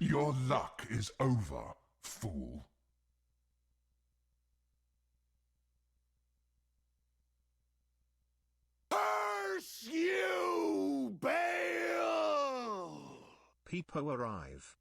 Your luck is over, fool. Curse you, Bale! People arrive.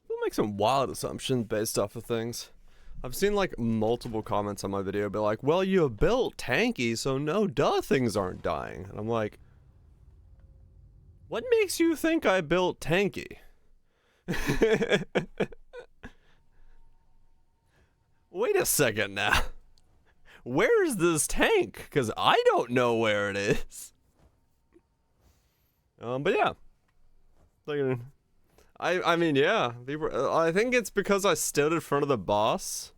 People make some wild assumptions based off of things. I've seen like multiple comments on my video be like, well, you built tanky, so no duh things aren't dying. And I'm like, what makes you think I built tanky? Wait a second now. Where is this tank? Because I don't know where it is. But yeah. Like, I mean, yeah. I think it's because I stood in front of the boss.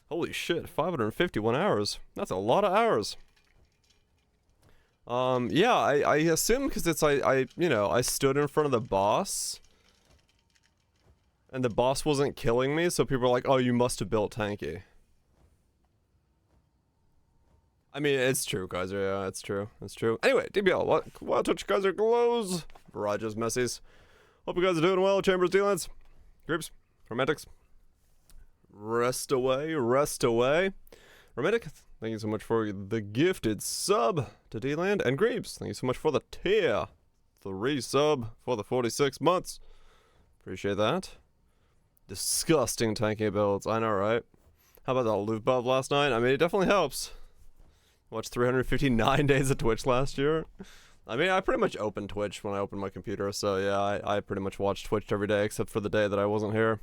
Holy shit, 551 hours. That's a lot of hours. Yeah, I assume because it's, you know, I stood in front of the boss. And the boss wasn't killing me, so people are like, oh, you must have built tanky. I mean, it's true, Kaiser, yeah, it's true, it's true. Anyway, DBL, what touch Kaiser glows? Barrages, Messies. Hope you guys are doing well, Chambers, Dealants, Groups, Romantics. Rest away, rest away. Romantic, thank you so much for the gifted sub to D-Land. And Greaves, thank you so much for the tier 3 sub for the 46 months. Appreciate that. Disgusting tanking builds, I know, right? How about that loot buff last night? I mean, it definitely helps. Watched 359 days of Twitch last year. I mean, I pretty much opened Twitch when I opened my computer, so yeah, I pretty much watched Twitch every day except for the day that I wasn't here.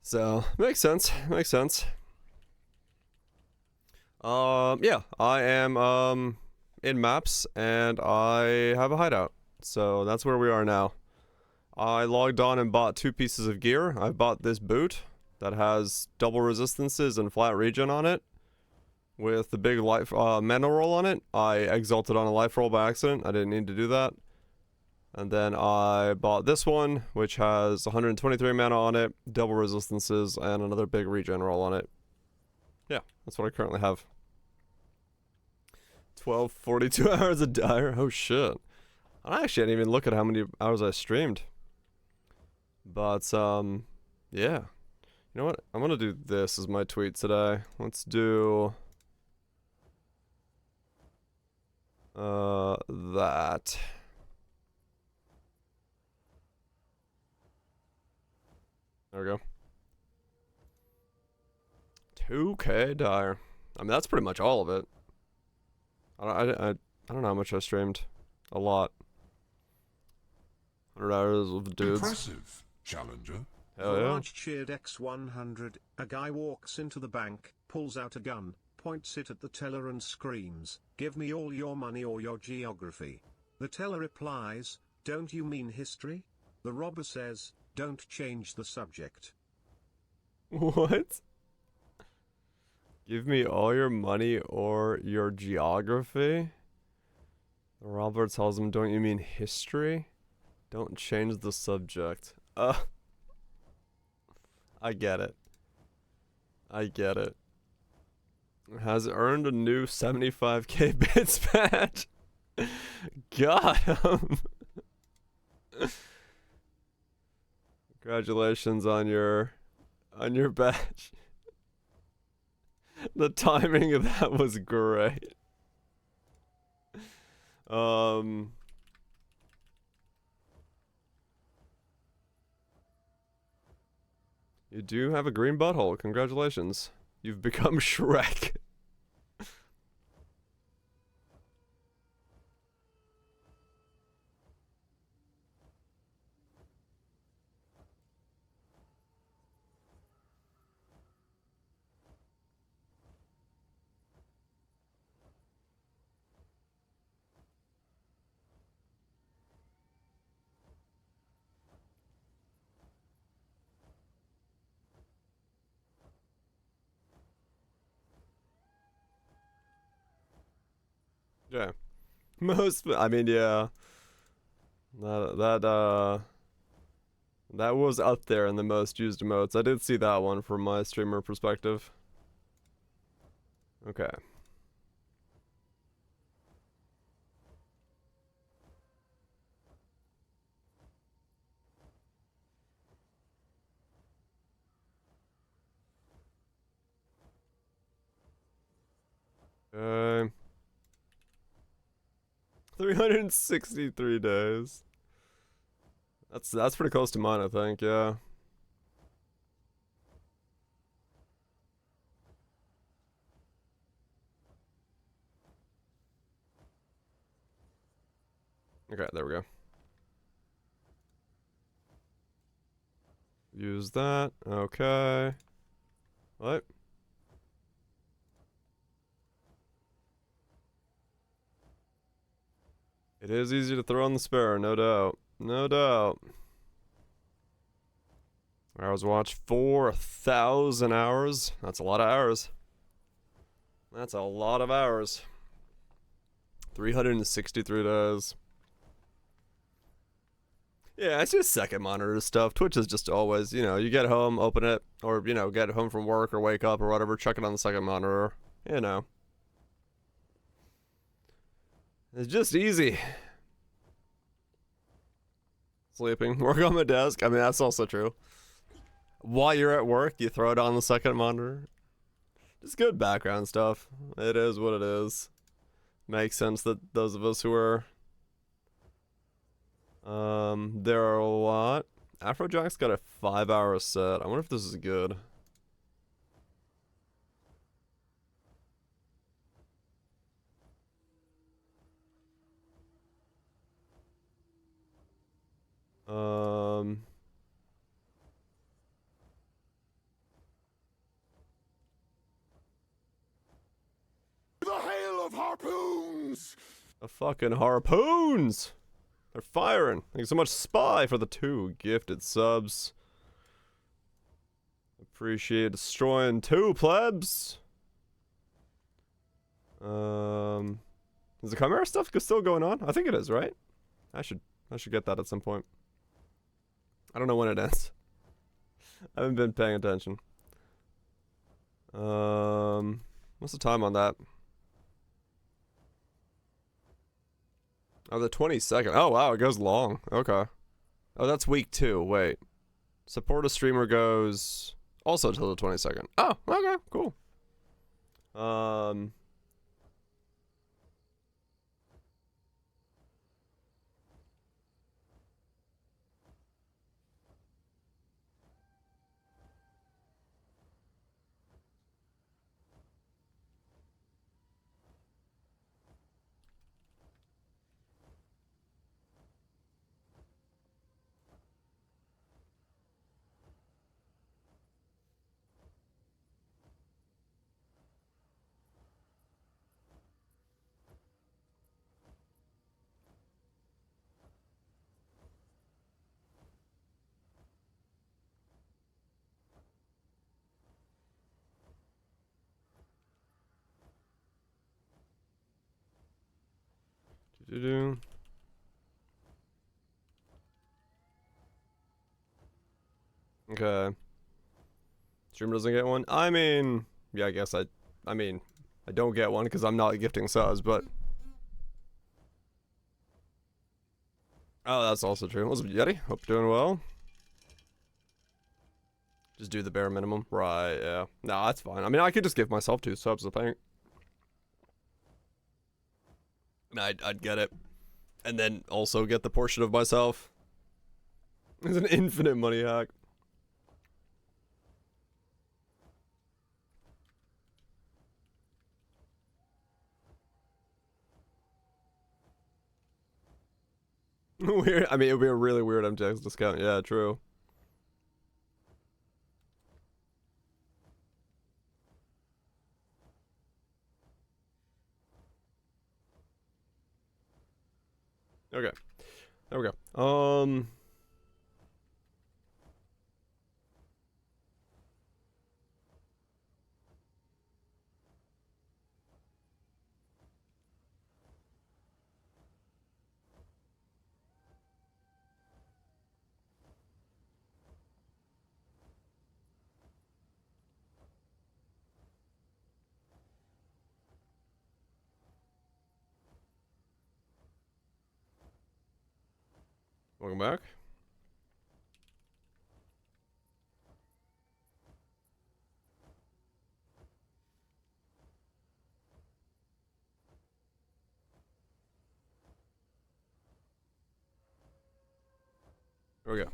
So, makes sense, makes sense. Yeah, I am, in maps, and I have a hideout. So, that's where we are now. I logged on and bought 2 pieces of gear. I bought this boot that has double resistances and flat regen on it, with the big life mana roll on it. I exalted on a life roll by accident. I didn't need to do that. And then I bought this one, which has 123 mana on it, double resistances, and another big regen roll on it. Yeah, that's what I currently have. 42 hours of Dire. Oh shit. I actually didn't even look at how many hours I streamed. But, yeah. You know what? I'm gonna do this as my tweet today. Let's do... that. There we go. 2K Dire. I mean, that's pretty much all of it. I don't know how much I streamed. A lot. 100 hours of dudes. Impressive, Challenger. Hell yeah. Large cheered X100. A guy walks into the bank, pulls out a gun, points it at the teller and screams, "Give me all your money or your geography." The teller replies, "Don't you mean history?" The robber says, "Don't change the subject." What? Give me all your money or your geography? The robber tells him, "Don't you mean history? Don't change the subject." I get it. I get it. Has earned a new 75k bits badge. Got him. Congratulations on your badge. The timing of that was great. You do have a green butthole. Congratulations. You've become Shrek. Yeah. I mean, yeah. That was up there in the most used emotes. I did see that one from my streamer perspective. Okay. Okay. 363 days. That's pretty close to mine, I think, yeah. Okay, there we go. Use that. Okay. What? It is easy to throw on the spare, no doubt. No doubt. Hours watch 4,000 hours. That's a lot of hours. That's a lot of hours. 363 days. Yeah, it's just second monitor stuff. Twitch is just always, you get home, open it, or, get home from work or wake up or whatever, check it on the second monitor. It's just easy. Sleeping, work on my desk. I mean, that's also true. While you're at work, you throw it on the second monitor. Just good background stuff. It is what it is. Makes sense that those of us who are there are a lot. Afrojack's got a 5-hour set. I wonder if this is good. The hail of harpoons! The fucking harpoons! They're firing. Thanks so much, Spy, for the 2 gifted subs. Appreciate destroying 2 plebs. Is the Chimera stuff still going on? I think it is, right? I should get that at some point. I don't know when it ends. I haven't been paying attention. What's the time on that? Oh, the 22nd. Oh, wow, it goes long. Okay. Oh, that's week 2. Wait. Support a streamer goes also till the 22nd. Oh, okay, cool. Do-do-do. Okay. Streamer doesn't get one? I mean, yeah, I guess I mean, I don't get one because I'm not gifting subs, but... Oh, that's also true. What's up, Yeti? Hope you're doing well. Just do the bare minimum. Right, yeah. No, that's fine. I mean, I could just give myself 2 subs, I think. I'd get it. And then also get the portion of myself. It's an infinite money hack. Weird. I mean, it would be a really weird MTX discount. Yeah, true. Okay. There we go. Welcome back. There we go.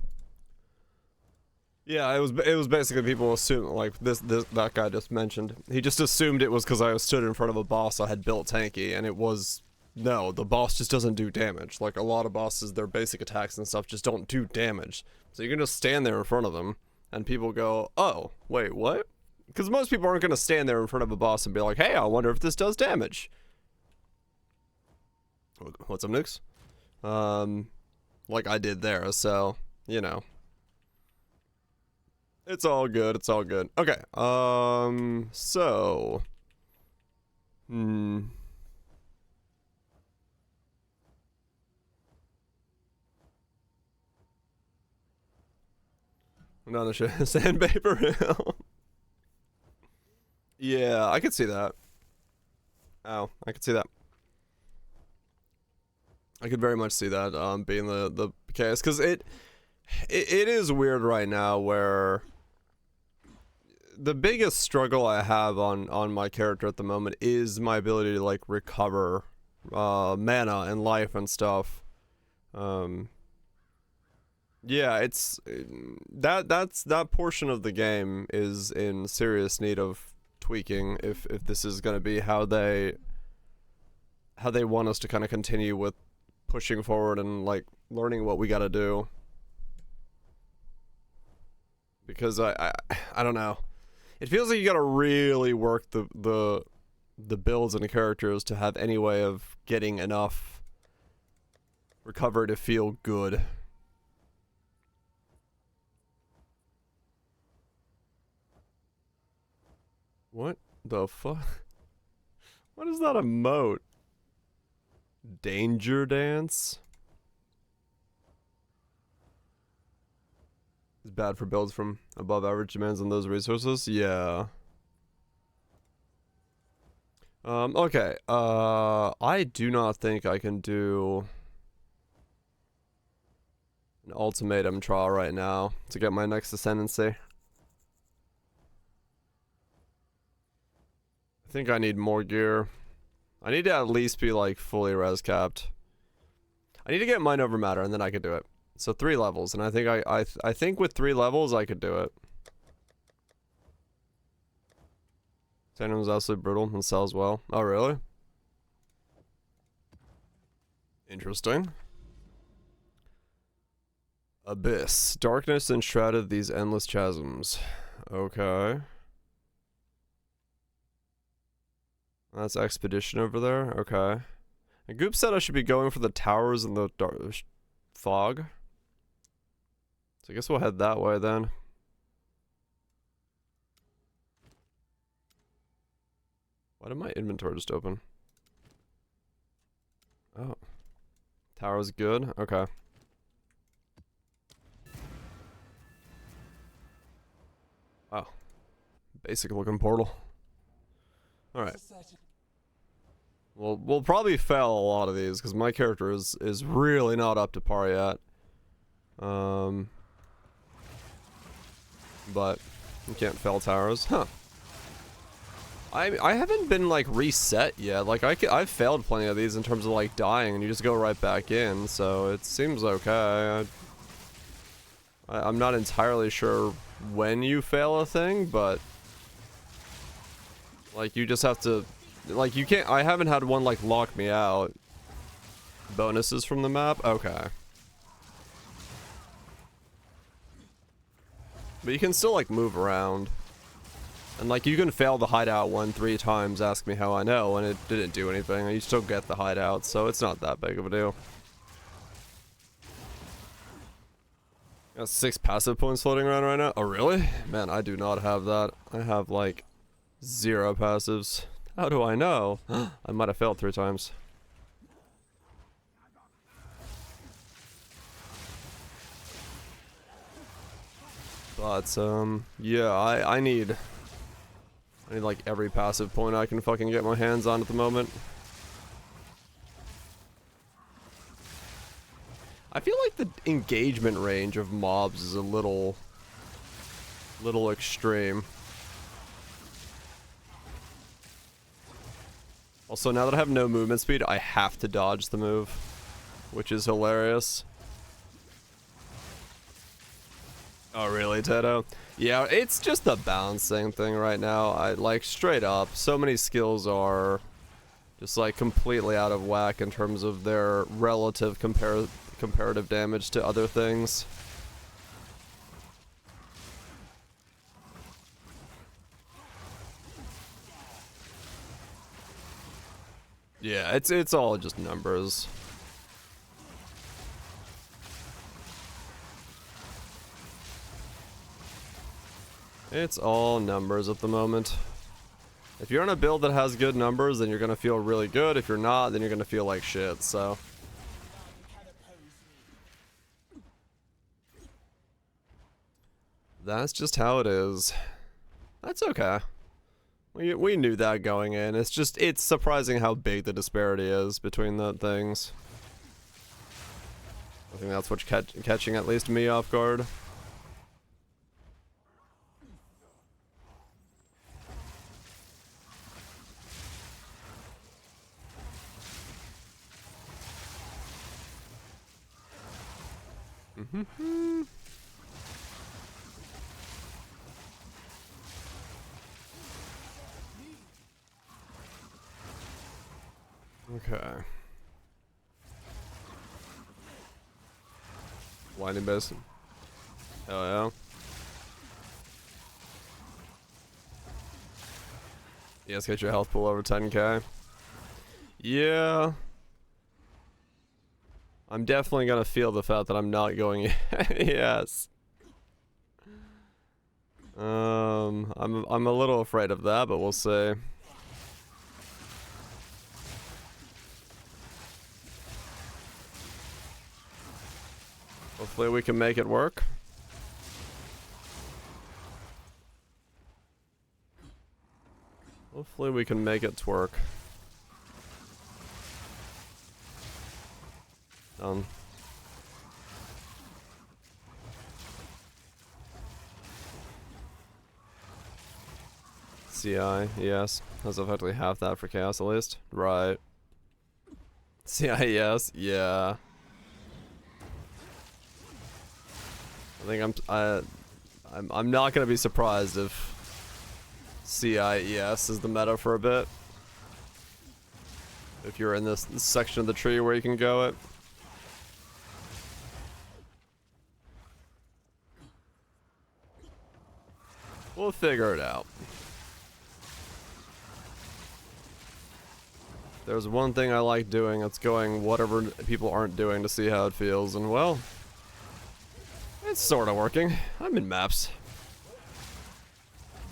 Yeah, it was basically people assume like that guy just mentioned. He just assumed it was because I stood in front of a boss I had built tanky, and it was no. The boss just doesn't do damage. Like a lot of bosses, their basic attacks and stuff just don't do damage. So you can just stand there in front of them, and people go, "Oh, wait, what?" Because most people aren't gonna stand there in front of a boss and be like, "Hey, I wonder if this does damage." What's up, Nix? Like I did there. So you know. It's all good, it's all good. Okay, so... Not a shit. Sandpaper Hill. Yeah, I could see that. Oh, I could see that. I could very much see that, being the case. Because it is weird right now where... The biggest struggle I have on my character at the moment is my ability to like recover mana and life and stuff. Yeah, it's that portion of the game is in serious need of tweaking if this is going to be how they want us to kind of continue with pushing forward and like learning what we got to do. Because I don't know. It feels like you gotta really work the builds and the characters to have any way of getting enough recovery to feel good. What the fuck? What is that emote? Danger dance? It's bad for builds from above average demands on those resources. Yeah. Okay. I do not think I can do an ultimatum trial right now to get my next ascendancy. I think I need more gear. I need to at least be like fully res capped. I need to get mind over matter and then I could do it. So 3 levels, and I think I think with 3 levels I could do it. Tandem was absolutely brutal and sells well. Oh really? Interesting. Abyss. Darkness enshrouded these endless chasms. Okay. That's Expedition over there. Okay. And Goop said I should be going for the towers and the fog. So I guess we'll head that way then. Why did my inventory just open? Oh. Tower's good? Okay. Wow. basic looking portal. Alright. We'll probably fail a lot of these because my character is really not up to par yet. But you can't fail towers. Huh. I haven't been like reset yet. Like I've failed plenty of these in terms of like dying and you just go right back in, so it seems okay. I'm not entirely sure when you fail a thing, but like you just have to, like you can't, I haven't had one like lock me out. Bonuses from the map? Okay. But you can still like move around. And like you can fail the hideout one 3 times, ask me how I know, and it didn't do anything. You still get the hideout, so it's not that big of a deal. Got 6 passive points floating around right now. Oh really? Man, I do not have that. I have like 0 passives. How do I know? I might have failed 3 times. But yeah, I need like every passive point I can fucking get my hands on at the moment. I feel like the engagement range of mobs is a little extreme. Also, now that I have no movement speed, I have to dodge the move, which is hilarious. Oh really, Teto? Yeah, it's just a balancing thing right now. I like straight up, so many skills are just like completely out of whack in terms of their relative comparative damage to other things. Yeah, it's all just numbers. It's all numbers at the moment. If you're on a build that has good numbers, then you're gonna feel really good. If you're not, then you're gonna feel like shit, so. That's just how it is. That's okay. We knew that going in. It's surprising how big the disparity is between the things. I think that's what's catching at least me off guard. Okay. Lightning Basin. Hell yeah. Yes, get your health pool over 10k. Yeah. I'm definitely gonna feel the fact that I'm not going. Yes. I'm a little afraid of that, but we'll see. Hopefully we can make it work. Hopefully we can make it twerk. Done. CI, yes. That's effectively half that for chaos at least. Right. CI, yes. Yeah. I think I'm not gonna be surprised if CIES is the meta for a bit. If you're in this section of the tree where you can go it. We'll figure it out. There's one thing I like doing, it's going whatever people aren't doing to see how it feels, and well, it's sort of working. I'm in maps.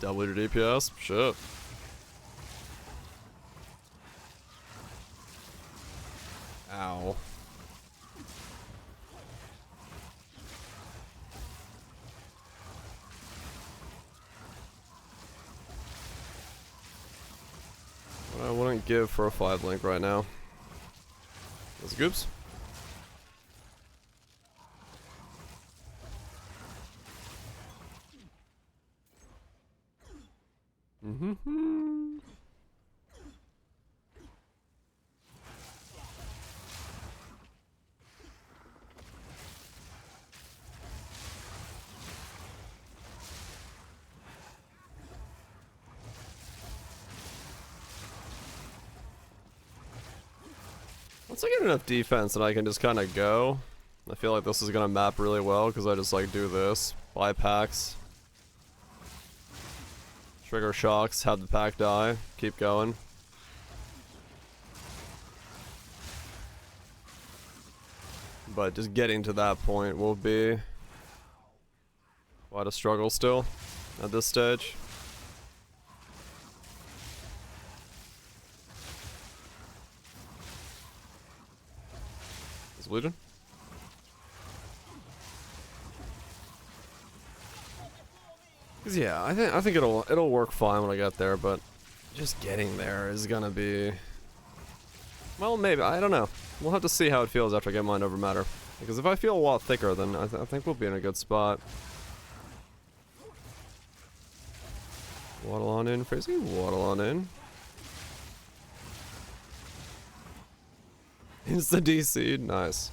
Double your DPS? Shit. Ow. wouldn't give for a 5 link right now. Those goops. Once I get enough defense and I can just kind of go, I feel like this is going to map really well because I just like do this, buy packs, trigger shocks, have the pack die, keep going. But just getting to that point will be quite a struggle still at this stage. Is Legion? Yeah, I think it'll work fine when I get there, but just getting there is gonna be, well, maybe, I don't know. We'll have to see how it feels after I get Mind Over Matter. Because if I feel a lot thicker, then I think we'll be in a good spot. Waddle on in, Crazy. Waddle on in. Insta DC, nice.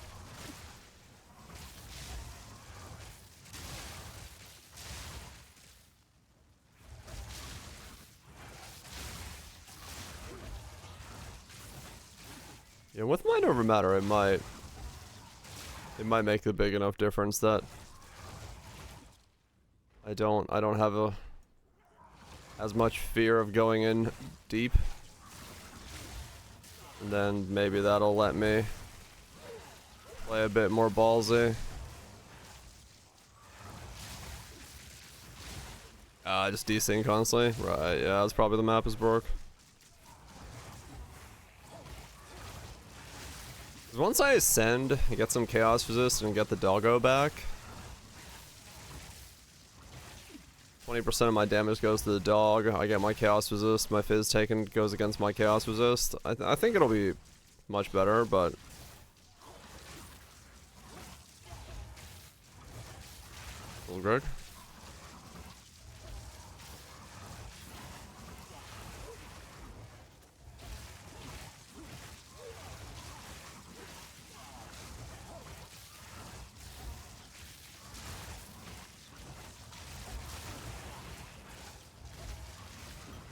Yeah, with Mind Over Matter, it might make a big enough difference that I don't have as much fear of going in deep. And then maybe that'll let me play a bit more ballsy. Just DCing constantly? Right, yeah, that's probably the map is broke. Once I ascend, get some chaos resist and get the doggo back, 20% of my damage goes to the dog, I get my chaos resist, my fizz taken goes against my chaos resist. I think it'll be much better, but Little Greg.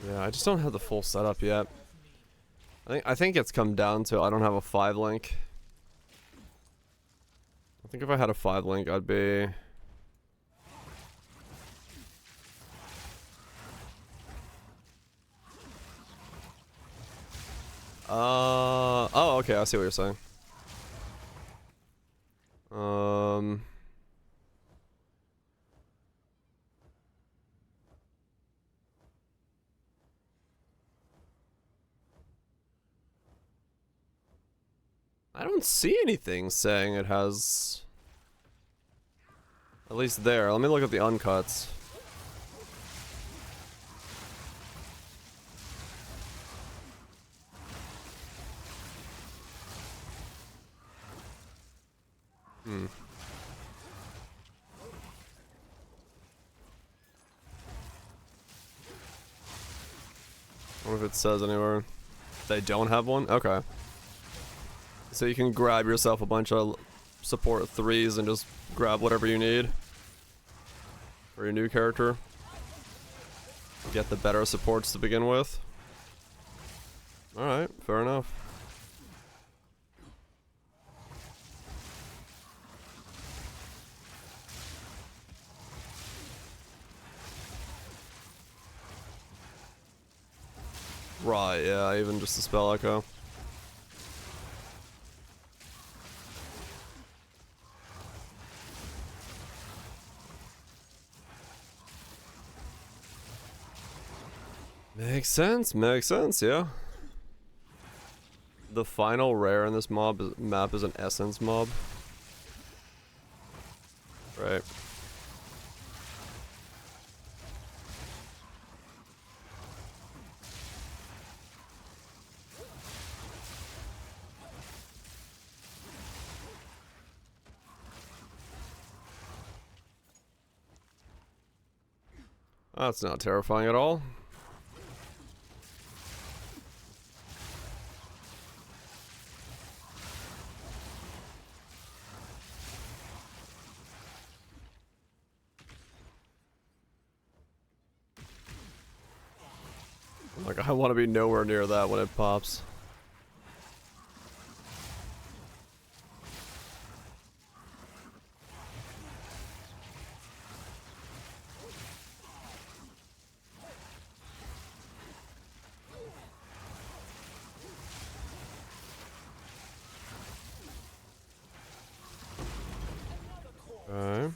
Yeah, I just don't have the full setup yet. I think it's come down to I don't have a 5 link. I think if I had a 5 link, I'd be oh, okay, I see what you're saying. I don't see anything saying it has, at least there. Let me look at the uncuts. I wonder if it says anywhere. They don't have one? Okay. So you can grab yourself a bunch of support 3s and just grab whatever you need for your new character. Get the better supports to begin with. Alright, fair enough. Right, yeah, even just the spell echo. Makes sense, yeah. The final rare in this map is an essence mob. Right. That's not terrifying at all. Like, I want to be nowhere near that when it pops. Okay.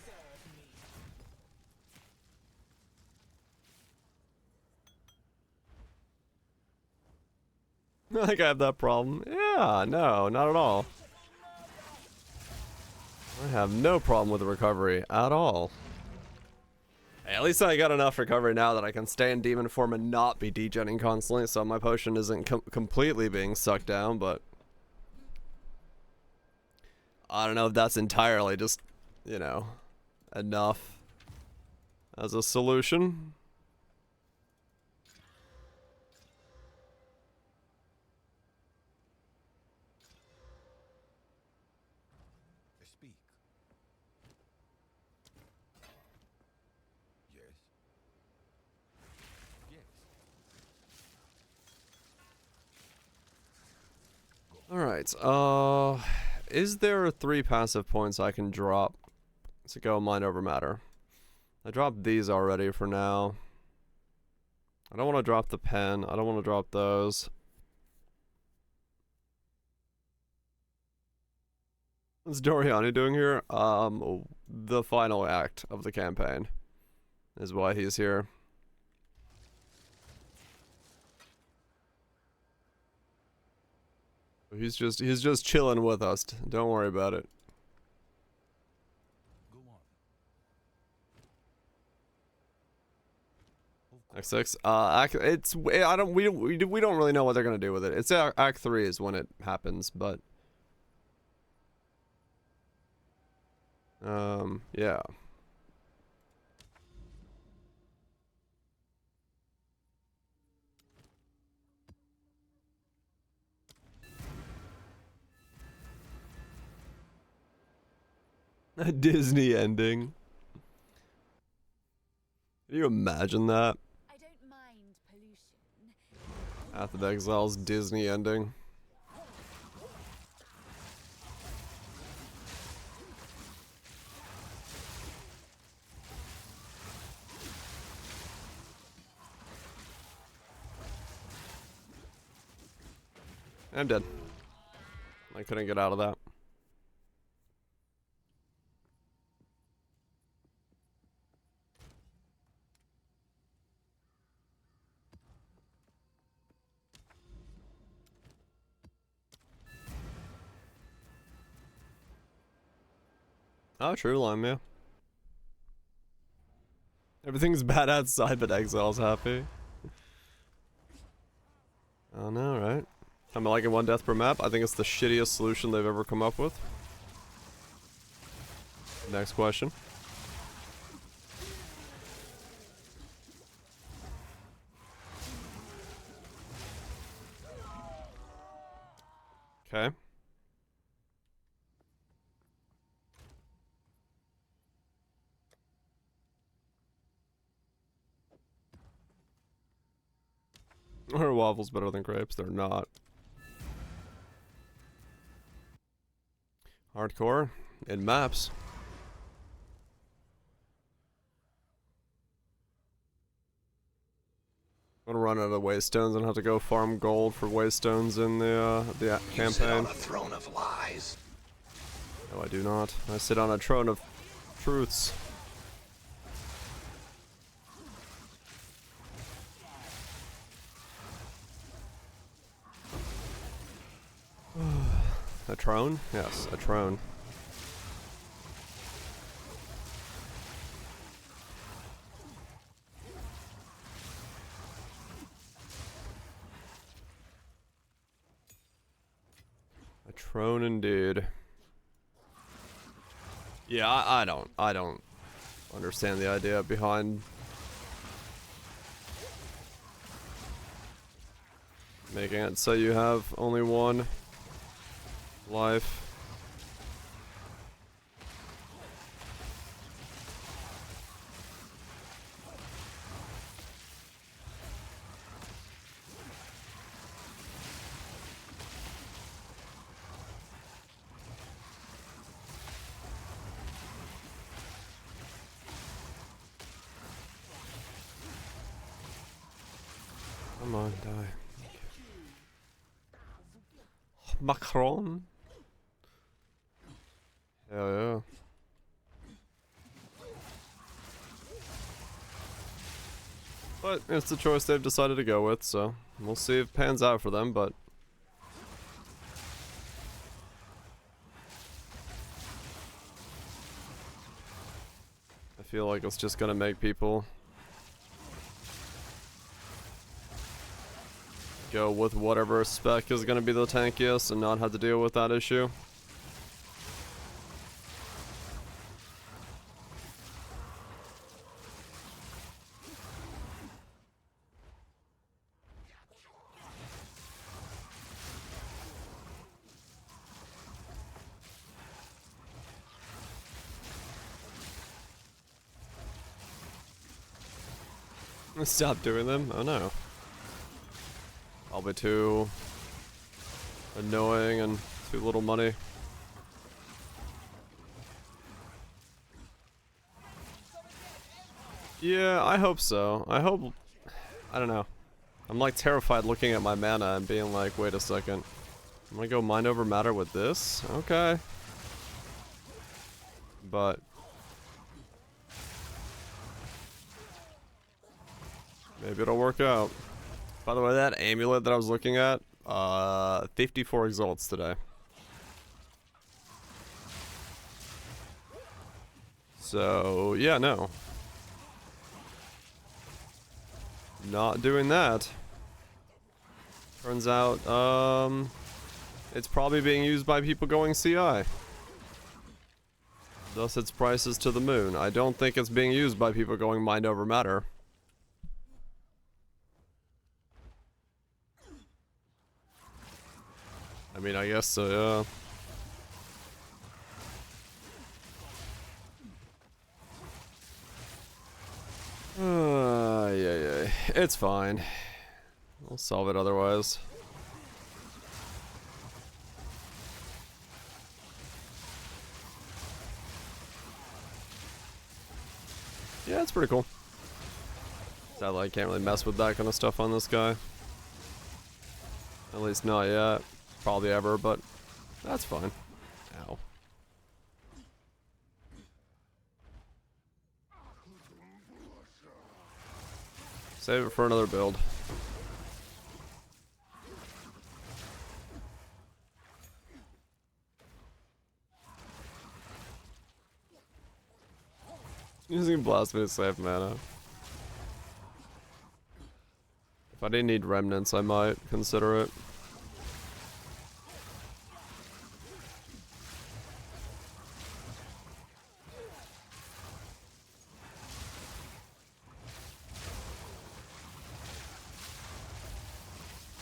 I think I have that problem. Yeah, no, not at all. I have no problem with the recovery at all. Hey, at least I got enough recovery now that I can stay in demon form and not be degenning constantly, so my potion isn't completely being sucked down, but I don't know if that's entirely just, you know, enough as a solution. Speak. Yes. Yes. Alright, is there 3 passive points I can drop to go mind over matter? I dropped these already for now. I don't want to drop the pen. I don't want to drop those. What's Doriani doing here? The final act of the campaign is why he's here. He's just chilling with us. Don't worry about it. Go on. Act 6. We don't really know what they're gonna do with it. It's Act 3 is when it happens, but yeah. A Disney ending. Can you imagine that? I don't mind pollution. Path of Exile's Disney ending. I'm dead. I couldn't get out of that. Oh, true, Lime, yeah. Everything's bad outside, but Exile's happy. Oh no, right? I'm liking 1 death per map. I think it's the shittiest solution they've ever come up with. Next question. Okay. Are waffles better than crepes? They're not. Hardcore in maps. I'm gonna run out of waystones and have to go farm gold for waystones in the campaign. You sit on a throne of lies. No, I do not. I sit on a throne of truths. A throne? Yes, a throne. A throne indeed. Yeah, I don't understand the idea behind Making it so you have only one life. Come on, die. Macron? Hell yeah. But it's the choice they've decided to go with, so we'll see if it pans out for them, but I feel like it's just gonna make people go with whatever spec is gonna be the tankiest and not have to deal with that issue. Stop doing them? Oh no. I'll be too annoying and too little money. Yeah, I hope so. I hope... I don't know. I'm like terrified looking at my mana and being like, wait a second. I'm gonna go mind over matter with this? Okay. But... maybe it'll work out. By the way, that amulet that I was looking at, 54 exalts today. So, yeah, no. Not doing that. Turns out, it's probably being used by people going CI. Thus its price is to the moon. I don't think it's being used by people going mind over matter. I mean, I guess so, yeah. Yeah. It's fine. We'll solve it otherwise. Yeah, it's pretty cool. Sadly, I can't really mess with that kind of stuff on this guy. At least not yet. Probably ever, but that's fine. Ow. Save it for another build. Using Blasphemy to save mana. If I didn't need remnants, I might consider it.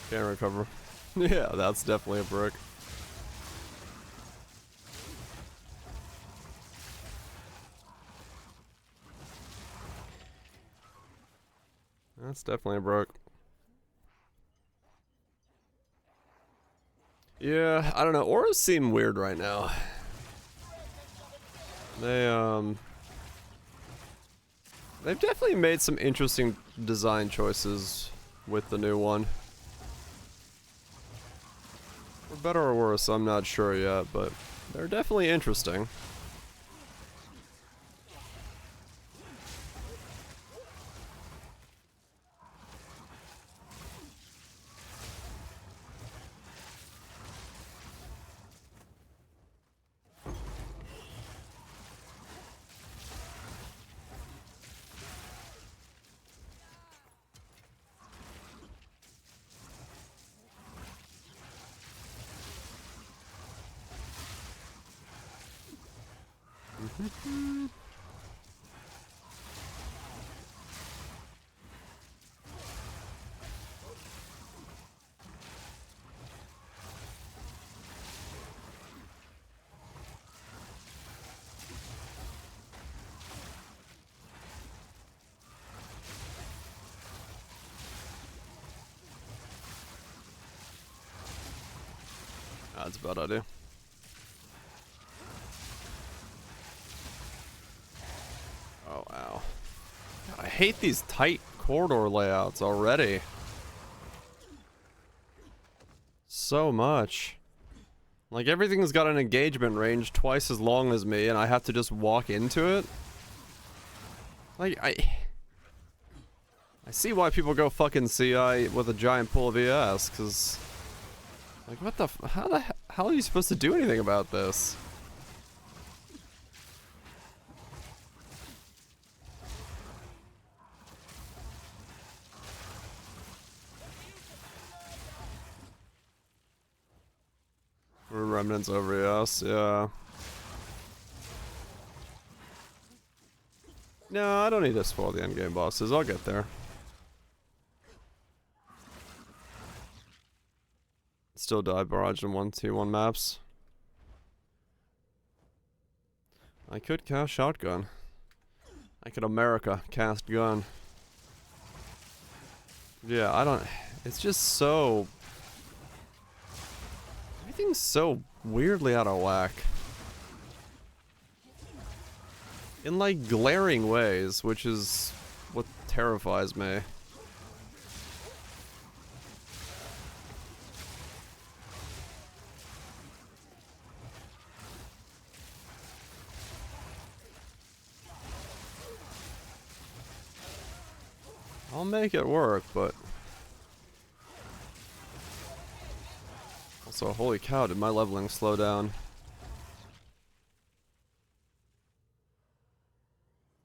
Can't recover. Yeah, that's definitely a brick. That's definitely a brick. Yeah, I don't know. Auras seem weird right now. They've definitely made some interesting design choices with the new one. For better or worse, I'm not sure yet, but they're definitely interesting. That's a bad idea. Oh, ow. God, I hate these tight corridor layouts already. So much. Like, everything's got an engagement range twice as long as me, and I have to just walk into it. Like, I see why people go fucking CI with a giant pool of ES, because... Like, what the how the hell are you supposed to do anything about this? Remnants over ES, yeah. No, I don't need to spoil the endgame bosses. I'll get there. Still die barrage in 1T1 maps. I could cast shotgun. I could America cast gun. Yeah, I don't... It's just so... Everything's so weirdly out of whack. In like glaring ways, which is what terrifies me. I'll make it work, but... Also, holy cow, did my leveling slow down.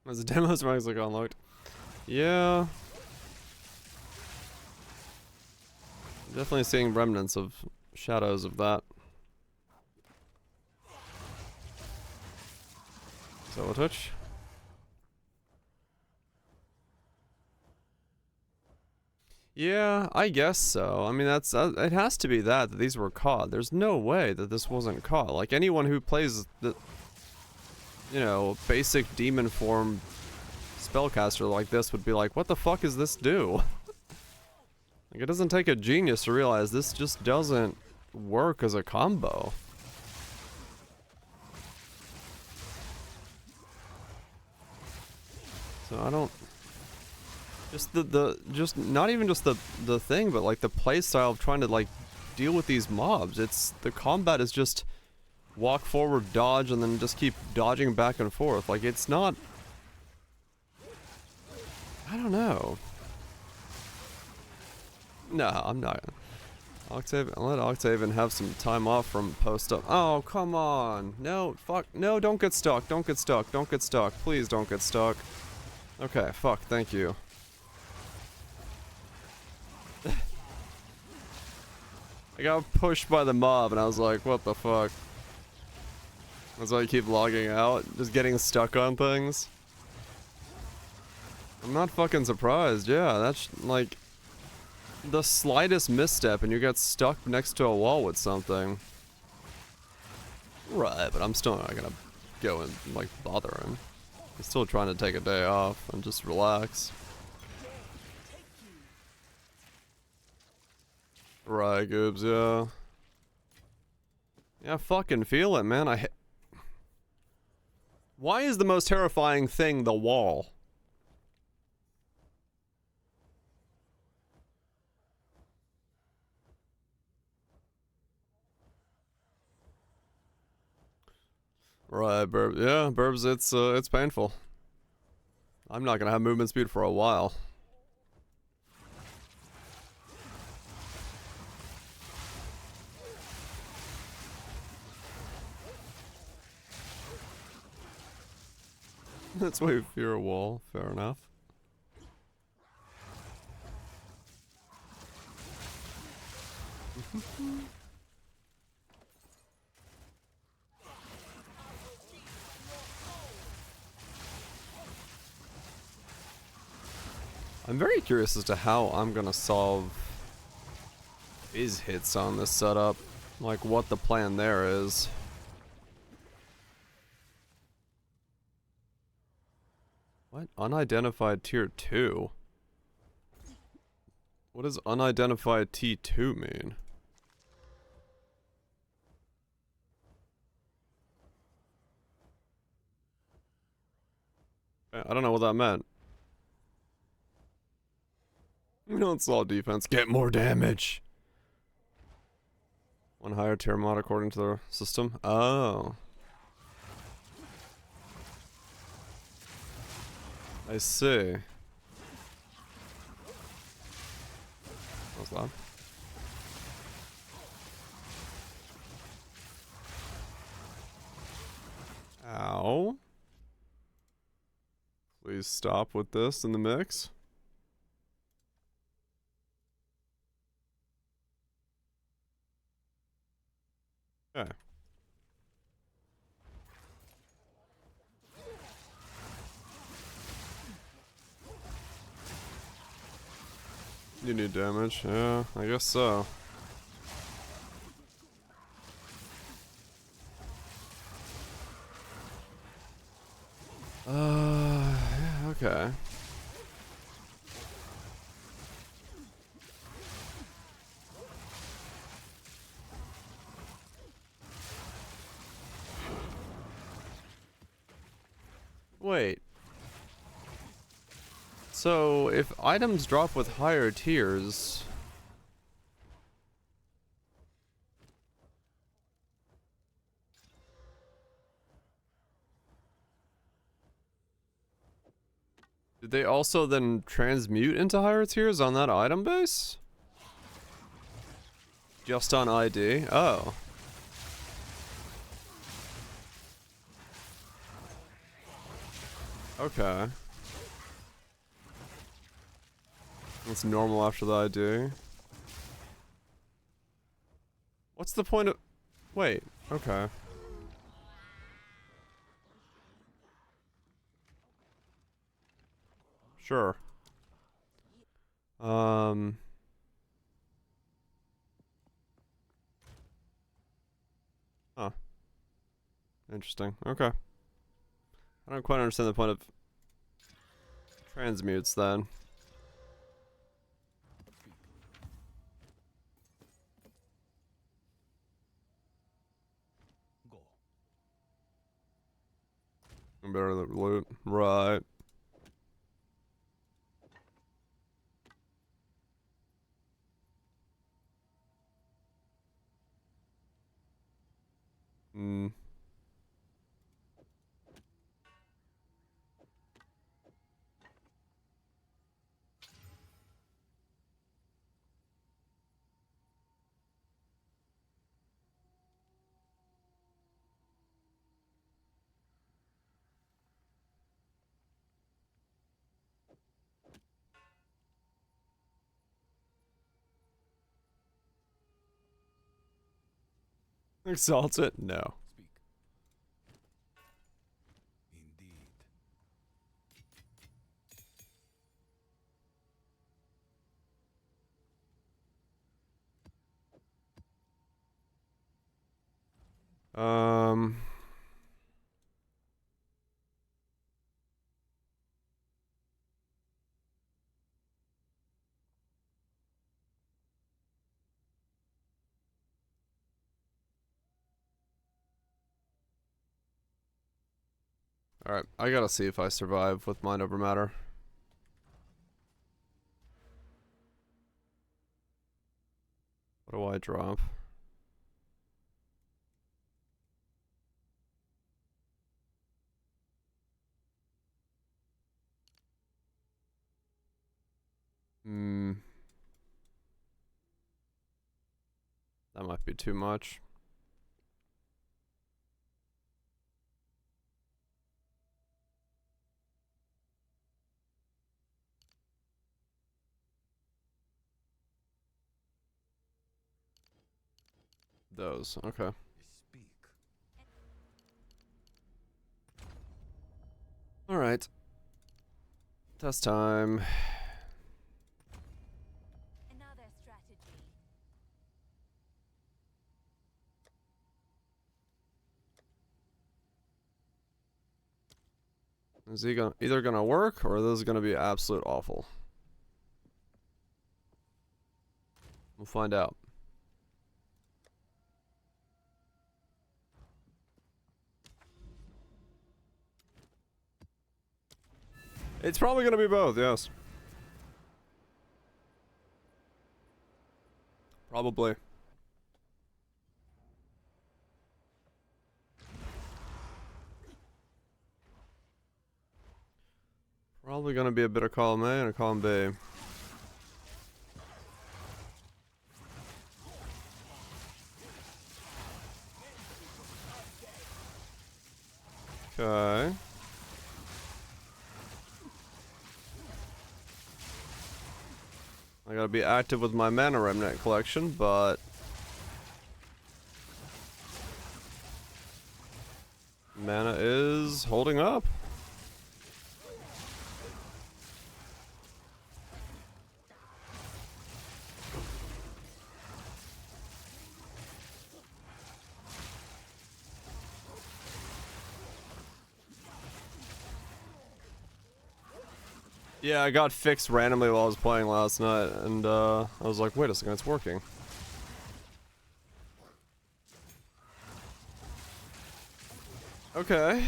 As the demos mags look unlocked. Yeah. Definitely seeing remnants of shadows of that. Solo touch. Yeah, I guess so. I mean, that's it has to be that these were caught. There's no way that this wasn't caught. Like anyone who plays the, you know, basic demon form spellcaster like this would be like, what the fuck is this do? Like, it doesn't take a genius to realize this just doesn't work as a combo. So I don't... Just just not even just the thing, but like the playstyle of trying to like deal with these mobs. It's the combat is just walk forward, dodge, and then just keep dodging back and forth. Like it's not. I don't know. No, I'm not. Octavian, let Octavian have some time off from post up. Oh, come on. No, fuck. No, don't get stuck. Don't get stuck. Don't get stuck. Please don't get stuck. Okay, fuck. Thank you. I got pushed by the mob and I was like, what the fuck? That's why I keep logging out, just getting stuck on things. I'm not fucking surprised, yeah, that's like the slightest misstep and you get stuck next to a wall with something. Right, but I'm still not gonna go and like bother him. I'm still trying to take a day off and just relax. Right, Goobs, yeah. Yeah, I fucking feel it, man. Why is the most terrifying thing the wall? Right, Burbs. Yeah, Burbs, it's painful. I'm not gonna have movement speed for a while. That's why you fear a wall. Fair enough. I'm very curious as to how I'm gonna solve his hits on this setup. Like what the plan there is. What? Unidentified tier 2? What does unidentified T2 mean? I don't know what that meant. You know, it's all defense. Get more damage. One higher tier mod according to the system. Oh. I see. What's that? Ow. Please stop with this in the mix. Okay. You need damage. Yeah, I guess so. Yeah, okay. Wait. So, if items drop with higher tiers... Did they also then transmute into higher tiers on that item base? Just on ID? Oh. Okay. That's normal after the ID. What's the point of... Wait, okay. Sure. Huh. Interesting. Okay. I don't quite understand the point of transmutes then. Go. Better than loot. Right. Hmm. Exalted? No. Speak. Indeed. Um. Alright, I gotta see if I survive with mind over matter. What do I drop? Hmm. That might be too much. Those, okay. Speak. Alright. Test time. Another strategy. Is he gonna either gonna work or this is gonna be absolute awful? We'll find out. It's probably gonna be both, yes. Probably. Probably gonna be a bit of column A and a column B. Okay. I gotta be active with my mana remnant collection, but mana is holding up. Yeah, I got fixed randomly while I was playing last night, and I was like, wait a second, it's working. Okay.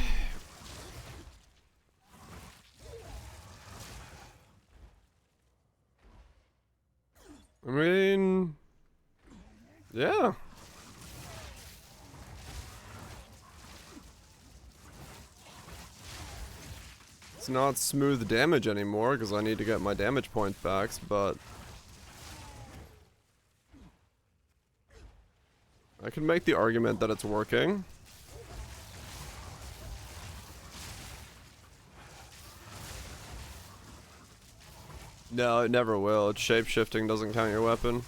I mean, yeah. It's not smooth damage anymore because I need to get my damage point backs, but I can make the argument that it's working. No, it never will. It's shape-shifting, doesn't count your weapon.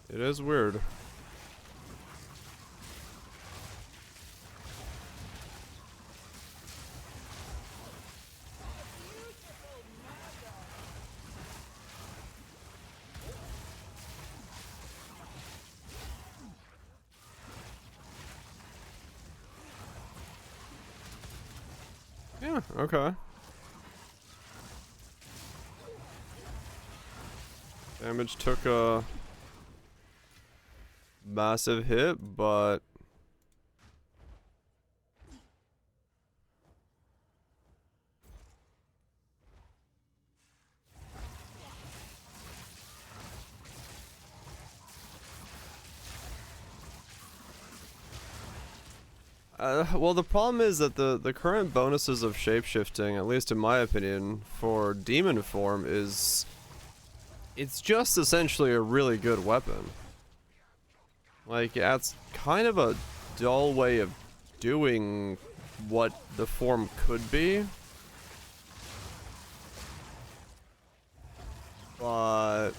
It is weird. Yeah, okay. Damage took a massive hit, but well, the problem is that the current bonuses of shapeshifting, at least in my opinion, for demon form is it's just essentially a really good weapon. Like, that's kind of a dull way of doing what the form could be. But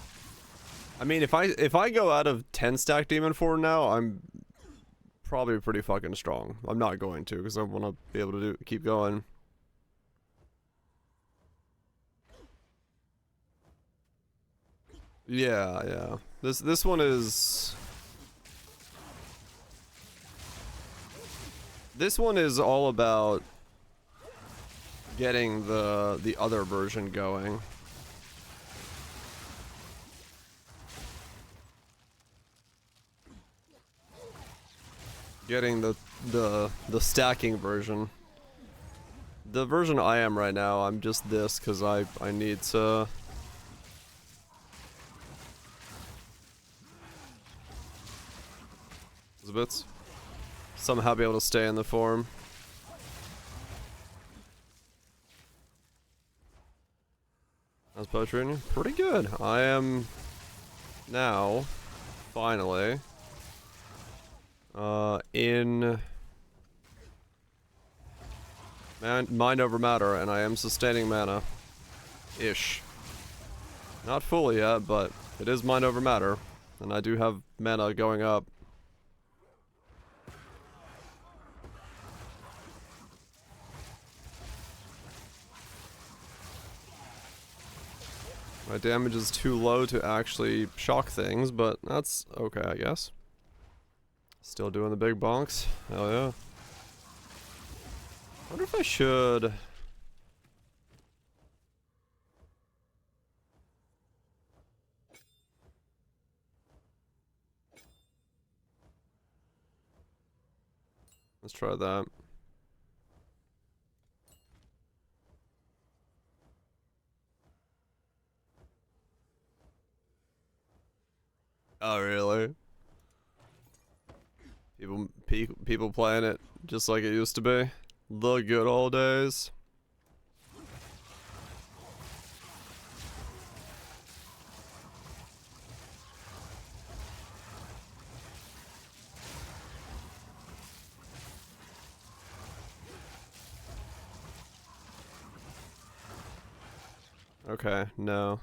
I mean, if I go out of 10 stack demon form now, I'm probably pretty fucking strong. I'm not going to because I want to be able to keep going. Yeah, yeah. This one is all about getting the other version going. Getting the stacking version. The version I am right now, I'm just this because I need to bits. Somehow be able to stay in the form. How's poetry in you? Pretty good. I am now finally in mind over matter, and I am sustaining mana ish. Not fully yet, but it is mind over matter, and I do have mana going up. My damage is too low to actually shock things, but that's okay, I guess. Still doing the big bonks. Hell yeah. Wonder if I should. Let's try that. Oh really? People playing it just like it used to be. The good old days. Okay, no.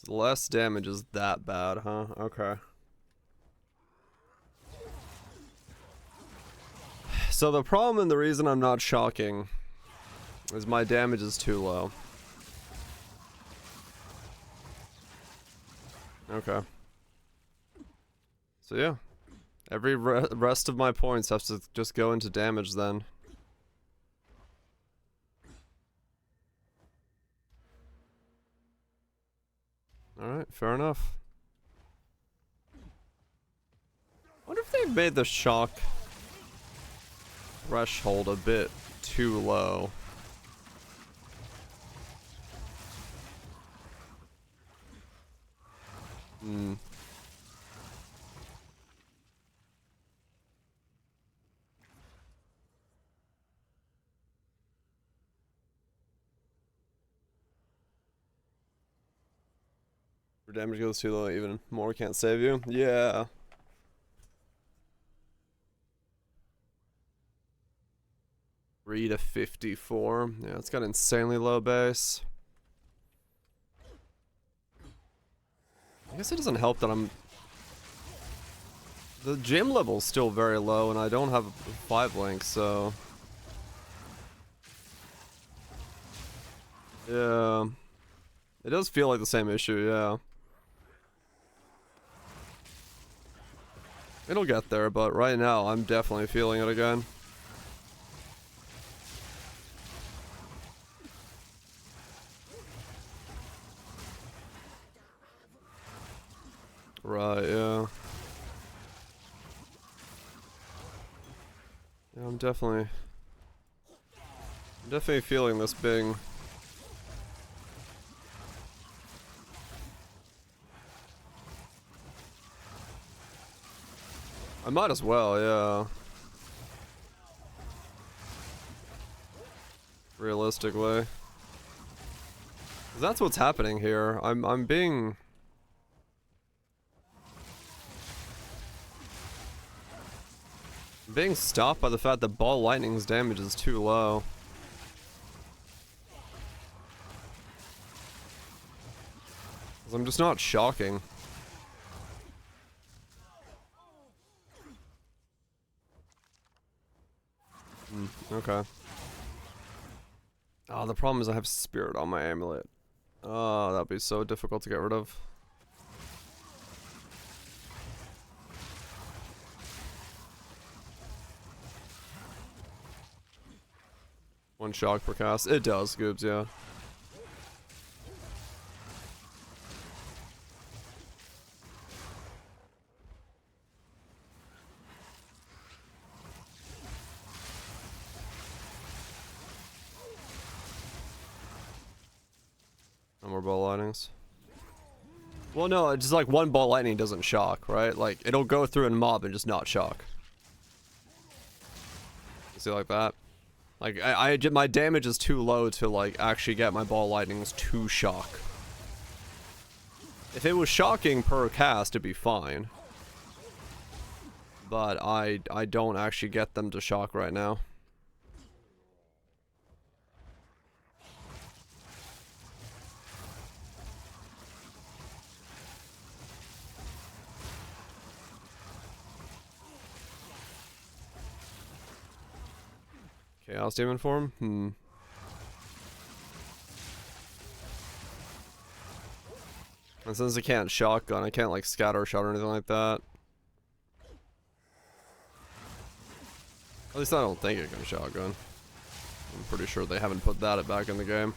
Less damage is that bad, huh? Okay. So the problem and the reason I'm not shocking is my damage is too low. Okay. So yeah. Every rest of my points have to just go into damage then. Alright, fair enough. Wonder if they've made the shock threshold a bit too low. Hmm. Your damage goes too low, even more can't save you. Yeah. Read a 54. Yeah, it's got insanely low base. I guess it doesn't help that the gym level's still very low and I don't have a 5 link, so yeah. It does feel like the same issue, yeah. It'll get there, but right now I'm definitely feeling it again. Right, yeah. Yeah, I'm definitely feeling this Bing. I might as well, yeah. Realistically. That's what's happening here. I'm being stopped by the fact that Ball Lightning's damage is too low. 'Cause I'm just not shocking. Okay. Oh, the problem is I have Spirit on my amulet. Oh, that'd be so difficult to get rid of. One shock per cast. It does, Goobs, yeah. No more ball lightnings. Well, no, it's just like one ball lightning doesn't shock, right? Like, it'll go through and mob and just not shock. You see like that? Like, my damage is too low to, like, actually get my ball lightnings to shock. If it was shocking per cast, it'd be fine. But I don't actually get them to shock right now. Chaos Demon form? And since I can't shotgun, I can't like scatter shot or anything like that. At least I don't think it can shotgun. I'm pretty sure they haven't put that back in the game.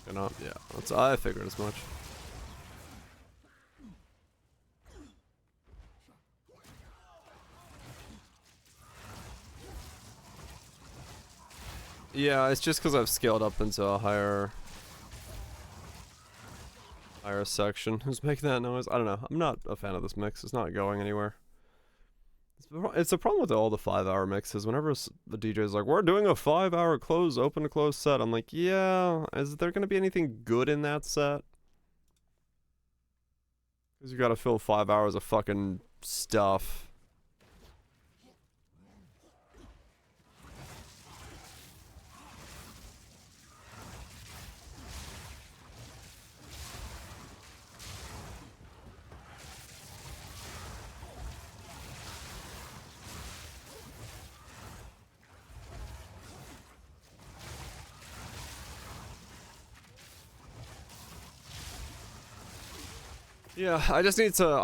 You know, yeah, that's, I figured as much. Yeah, it's just because I've scaled up into a higher section. Who's making that noise? I don't know. I'm not a fan of this mix. It's not going anywhere. It's a problem with all the 5-hour mixes. Whenever the DJ's like, we're doing a 5-hour close, open to close set, I'm like, yeah, is there going to be anything good in that set? Because you got to fill 5 hours of fucking stuff. Yeah, I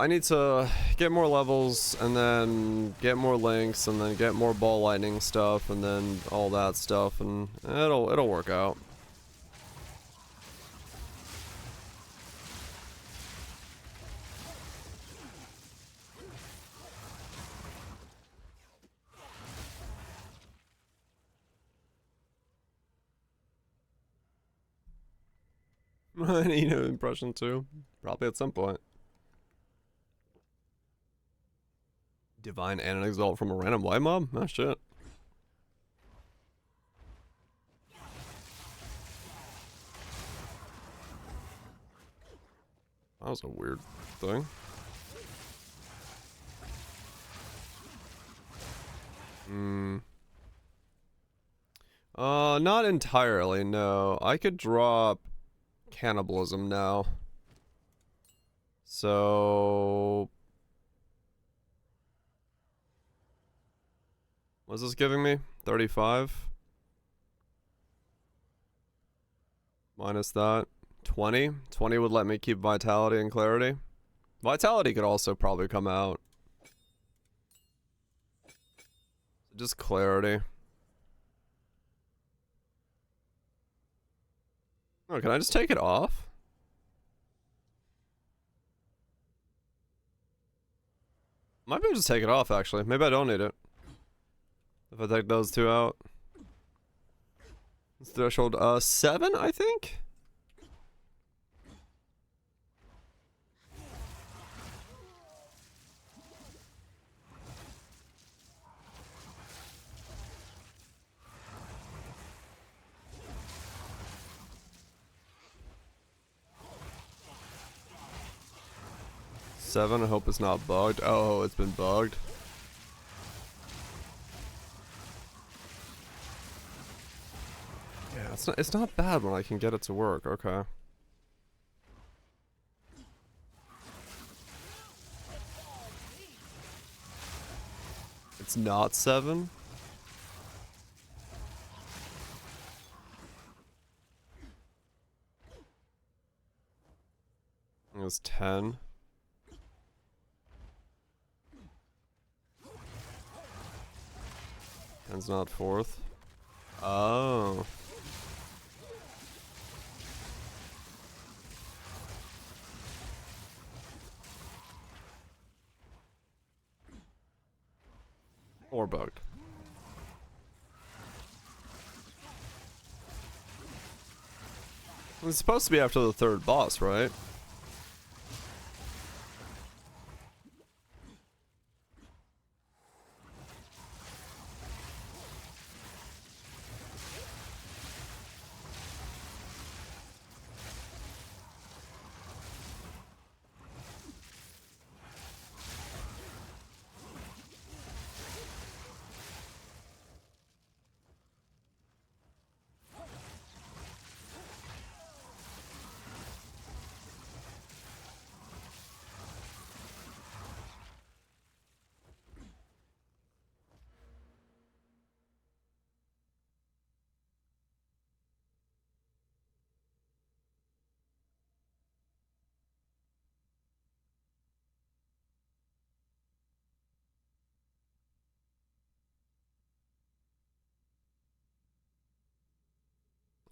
need to get more levels, and then get more links, and then get more ball lightning stuff, and then all that stuff, and it'll work out. I need an impression too, probably at some point. Divine and an Exalt from a random white mob? Oh shit. That was a weird thing. Not entirely, no. I could drop cannibalism now. So... what's this giving me? 35? Minus that. 20? 20 would let me keep vitality and clarity. Vitality could also probably come out. Just clarity. Oh, can I just take it off? Might be able to just take it off, actually. Maybe I don't need it. If I take those two out. It's threshold, 7, I think? Seven, I hope it's not bugged. Oh, it's been bugged. Yeah, it's not bad when I can get it to work. Okay. It's not 7. It was 10. 10's not 4th. Oh. Or bugged. It's supposed to be after the 3rd boss, right?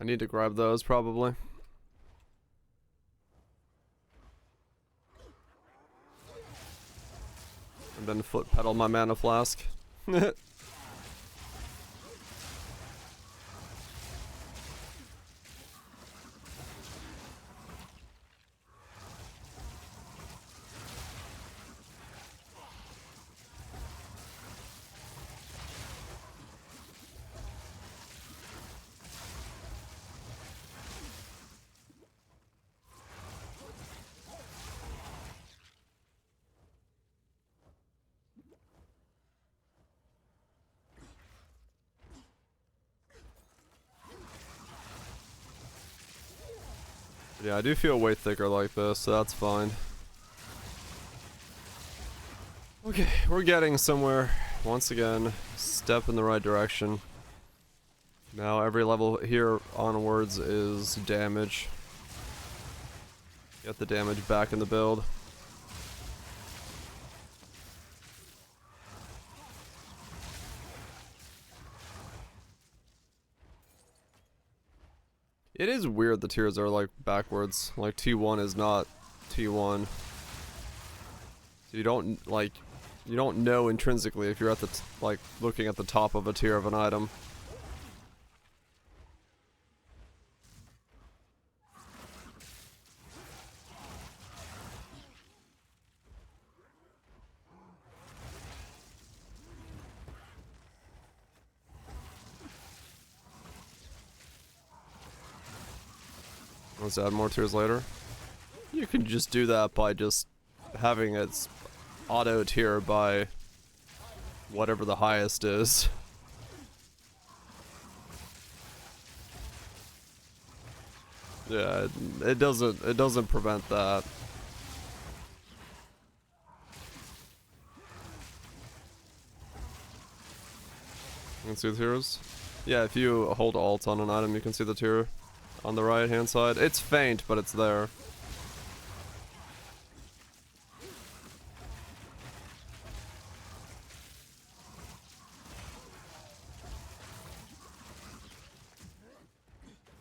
I need to grab those probably. And then foot pedal my mana flask. Yeah, I do feel way thicker like this, so that's fine. Okay, we're getting somewhere. Once again, step in the right direction. Now every level here onwards is damage. Get the damage back in the build. It is weird the tiers are like backwards. Like T1 is not T1. So you don't like, you don't know intrinsically if you're at the like looking at the top of a tier of an item. Let's add more tiers later. You can just do that by just having its auto tier by whatever the highest is. Yeah, it doesn't prevent that. You can see the tiers? Yeah, if you hold Alt on an item, you can see the tier on the right hand side. It's faint, but it's there.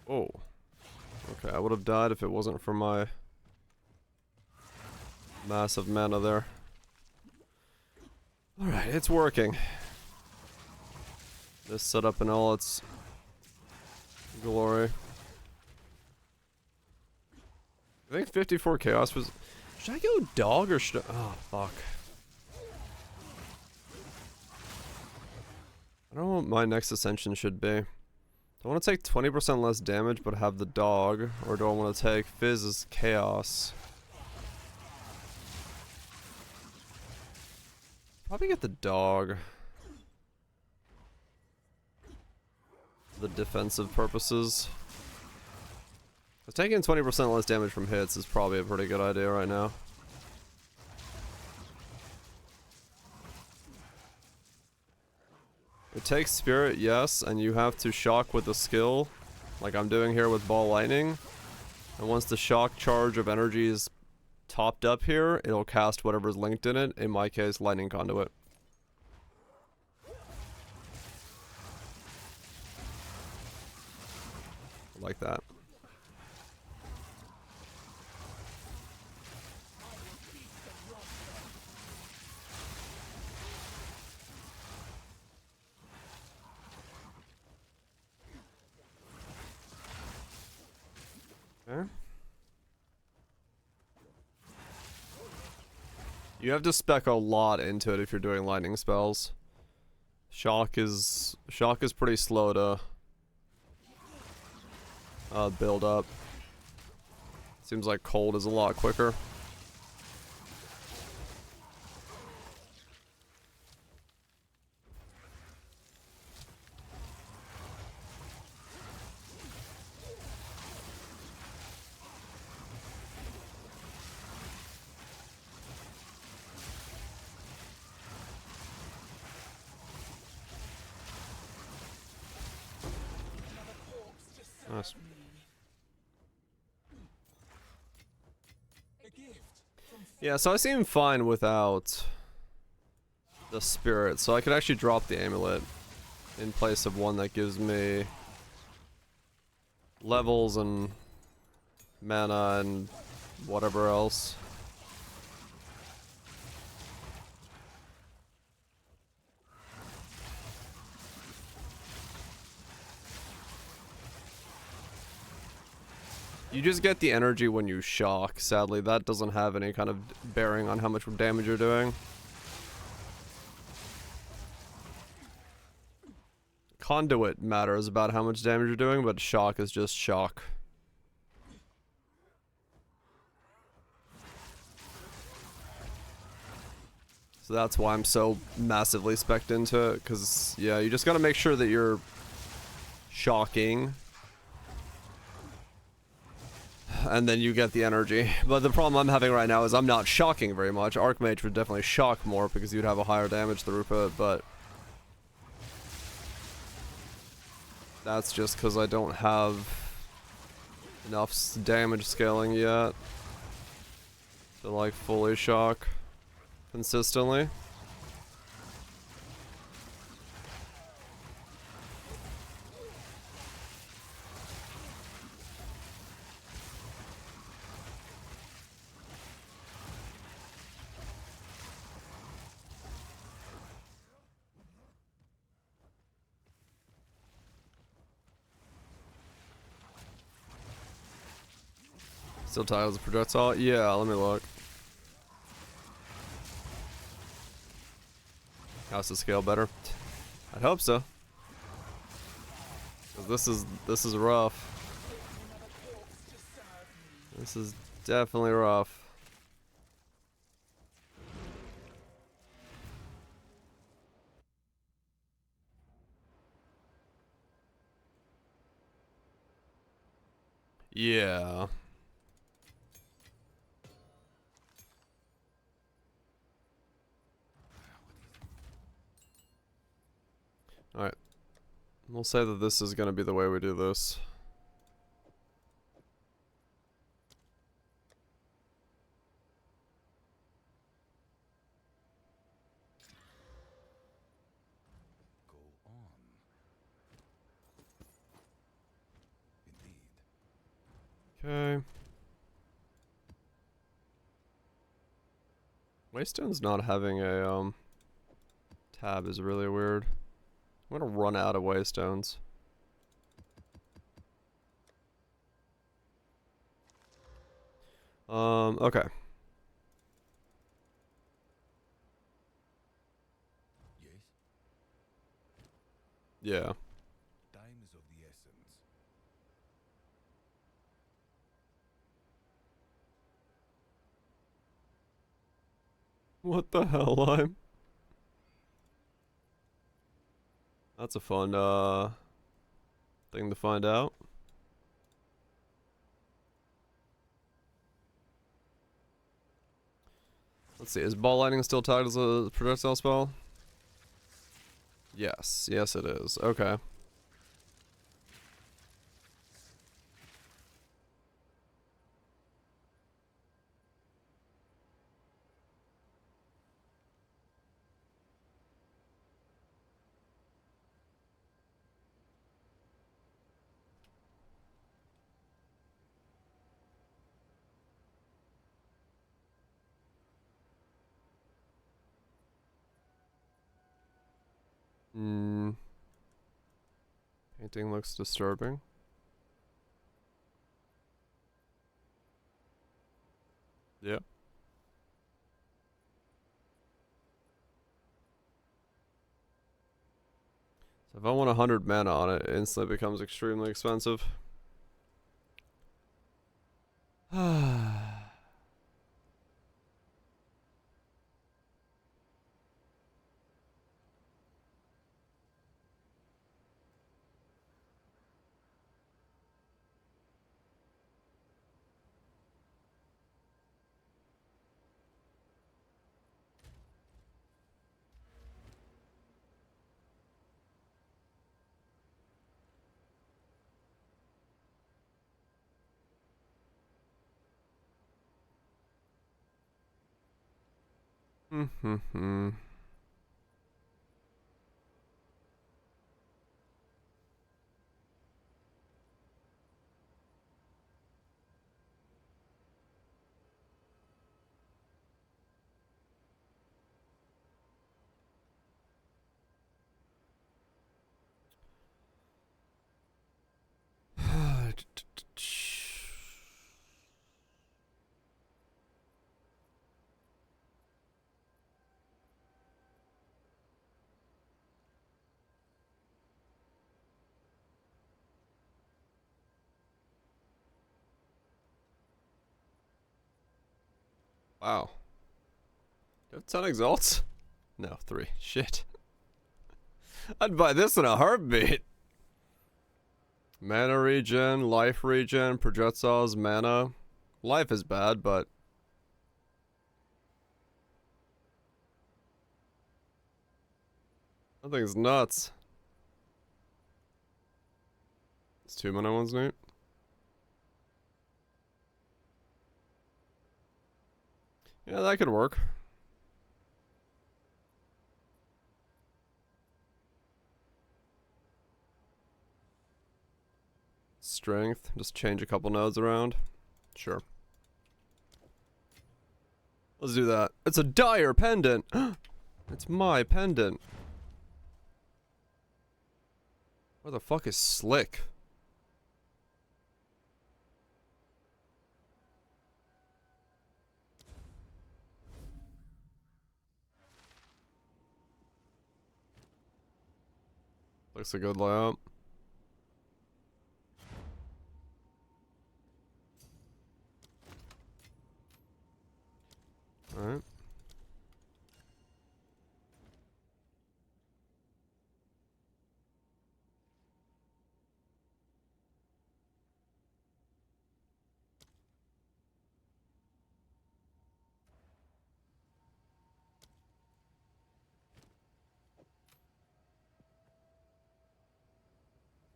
Oh. Okay, I would have died if it wasn't for my massive mana there. Alright, it's working. This setup in all its glory. I think 54 chaos was... Should I go dog or should I... Oh, fuck. I don't know what my next ascension should be. Do I want to take 20% less damage but have the dog? Or do I want to take Fizz as chaos? Probably get the dog. For the defensive purposes. Taking 20% less damage from hits is probably a pretty good idea right now. It takes spirit, yes, and you have to shock with a skill, like I'm doing here with ball lightning. And once the shock charge of energy is topped up here, it'll cast whatever's linked in it, in my case, Lightning Conduit. Like that. Okay. You have to spec a lot into it if you're doing lightning spells. Shock is pretty slow to build up. Seems like cold is a lot quicker. Nice. Yeah, so I seem fine without the spirit, so I could actually drop the amulet in place of one that gives me levels and mana and whatever else. You just get the energy when you shock. Sadly, that doesn't have any kind of bearing on how much damage you're doing. Conduit matters about how much damage you're doing, but shock is just shock. So that's why I'm so massively spec'd into it, because, yeah, you just gotta make sure that you're shocking. And then you get the energy. But the problem I'm having right now is I'm not shocking very much. Archmage would definitely shock more because you'd have a higher damage throughput, but that's just because I don't have enough damage scaling yet to like fully shock consistently. Still tiles of projectile? Yeah, let me look. How's the scale better? I'd hope so. 'Cause this is rough. This is definitely rough. Yeah. Alright. We'll say that this is gonna be the way we do this. Go on. Indeed. Okay. Waystone's not having a tab is really weird. I'm gonna run out of Waystones. Okay. Yes. Yeah. Time is of the essence. What the hell, I'm? That's a fun, thing to find out. Let's see, is Ball Lightning still tagged as a projectile spell? Yes, yes it is. Okay. Hmm. Painting looks disturbing. Yeah. So if I want 100 mana on it, it instantly becomes extremely expensive. Hmm. Wow. You have 10 exalts? No, 3. Shit. I'd buy this in a heartbeat. Mana regen, life regen, projectiles, mana. Life is bad, but... that thing's nuts. It's 2 mana ones, neat. Yeah, that could work. Strength, just change a couple nodes around. Sure. Let's do that. It's a dire pendant! It's my pendant. Where the fuck is Slick? Looks a good layout. Alright.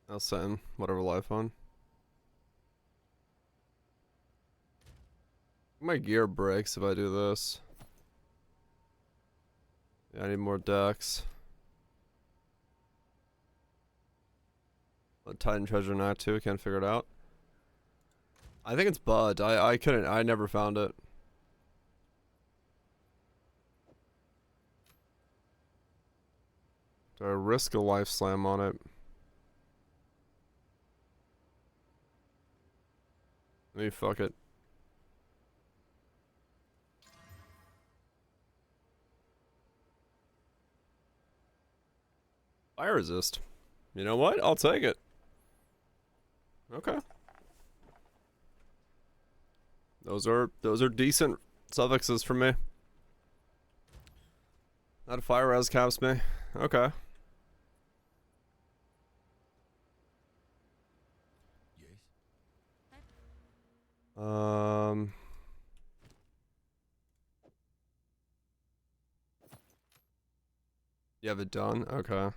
I'll send whatever life on. My gear breaks if I do this. Yeah, I need more decks. Titan Treasure Knight too, can't figure it out. I think it's Bud. I never found it. Do I risk a life slam on it? Maybe fuck it. Fire resist. You know what? I'll take it. Okay. Those are decent suffixes for me. That fire res caps me. Okay. Yes. You have it done? Okay.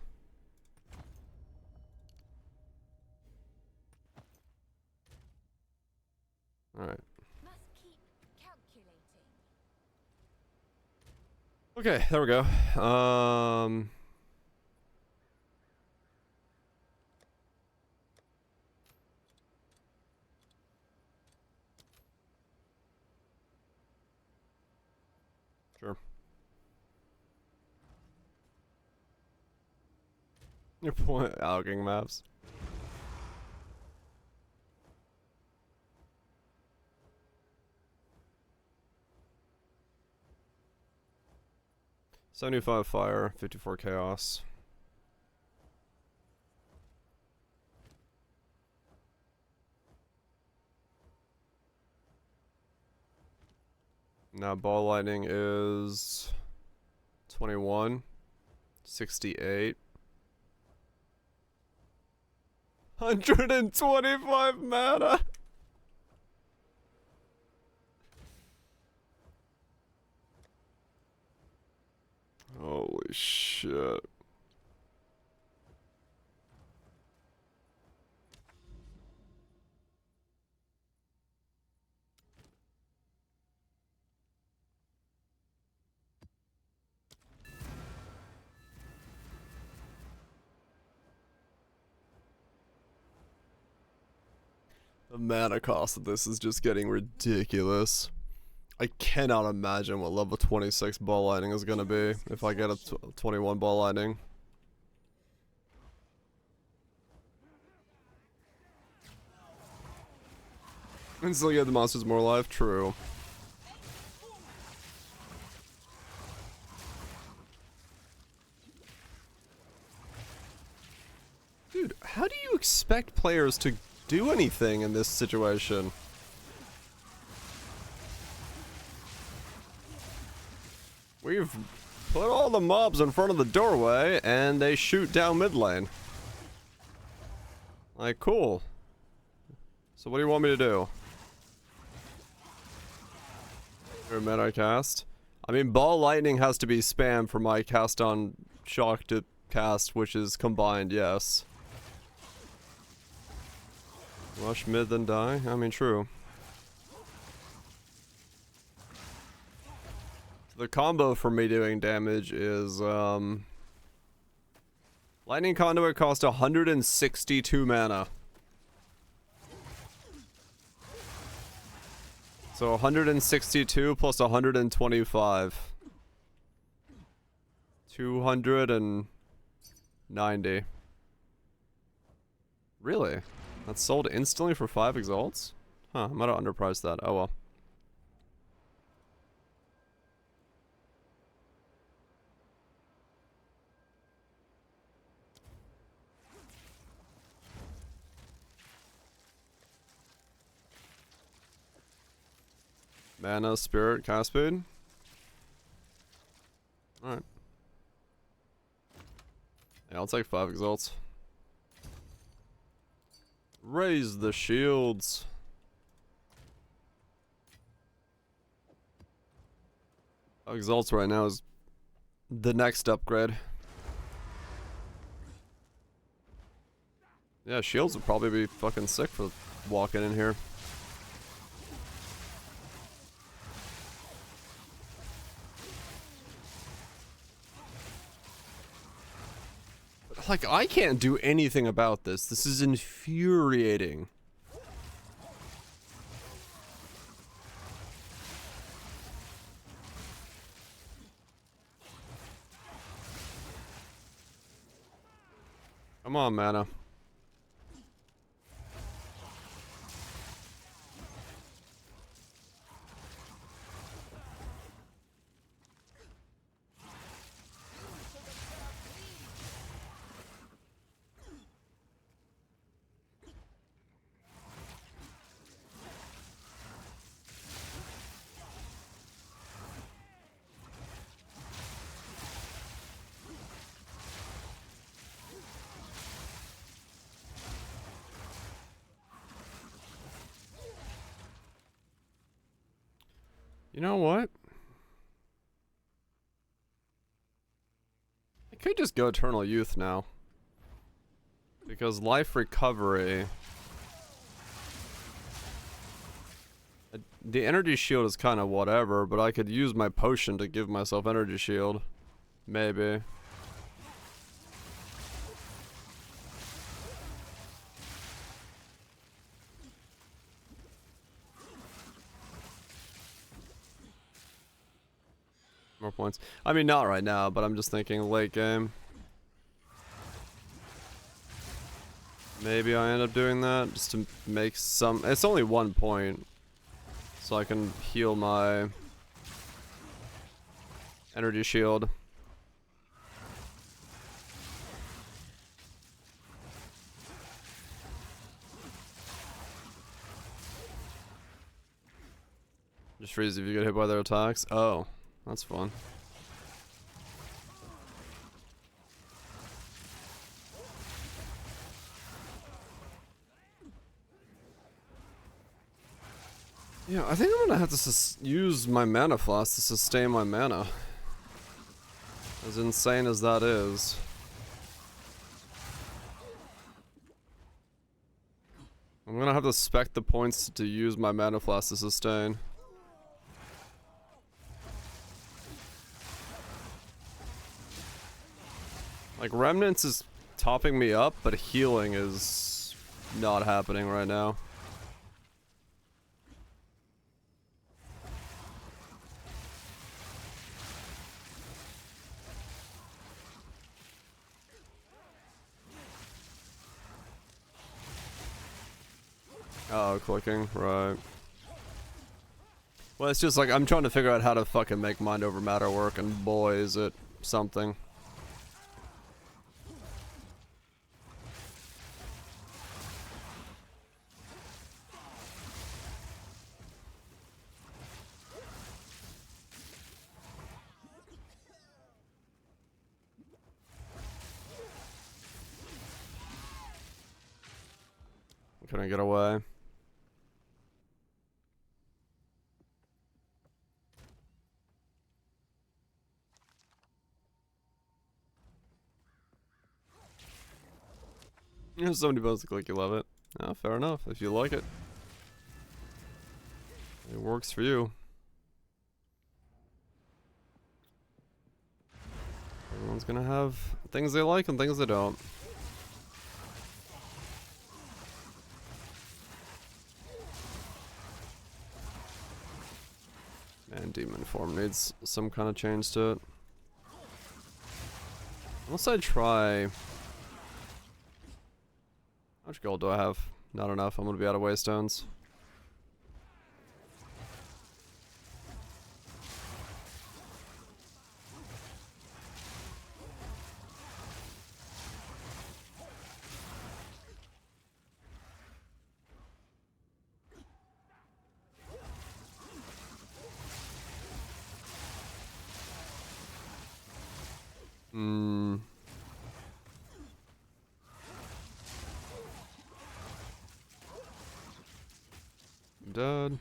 Alright. Must keep calculating. Okay, there we go. Sure. Your point, alging maps. $75 fire, 54 chaos. Now ball lightning is 21, 68. 125 mana. Holy shit. The mana cost of this is just getting ridiculous. I cannot imagine what level 26 ball lightning is gonna be if I get a 21 ball lightning. And still give the monsters more life? True. Dude, how do you expect players to do anything in this situation? We've put all the mobs in front of the doorway, and they shoot down mid lane. Like, cool. So what do you want me to do? Your meta cast? I mean, Ball Lightning has to be spam for my cast on Shock to cast, which is combined, yes. Rush mid then die? I mean, true. The combo for me doing damage is, Lightning Conduit cost 162 mana. So 162 plus 125. 290. Really? That's sold instantly for 5 exalts? Huh, I might have underpriced that. Oh well. Mana, Spirit, cast speed. Alright. Yeah, I'll take 5 exalts. Raise the shields. Exalts right now is the next upgrade. Yeah, shields would probably be fucking sick for walking in here. Like, I can't do anything about this. This is infuriating. Come on, mana. You know what? I could just go Eternal Youth now. Because life recovery... The energy shield is kind of whatever, but I could use my potion to give myself energy shield. Maybe. More points. I mean, not right now, but I'm just thinking late game. Maybe I end up doing that just to make some... It's only 1 point. So I can heal my energy shield. Just freeze if you get hit by their attacks. Oh. That's fun. Yeah, I think I'm gonna have to use my mana flask to sustain my mana. As insane as that is. I'm gonna have to spec the points to use my mana flask to sustain. Like, Remnants is topping me up, but healing is not happening right now. Oh, clicking, right. Well, it's just like, I'm trying to figure out how to fucking make mind over matter work, and boy, is it something. Couldn't get away. Somebody basically like you love it. Oh, fair enough. If you like it, it works for you. Everyone's gonna have things they like and things they don't. And Demonform needs some kind of change to it. Unless I try... How much gold do I have? Not enough. I'm gonna be out of waystones. Dead.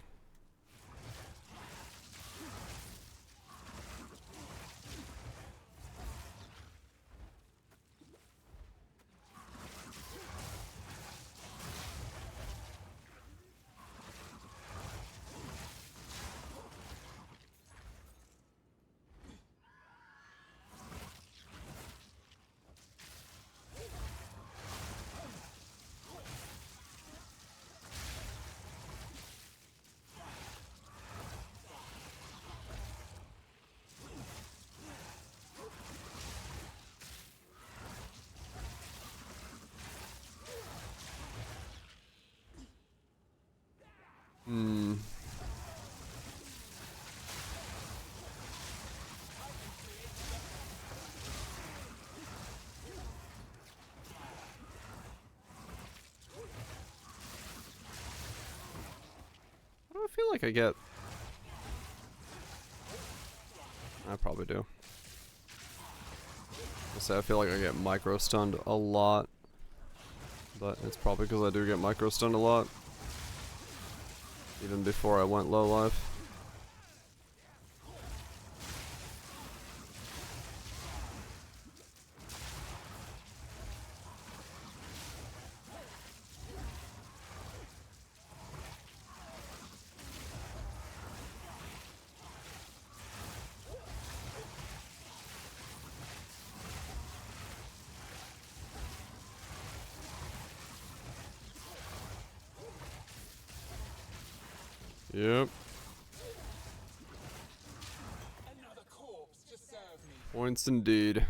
I feel like I get... I probably do. I feel like I get micro-stunned a lot. But it's probably because I do get micro-stunned a lot. Even before I went low life. Yep. Another corpse to serve me. Points indeed.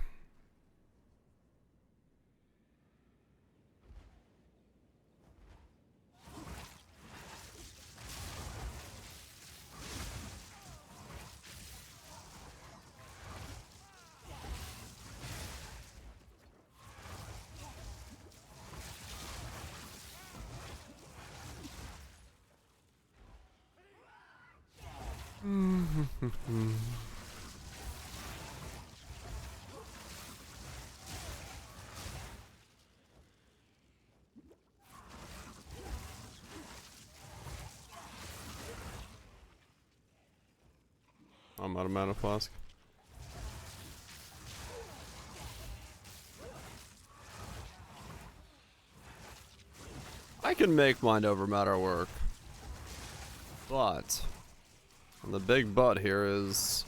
I'm out of mana flask. I can make mind over matter work. But the big but here is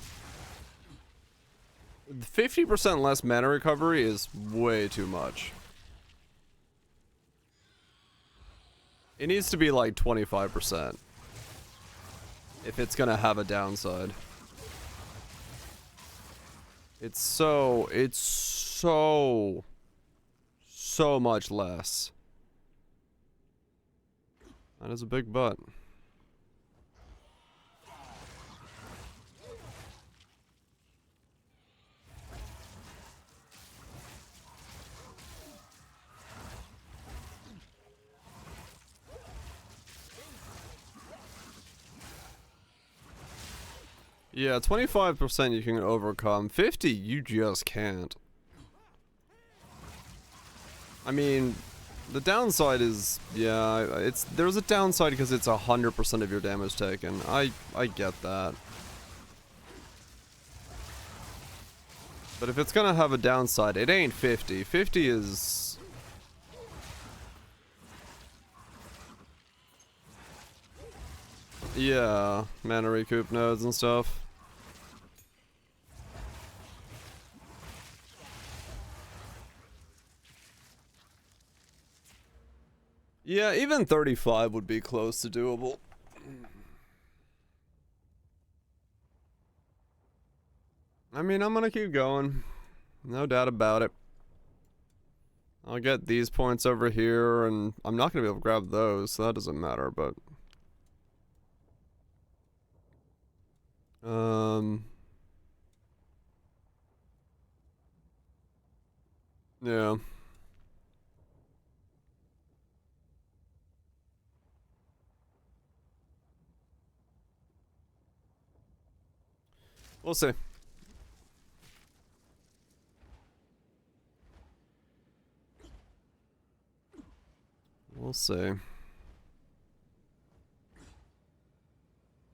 50% less mana recovery is way too much. It needs to be like 25% if it's gonna have a downside. It's so much less. That is a big but. Yeah, 25% you can overcome. 50 you just can't. I mean, The downside is, yeah, there's a downside because it's 100% of your damage taken. I get that. But if it's gonna have a downside, it ain't 50. 50 is... Yeah, mana recoup nodes and stuff. Yeah, even 35 would be close to doable. I mean, I'm gonna keep going. No doubt about it. I'll get these points over here, and I'm not gonna be able to grab those, so that doesn't matter, but... Yeah. We'll see. We'll see.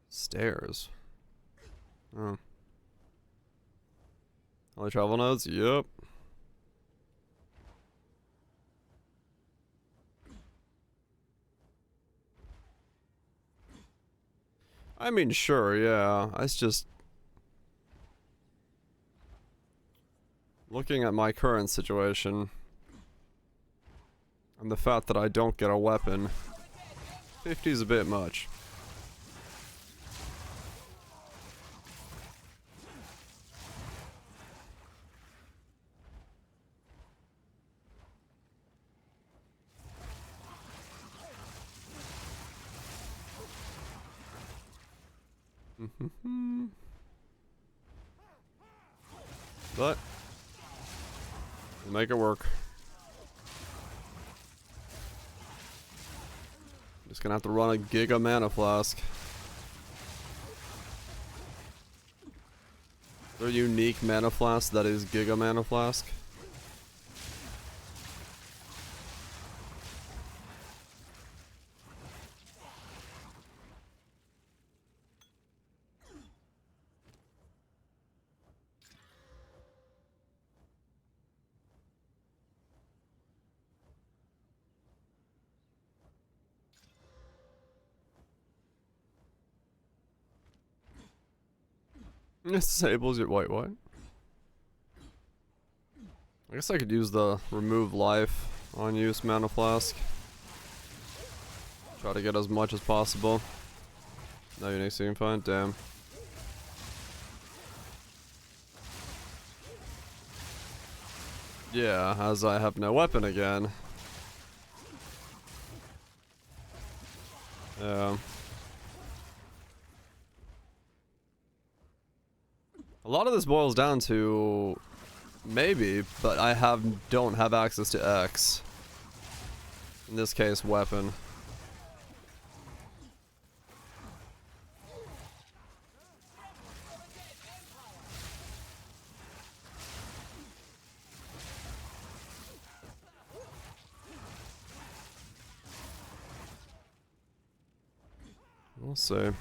Stairs. Oh. Only travel nodes? Yep. I mean, sure, yeah. It's just... Looking at my current situation... And the fact that I don't get a weapon... 50 is a bit much. But we'll make it work. Just gonna have to run a Giga Mana Flask. Their unique Mana Flask that is Giga Mana Flask. It disables your white. I guess I could use the remove life on use Mana Flask. Try to get as much as possible. No unique scene find, damn. Yeah, as I have no weapon again. Yeah. A lot of this boils down to maybe, but I don't have access to X. In this case, weapon. We'll see.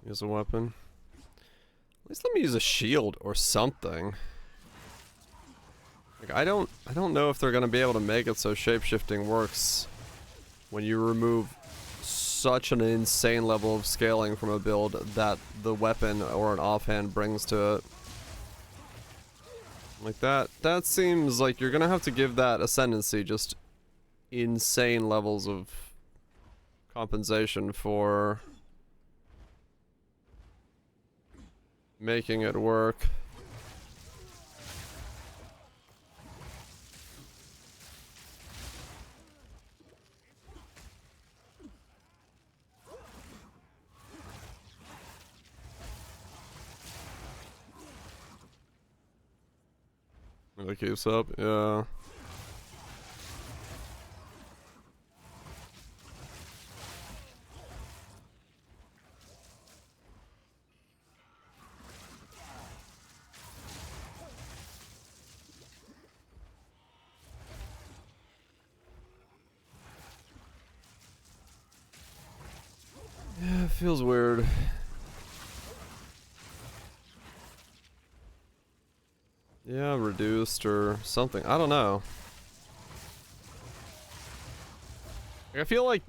Use a weapon. At least let me use a shield or something. Like I don't know if they're gonna be able to make it so shapeshifting works when you remove such an insane level of scaling from a build that the weapon or an offhand brings to it. Like that seems like you're gonna have to give that ascendancy just insane levels of compensation for making it work. It keeps up, yeah. feels weird. Yeah, reduced or something. I don't know. I feel like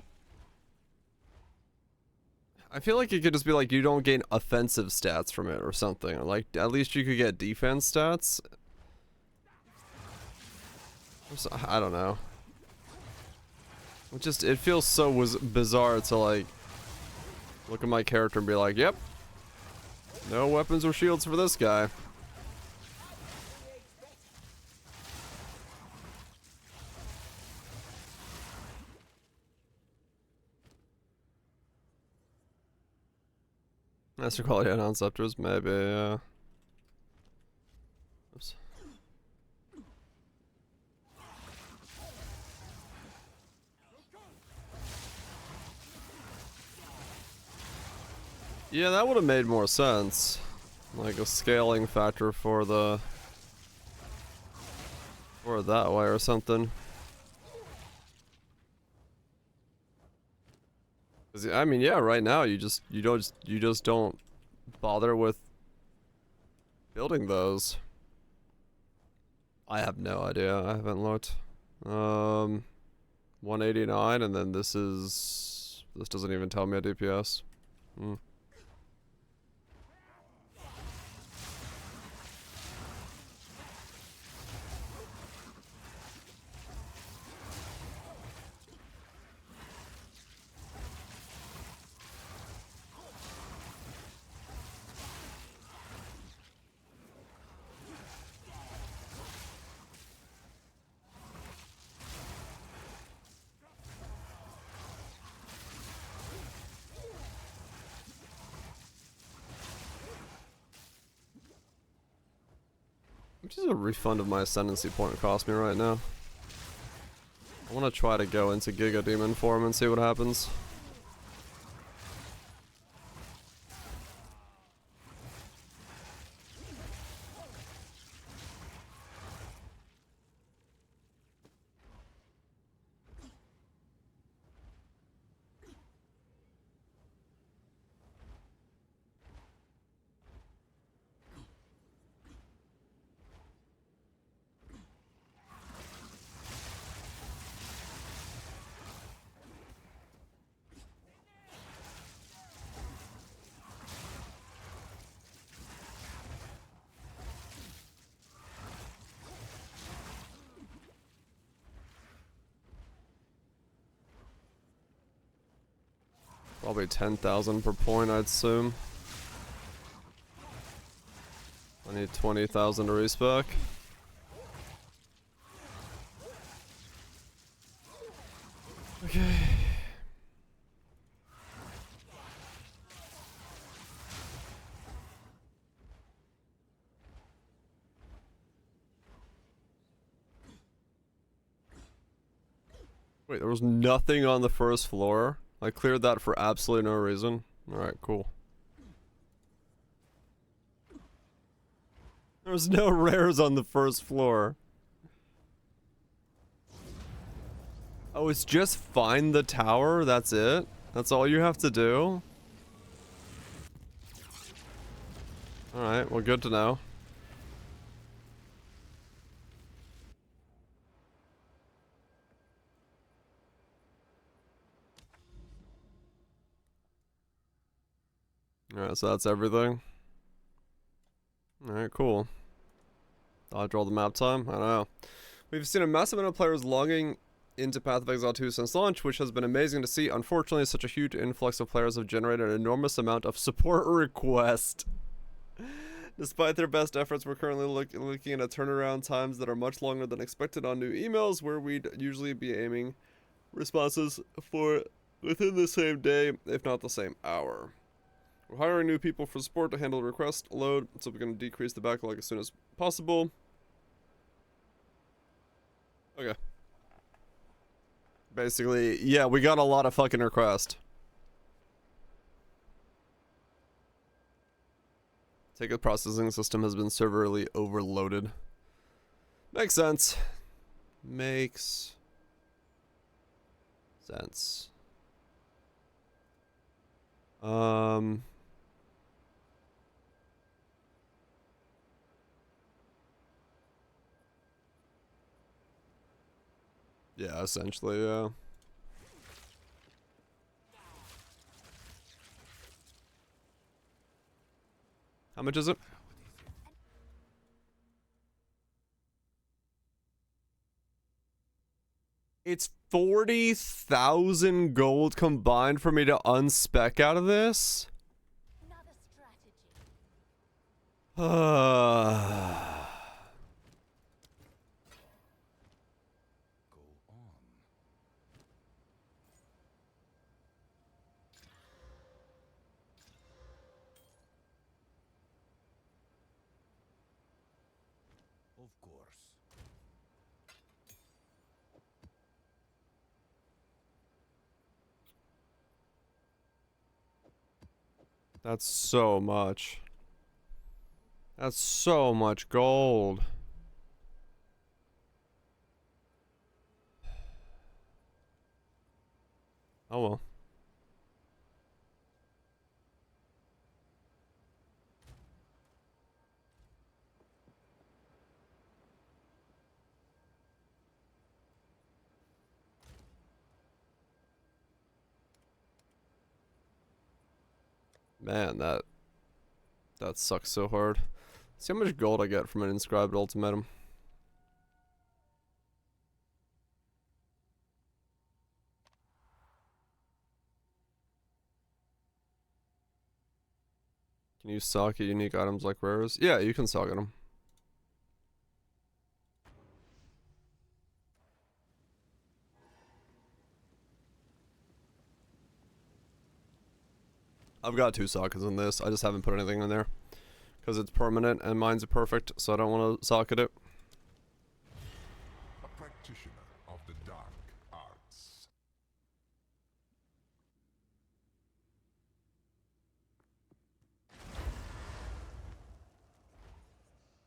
it could just be like you don't gain offensive stats from it or something. Or like at least you could get defense stats. I don't know. It feels so bizarre to like look at my character and be like, yep, no weapons or shields for this guy. Master quality on scepters, maybe, yeah. Oops. Yeah, that would have made more sense. Like a scaling factor for that way or something. 'Cause, I mean, yeah, right now you just don't bother with building those. I have no idea. I haven't looked. 189, and then this doesn't even tell me a DPS. Hmm. Which is a refund of my ascendancy point cost me right now. I want to try to go into Giga Demonform and see what happens. Probably 10,000 per point, I'd assume. I need 20,000 to respec. Okay. Wait, there was nothing on the first floor? I cleared that for absolutely no reason. Alright, cool. There was no rares on the first floor. Oh, it's just find the tower? That's it? That's all you have to do? Alright, well, good to know. Alright, so that's everything. Alright, cool. I'll draw the map time? I don't know. We've seen a massive amount of players logging into Path of Exile 2 since launch, which has been amazing to see. Unfortunately, such a huge influx of players have generated an enormous amount of support requests. Despite their best efforts, we're currently looking at turnaround times that are much longer than expected on new emails, where we'd usually be aiming responses for within the same day, if not the same hour. We're hiring new people for support to handle request load, so we're going to decrease the backlog as soon as possible. Okay. Basically, yeah, we got a lot of fucking requests. Ticket processing system has been severely overloaded. Makes sense. Makes sense. Yeah, essentially, yeah. How much is it? It's 40,000 gold combined for me to unspec out of this? Another strategy. Go on. Of course. That's so much. That's so much gold. Oh well. Man, that sucks so hard. See how much gold I get from an inscribed ultimatum. Can you socket unique items like rares? Yeah, you can socket them. I've got 2 sockets in this. I just haven't put anything in there. Because it's permanent and mine's perfect, so I don't want to socket it. A practitioner of the dark arts.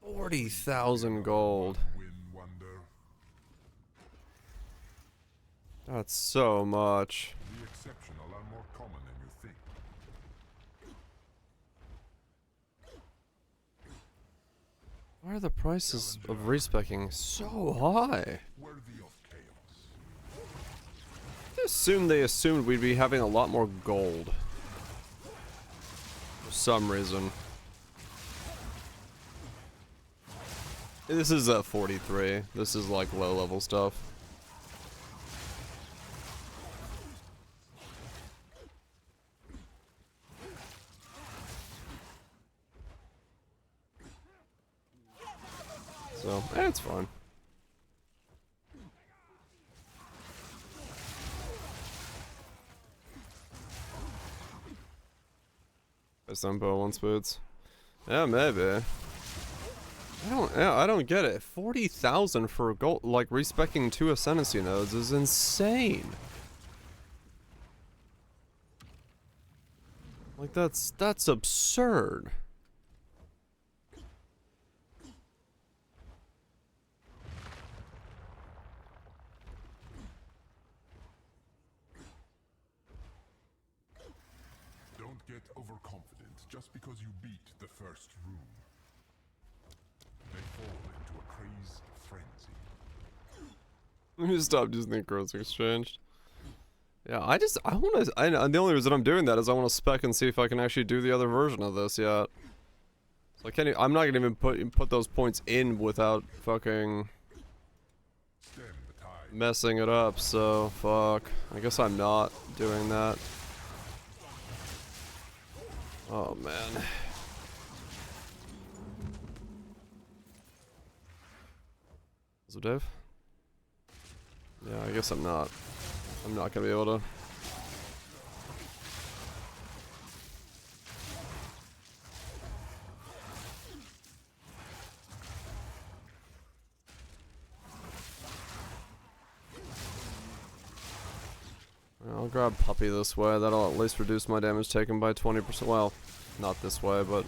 40,000 gold. Win wonder. That's so much. The exceptional are more common than you think. Why are the prices of respecking so high? Worthy of chaos. I assumed they assumed we'd be having a lot more gold. For some reason. This is a 43. This is like low level stuff. So, it's fine. Best Empo once boots. Yeah, maybe. I don't get it. 40,000 for gold, like respecking 2 ascendancy nodes is insane. Like that's absurd. Don't get overconfident just because you beat the first room. They fall into a crazed frenzy. Let me stop using the gross exchange. Yeah, I want to. The only reason I'm doing that is I want to spec and see if I can actually do the other version of this yet. So I can't. I'm not gonna even put those points in without fucking Stem the tide. messing it up. So fuck. I guess I'm not doing that. Oh man. Is it Dave? Yeah, I guess I'm not. I'm not gonna be able to. I'll grab Puppy this way. That'll at least reduce my damage taken by 20%. Well, not this way, but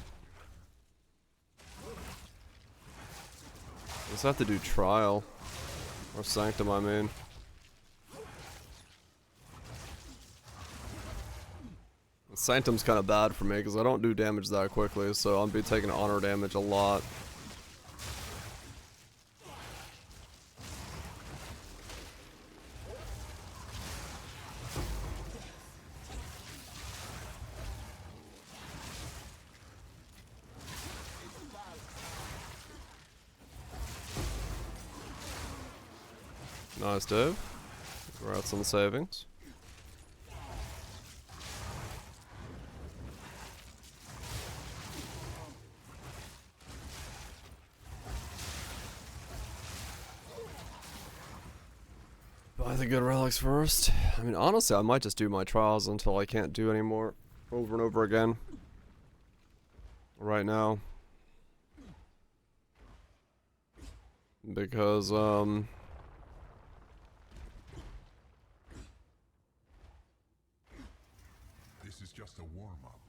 I just have to do Trial or Sanctum, I mean. Sanctum's kind of bad for me because I don't do damage that quickly, so I'll be taking honor damage a lot. Nice, Dave. Congrats on the savings. Buy the good relics first. I mean, honestly, I might just do my trials until I can't do anymore over and over again. Right now. Because, This is just a warm-up.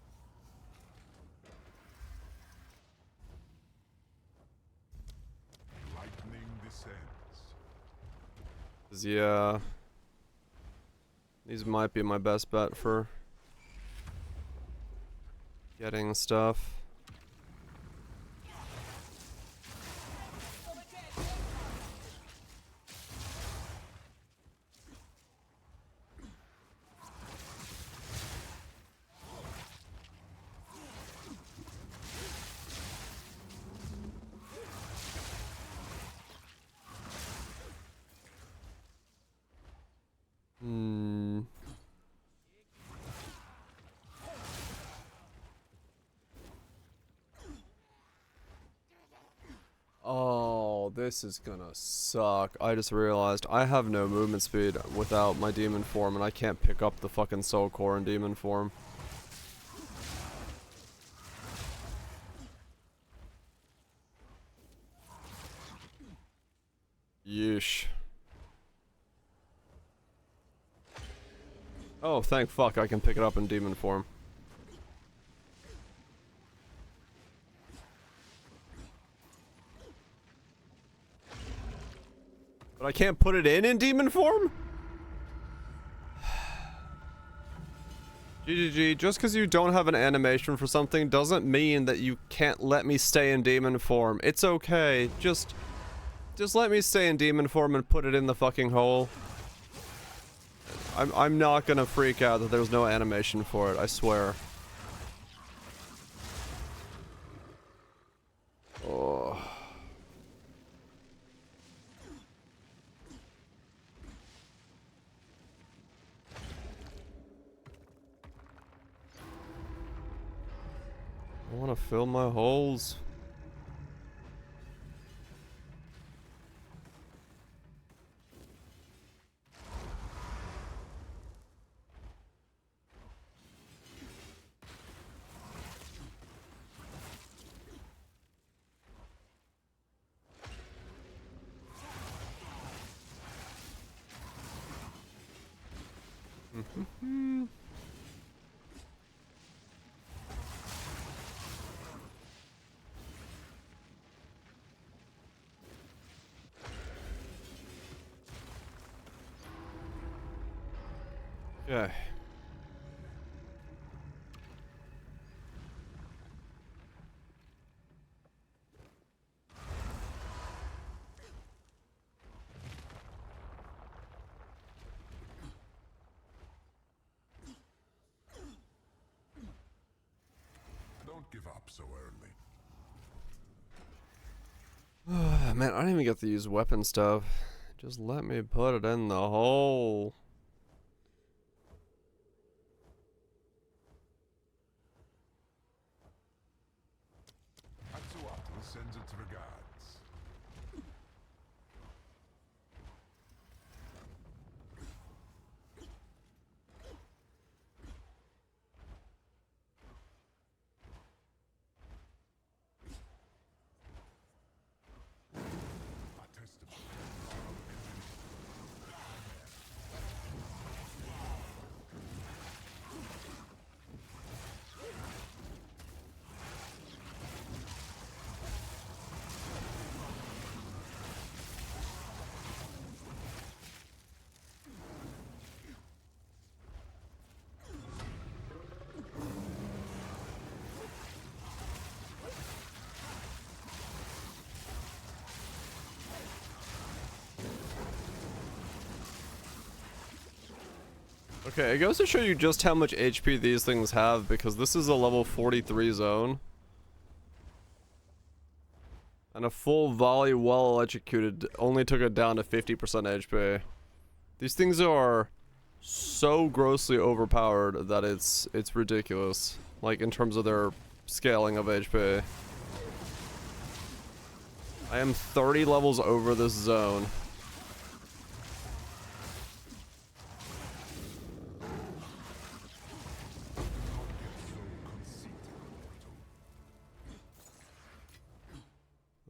Lightning descends. yeah. These might be my best bet for getting stuff. Oh, this is gonna suck. I just realized I have no movement speed without my demon form, and I can't pick up the fucking soul core in demon form. Yeesh. Oh, thank fuck I can pick it up in demon form. But I can't put it in demon form? GGG, just because you don't have an animation for something doesn't mean that you can't let me stay in demon form. It's okay. Just let me stay in demon form and put it in the fucking hole. I'm not gonna freak out that there's no animation for it, I swear. Oh. I want to fill my holes. Okay. Don't give up so early. Man, I didn't even get to use weapon stuff. Just let me put it in the hole. Atsuatl sends its regards. A testimony. Okay, it goes to show you just how much HP these things have, because this is a level 43 zone. And a full volley well electrocuted only took it down to 50% HP. These things are so grossly overpowered that it's ridiculous. Like, in terms of their scaling of HP. I am 30 levels over this zone.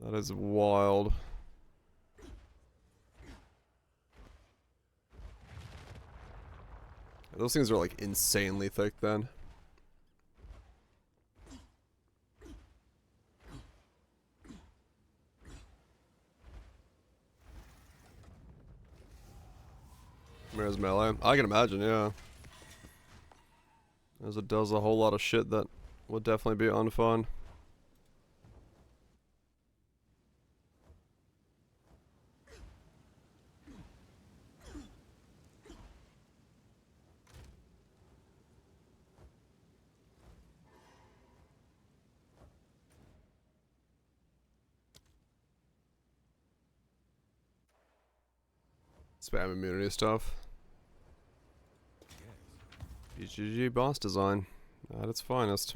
That is wild. Those things are like insanely thick then. Where's melee? I can imagine, yeah. As it does a whole lot of shit that would definitely be unfun. Spam immunity stuff. BGG boss design at its finest.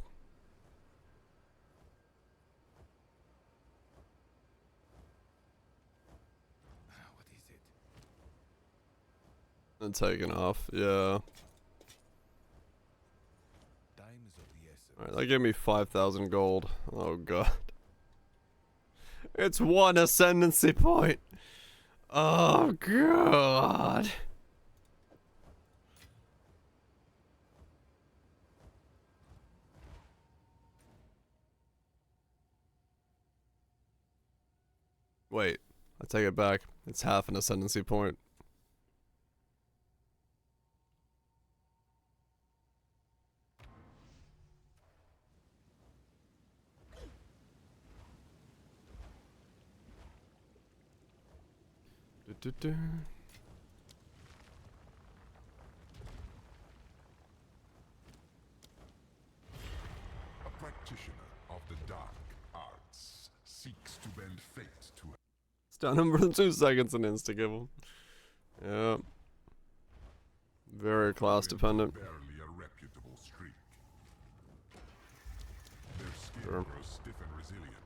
What is it? And taken off, yeah. Time is of the essence. Alright, that gave me 5,000 gold. Oh god. It's one ascendancy point! Oh god. Wait, I take it back. It's half an ascendancy point. Du-du-du. A practitioner of the dark arts seeks to bend fate to Stun him for 2 seconds and insta-give him. Yeah. Very class dependent. barely a reputable streak. Their skin Sure. grows stiff and resilient.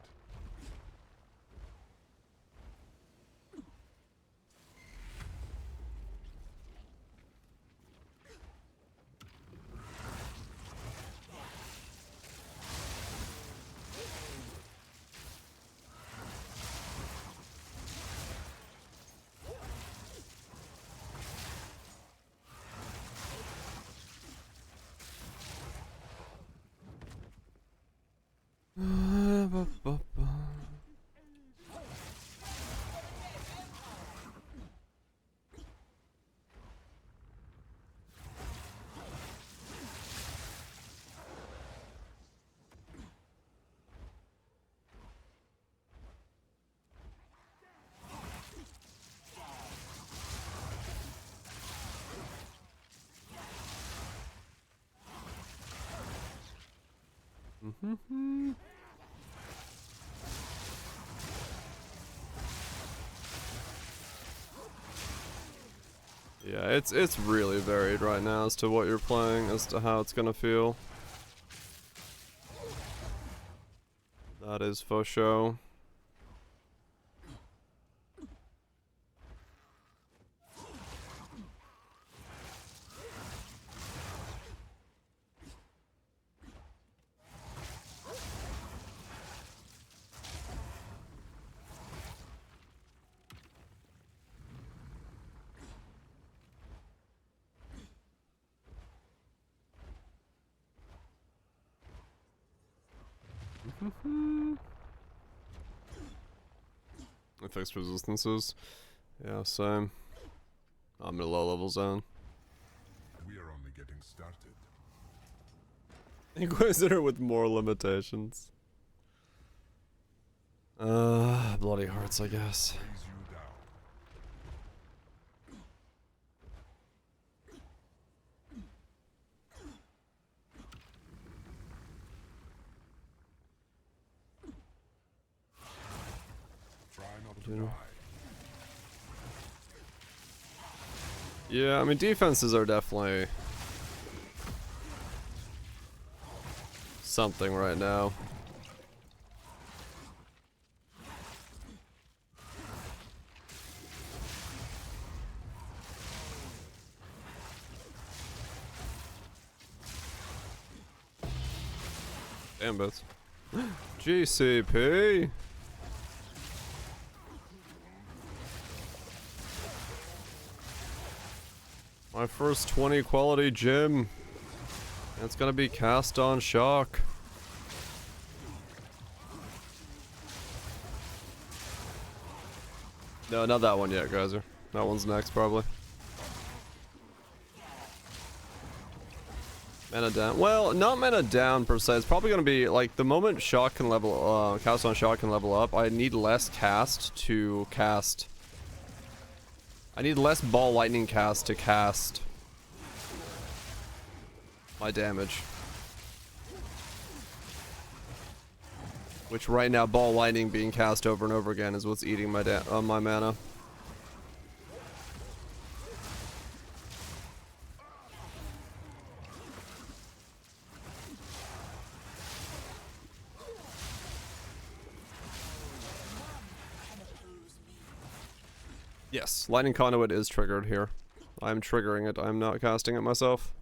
Yeah, it's really varied right now as to what you're playing, as to how it's gonna feel. That is for show. Fixed resistances. Yeah, same. I'm in a low level zone. We are only getting started. Inquisitor with more limitations. Bloody hearts, I guess. Raise you down. Yeah, I mean, defenses are definitely something right now. Damn bits. GCP. My first 20 quality gem. It's gonna be cast on shock. No, not that one yet, Geyser. That one's next, probably. Mana down. Well, not mana down per se. It's probably gonna be like the moment shock can level, cast on shock can level up. I need less cast to cast. I need less ball lightning cast to cast my damage. Which right now, ball lightning being cast over and over again is what's eating my my mana. Yes, Lightning Conduit is triggered here. I'm triggering it. I'm not casting it myself.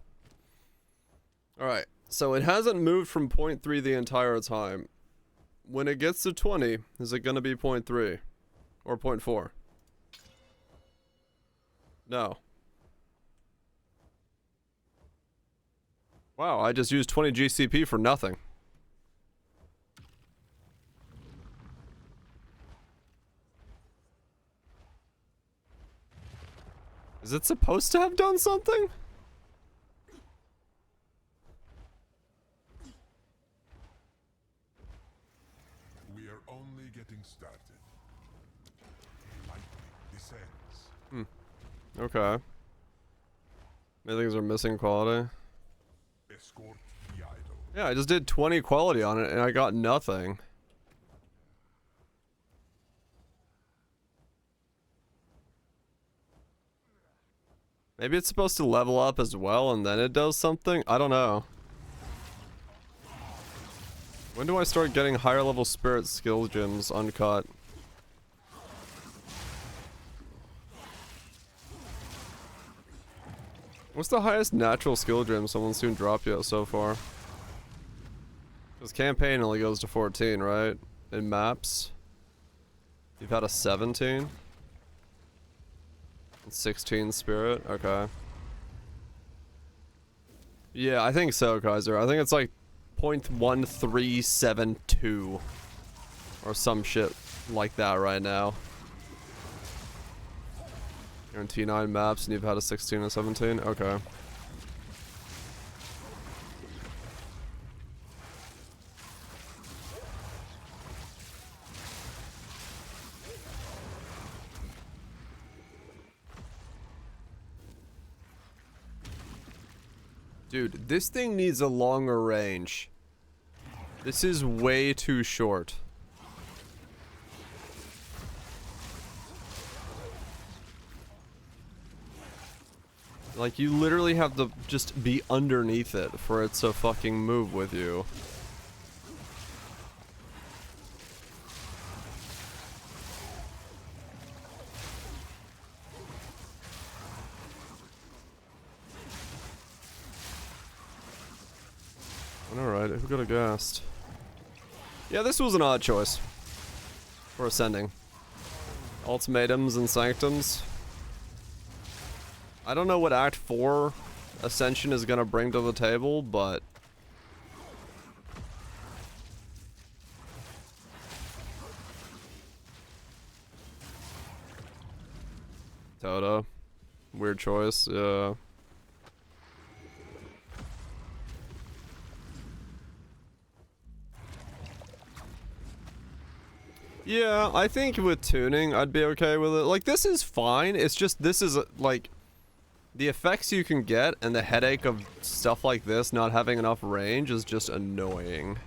Alright, so it hasn't moved from 0.3 the entire time. When it gets to 20, is it going to be 0.3? Or 0.4? No. Wow, I just used 20 GCP for nothing. Is it supposed to have done something? We are only getting started. Lightning descends. Okay. Maybe things are missing quality. Escort the idol. Yeah, I just did 20 quality on it and I got nothing. Maybe it's supposed to level up as well and then it does something? I don't know. When do I start getting higher level spirit skill gems uncut? What's the highest natural skill gem someone's soon dropped yet so far? Because campaign only goes to 14, right? In maps. You've had a 17? And 16 spirit? Okay. Yeah, I think so, Kaiser. I think it's like 0.1372. Or some shit like that right now. You're in T9 maps and you've had a 16 and 17? Okay. Dude, this thing needs a longer range. This is way too short. Like, you literally have to just be underneath it for it to fucking move with you. Alright, who got a ghast? Yeah, this was an odd choice. For ascending. Ultimatums and sanctums. I don't know what Act 4 Ascension is gonna bring to the table, but... Toto. Weird choice, yeah. Yeah, I think with tuning, I'd be okay with it. Like, this is fine, it's just, this is, like... The effects you can get and the headache of stuff like this not having enough range is just annoying.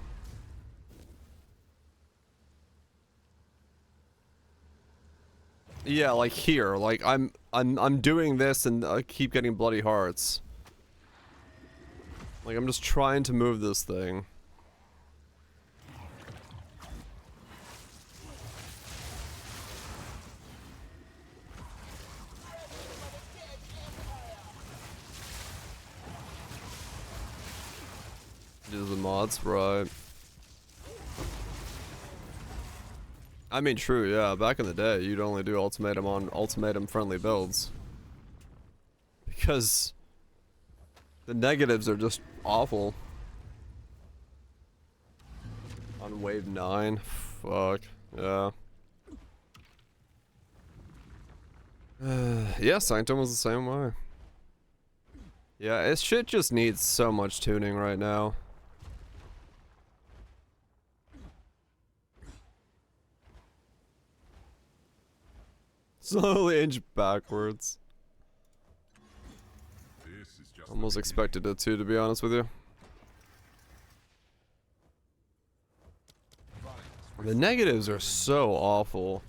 Yeah, like here. Like I'm doing this and I keep getting bloody hearts. Like I'm just trying to move this thing. Do the mods, right? I mean, true, yeah. Back in the day, you'd only do ultimatum on ultimatum-friendly builds. Because the negatives are just awful. On wave 9, fuck, yeah. Yeah, Sanctum was the same way. Yeah, it shit just needs so much tuning right now. Slowly inch backwards. This is just Almost expected it to be honest with you. The negatives are so awful.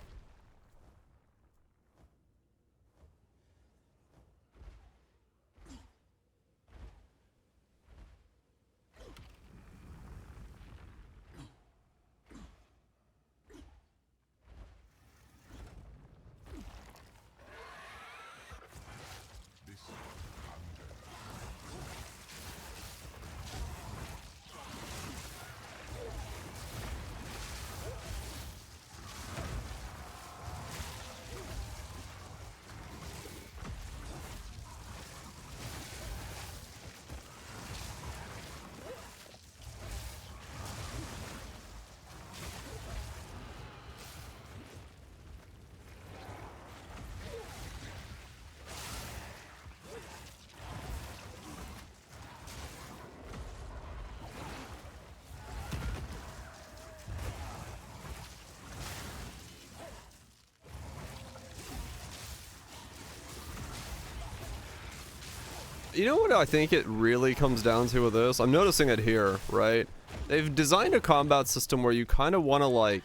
You know what I think it really comes down to with this? I'm noticing it here, right? They've designed a combat system where you kind of want to like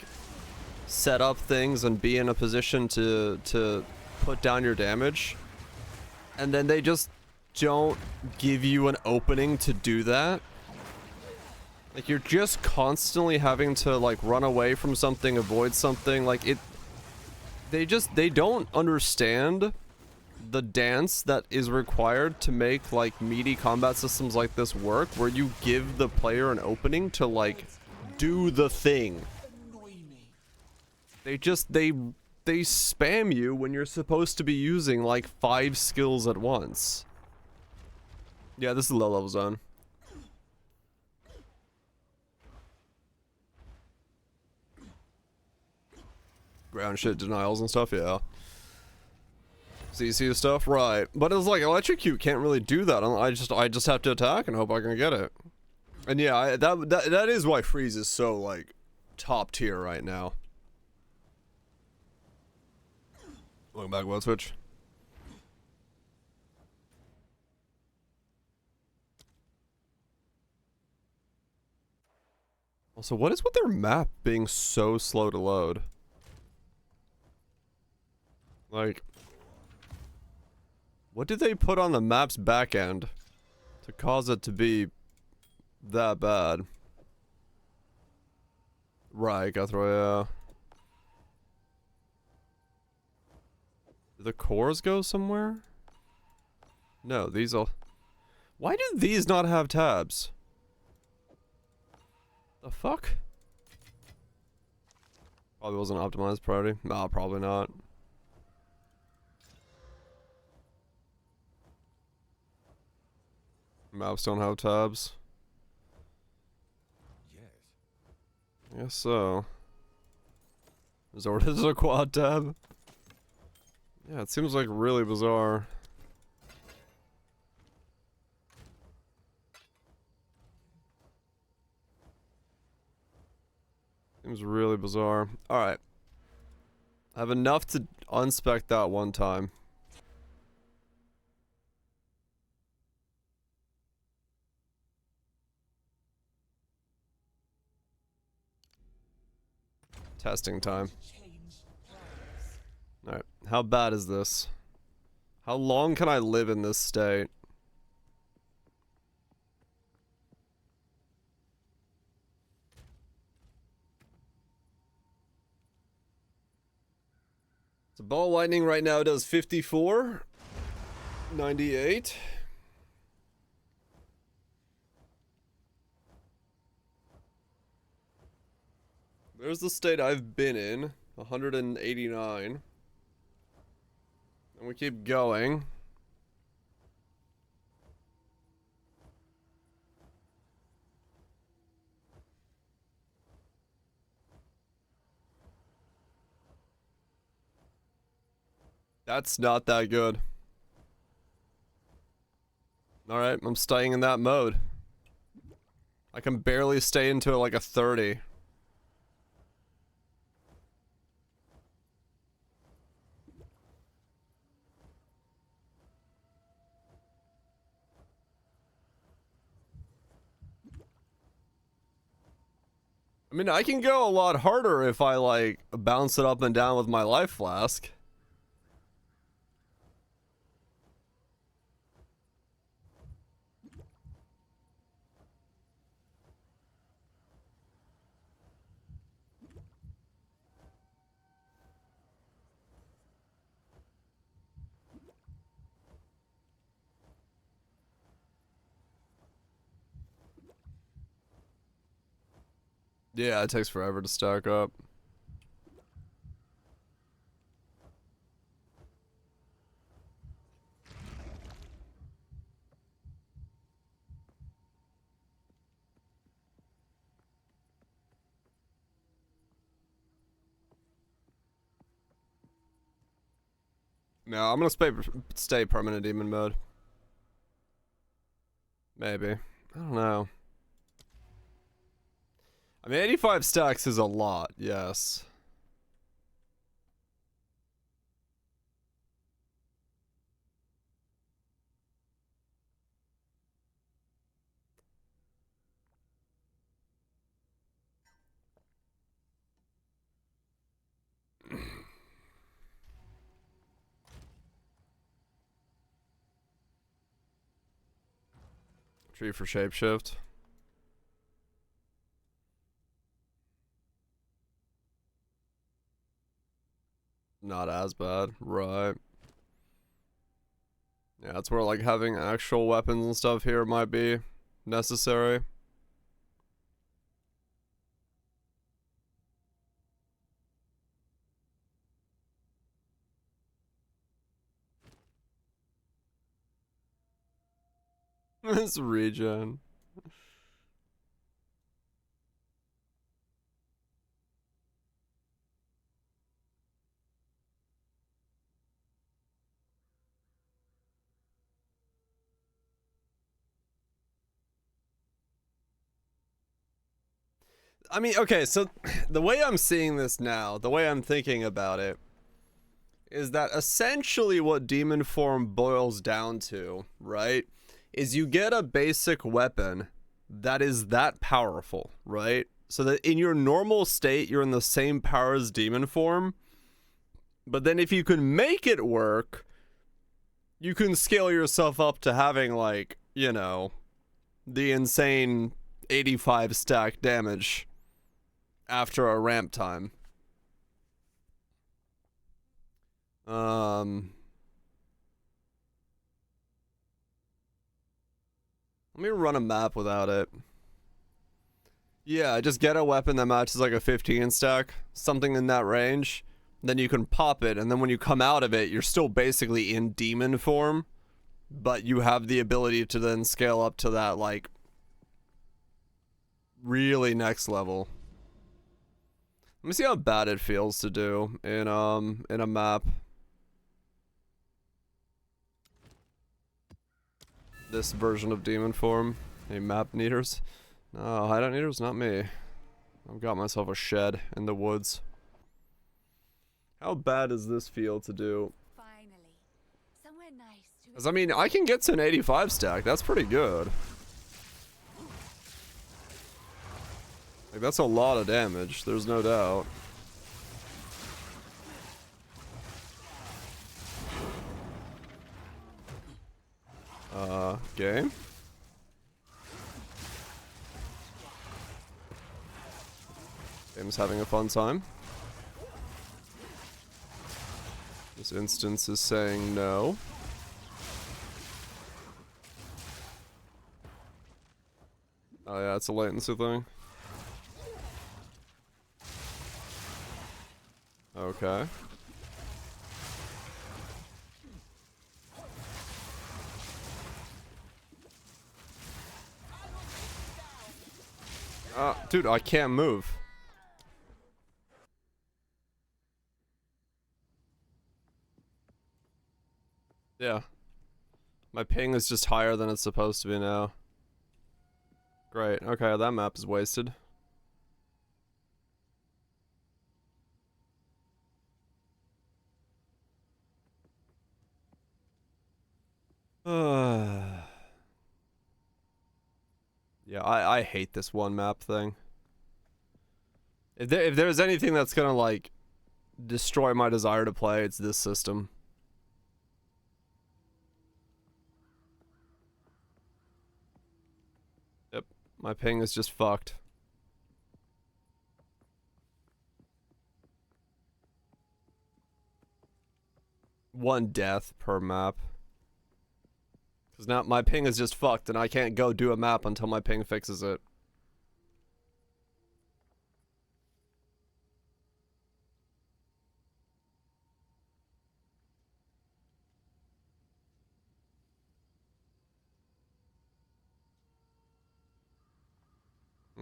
set up things and be in a position to put down your damage. And then they just don't give you an opening to do that. Like you're just constantly having to like run away from something, avoid something. Like it, they don't understand the dance that is required to make like meaty combat systems like this work, where you give the player an opening to like do the thing. They spam you when you're supposed to be using like 5 skills at once. Yeah, this is a low level zone. Ground shit denials and stuff, yeah. CC stuff, right? But it's like electrocute can't really do that. I just have to attack and hope I can get it. And yeah, that is why freeze is so like top tier right now. Looking back, what switch? Also, what is with their map being so slow to load? Like, what did they put on the map's back end to cause it to be that bad? Right, Guthroy, yeah. Do the cores go somewhere? No, these all... Why do these not have tabs? The fuck? Probably wasn't optimized priority. Nah, probably not. Maps don't have tabs. Yes. I guess so. Zord is a quad tab. Yeah, it seems like really bizarre. Seems really bizarre. Alright. I have enough to unspec that one time. Testing time. Alright. How bad is this? How long can I live in this state? So ball lightning right now does 54, 98. There's the state I've been in, 189. And we keep going. That's not that good. Alright, I'm staying in that mode. I can barely stay into like a 30. I mean, I can go a lot harder if I, like, bounce it up and down with my life flask. Yeah, it takes forever to stack up. No, I'm gonna stay permanent demon mode. Maybe. I don't know. I mean, 85 stacks is a lot, yes. Tree for shapeshift. Not as bad, right? Yeah, that's where like having actual weapons and stuff here might be necessary. This regen. I mean, okay, so the way I'm seeing this now, the way I'm thinking about it, is that essentially what Demonform boils down to, right, is you get a basic weapon that is that powerful, right? So that in your normal state, you're in the same power as Demonform, but then if you can make it work, you can scale yourself up to having, like, you know, the insane 85 stack damage after a ramp time. Let me run a map without it. Yeah, just get a weapon that matches like a 15 stack, something in that range. Then you can pop it, and then when you come out of it, you're still basically in demon form, but you have the ability to then scale up to that, like, really next level. Let me see how bad it feels to do in a map. This version of demon form. Hey, map neaters. No, hideout neaters, not me. I've got myself a shed in the woods. How bad does this feel to do? Finally, somewhere nice to. 'Cause, I mean, I can get to an 85 stack. That's pretty good. Like, that's a lot of damage. There's no doubt. Okay. Game's having a fun time. This instance is saying no. Oh yeah, it's a latency thing. Okay. Dude, I can't move. Yeah. My ping is just higher than it's supposed to be now. Great. Okay, that map is wasted. Yeah, I hate this one map thing. If there's anything that's gonna like destroy my desire to play, it's this system. Yep, my ping is just fucked. One death per map. Because now my ping is just fucked and I can't go do a map until my ping fixes it.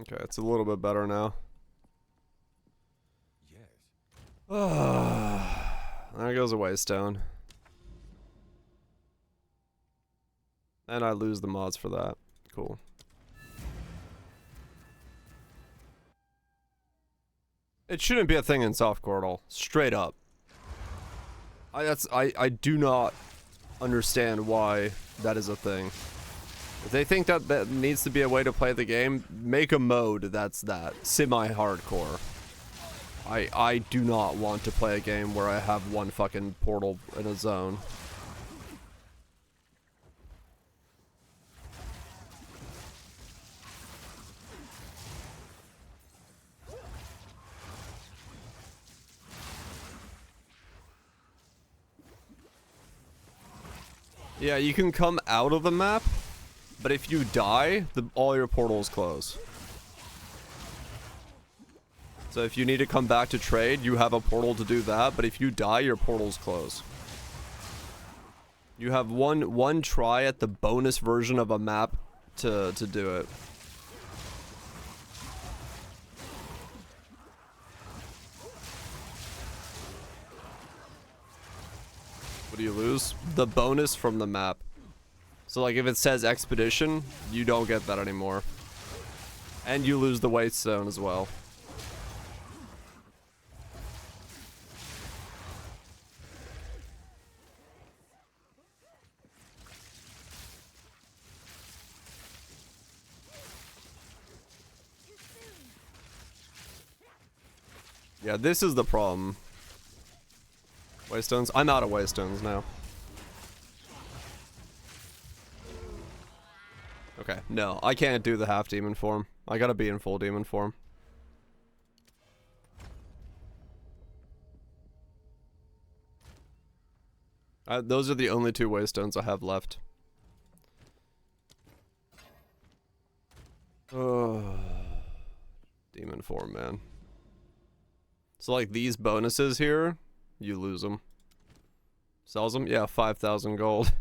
Okay, it's a little bit better now. Yes. There goes a waystone. And I lose the mods for that. Cool. It shouldn't be a thing in softcore at all. Straight up. I do not understand why that is a thing. If they think that that needs to be a way to play the game, make a mode that's that. Semi-hardcore. I do not want to play a game where I have one fucking portal in a zone. Yeah, you can come out of the map, but if you die, all your portals close. So if you need to come back to trade, you have a portal to do that, but if you die, your portals close. You have one try at the bonus version of a map to do it. What do you lose? The bonus from the map. So like if it says expedition, you don't get that anymore. And you lose the waste zone as well. Yeah, this is the problem. Waystones? I'm out of waystones now. Okay, no, I can't do the half demon form. I gotta be in full demon form. Those are the only two waystones I have left. Oh, demon form, man. So like these bonuses here, you lose them. Sells them? Yeah, 5,000 gold.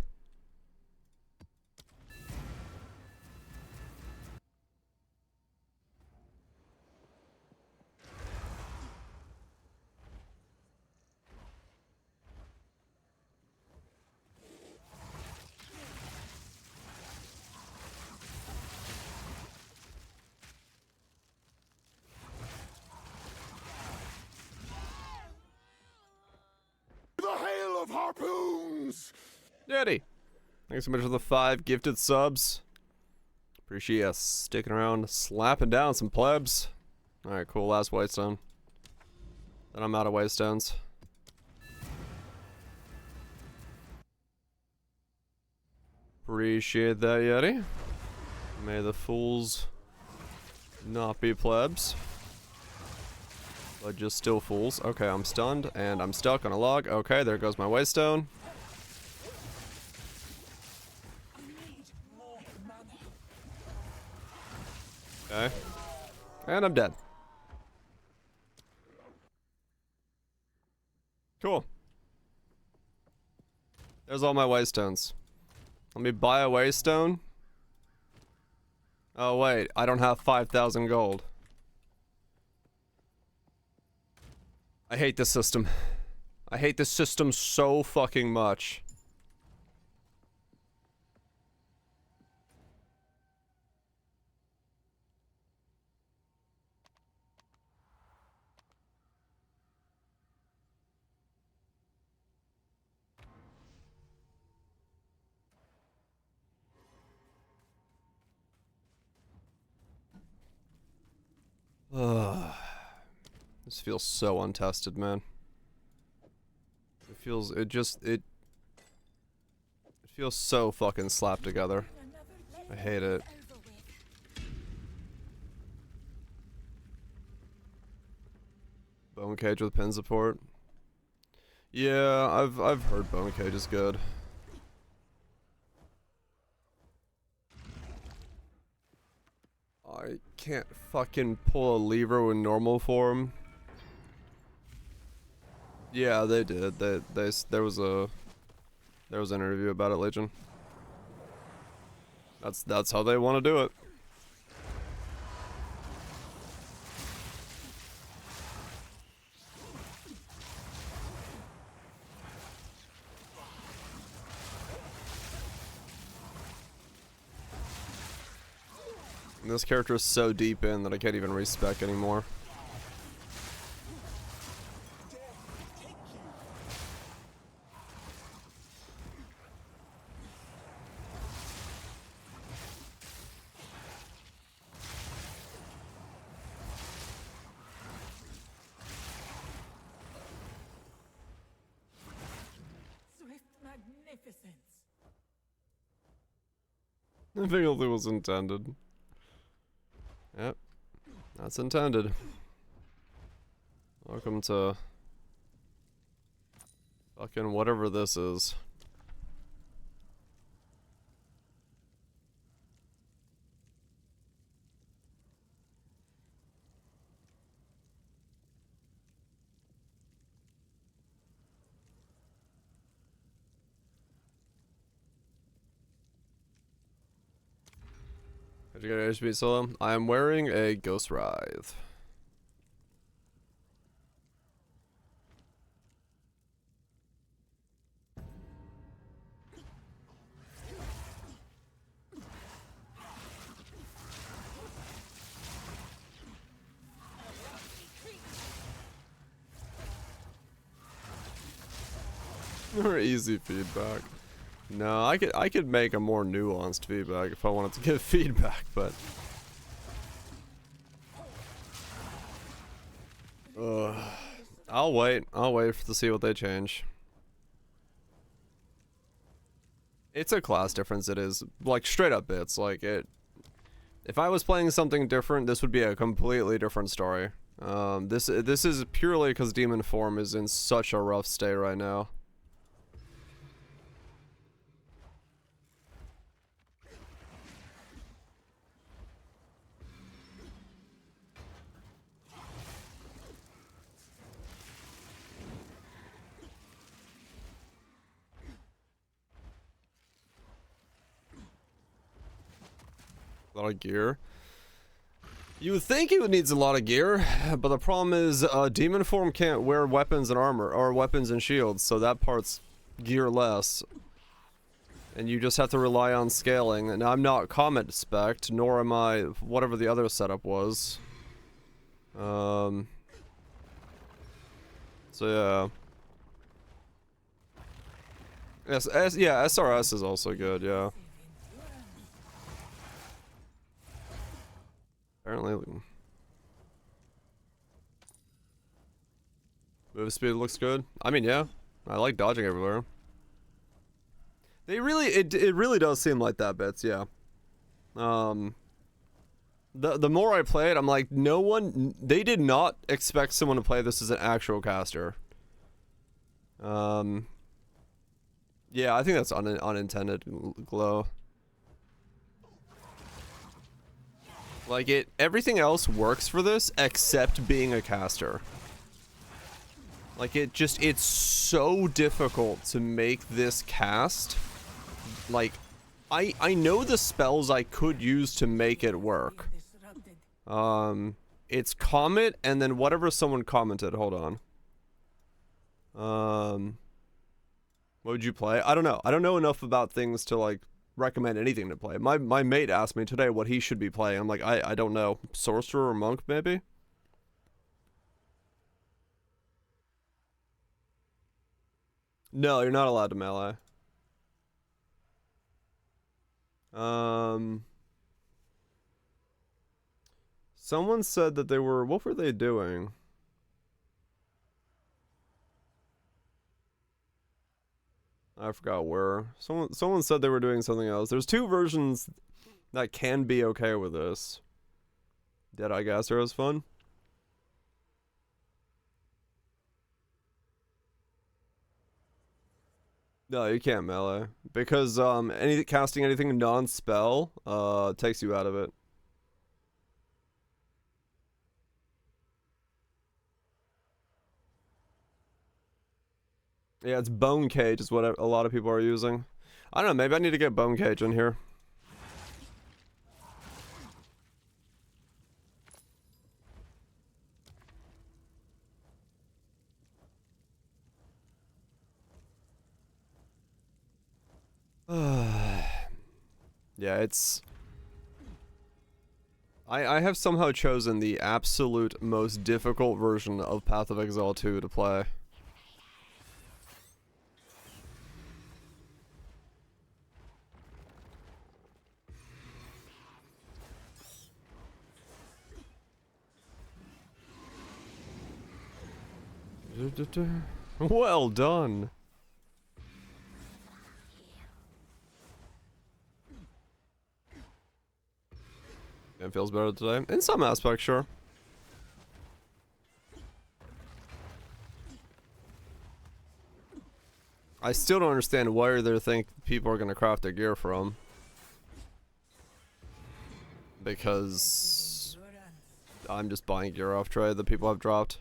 The hail of harpoons! Daddy! Thanks so much for the 5 gifted subs. Appreciate you sticking around, slapping down some plebs. Alright, cool, last whitestone. Then I'm out of whitestones. Appreciate that, Yeti. May the fools not be plebs. But just still fools. Okay, I'm stunned, and I'm stuck on a log. Okay, there goes my waystone. Okay. And I'm dead. Cool. There's all my waystones. Let me buy a waystone. Oh wait, I don't have 5,000 gold. I hate this system. I hate this system so fucking much. Ugh. This feels so untested, man. It feels so fucking slapped together. I hate it. Bone cage with pin support. Yeah, I've heard bone cage is good. I can't fucking pull a lever in normal form. Yeah, they did. There was an interview about it, Legion. That's how they want to do it. And this character is so deep in that I can't even respec anymore. Swift magnificence. I think it was intended. Yep. That's intended. Welcome to fucking whatever this is. Did you get HP solo? I am wearing a Ghost Writhe. Or easy feedback. No, I could make a more nuanced feedback if I wanted to give feedback, but I'll wait to see what they change. It's a class difference, it is. Like, straight up bits, like, it... If I was playing something different, this would be a completely different story. This is purely because Demonform is in such a rough state right now. A lot of gear. You would think it needs a lot of gear, but the problem is Demonform can't wear weapons and armor, or weapons and shields, so that part's gearless. And you just have to rely on scaling. And I'm not Comet spec'd, nor am I whatever the other setup was. So yeah. Yeah, SRS is also good, yeah. Apparently. Move speed looks good. I mean, yeah. I like dodging everywhere. It really does seem like that, Bits, yeah. The more I play it, I'm like, they did not expect someone to play this as an actual caster. Yeah, I think that's unintended glow. Like everything else works for this except being a caster. Like it's so difficult to make this cast. Like, I know the spells I could use to make it work. It's Comet and then whatever someone commented. Hold on. What would you play? I don't know. I don't know enough about things to like recommend anything to play. My mate asked me today what he should be playing. I'm like, I don't know. Sorcerer or Monk maybe? No, you're not allowed to melee. Someone said that they were, what were they doing? I forgot where. Someone said they were doing something else. There's two versions that can be okay with this. Deadeye Gasser is fun. No, you can't melee. Because casting anything non-spell takes you out of it. Yeah, it's Bone Cage is what a lot of people are using. I don't know, maybe I need to get Bone Cage in here. Yeah, it's... I have somehow chosen the absolute most difficult version of Path of Exile 2 to play. Well done. It feels better today. In some aspects, sure. I still don't understand where they think people are going to craft their gear from. Because I'm just buying gear off trade that people have dropped.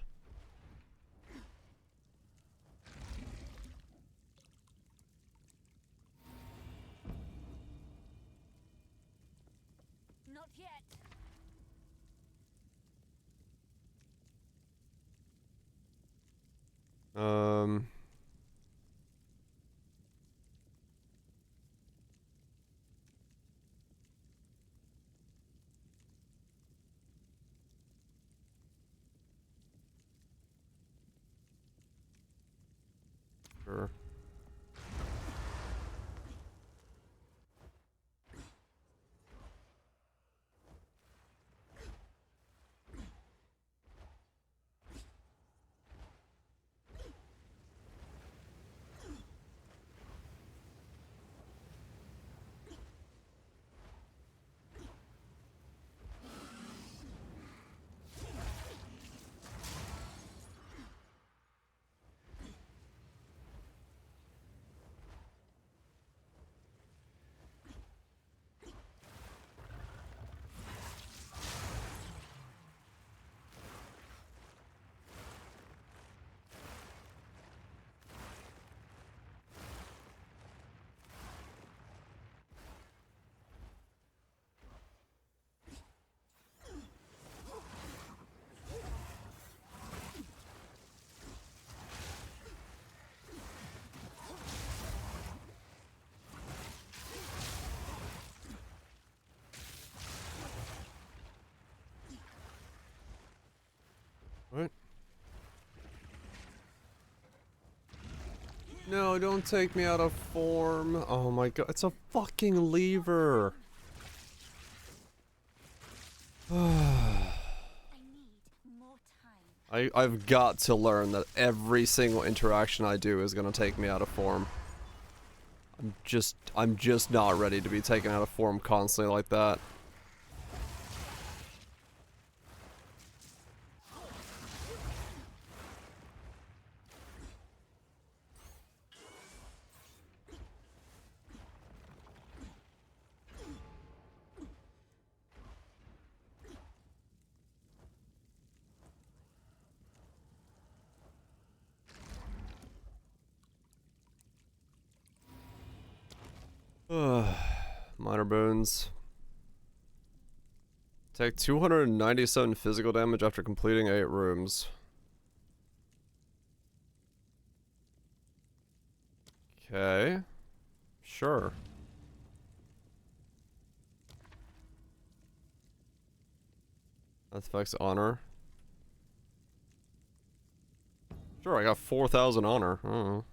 Not yet. Sure. What? No, don't take me out of form. Oh my god, it's a fucking lever. I need more time. I've got to learn that every single interaction I do is gonna take me out of form. I'm just not ready to be taken out of form constantly like that. Minor boons. Take 297 physical damage after completing 8 rooms. Okay. Sure. That affects honor. Sure, I got 4,000 honor. I don't know.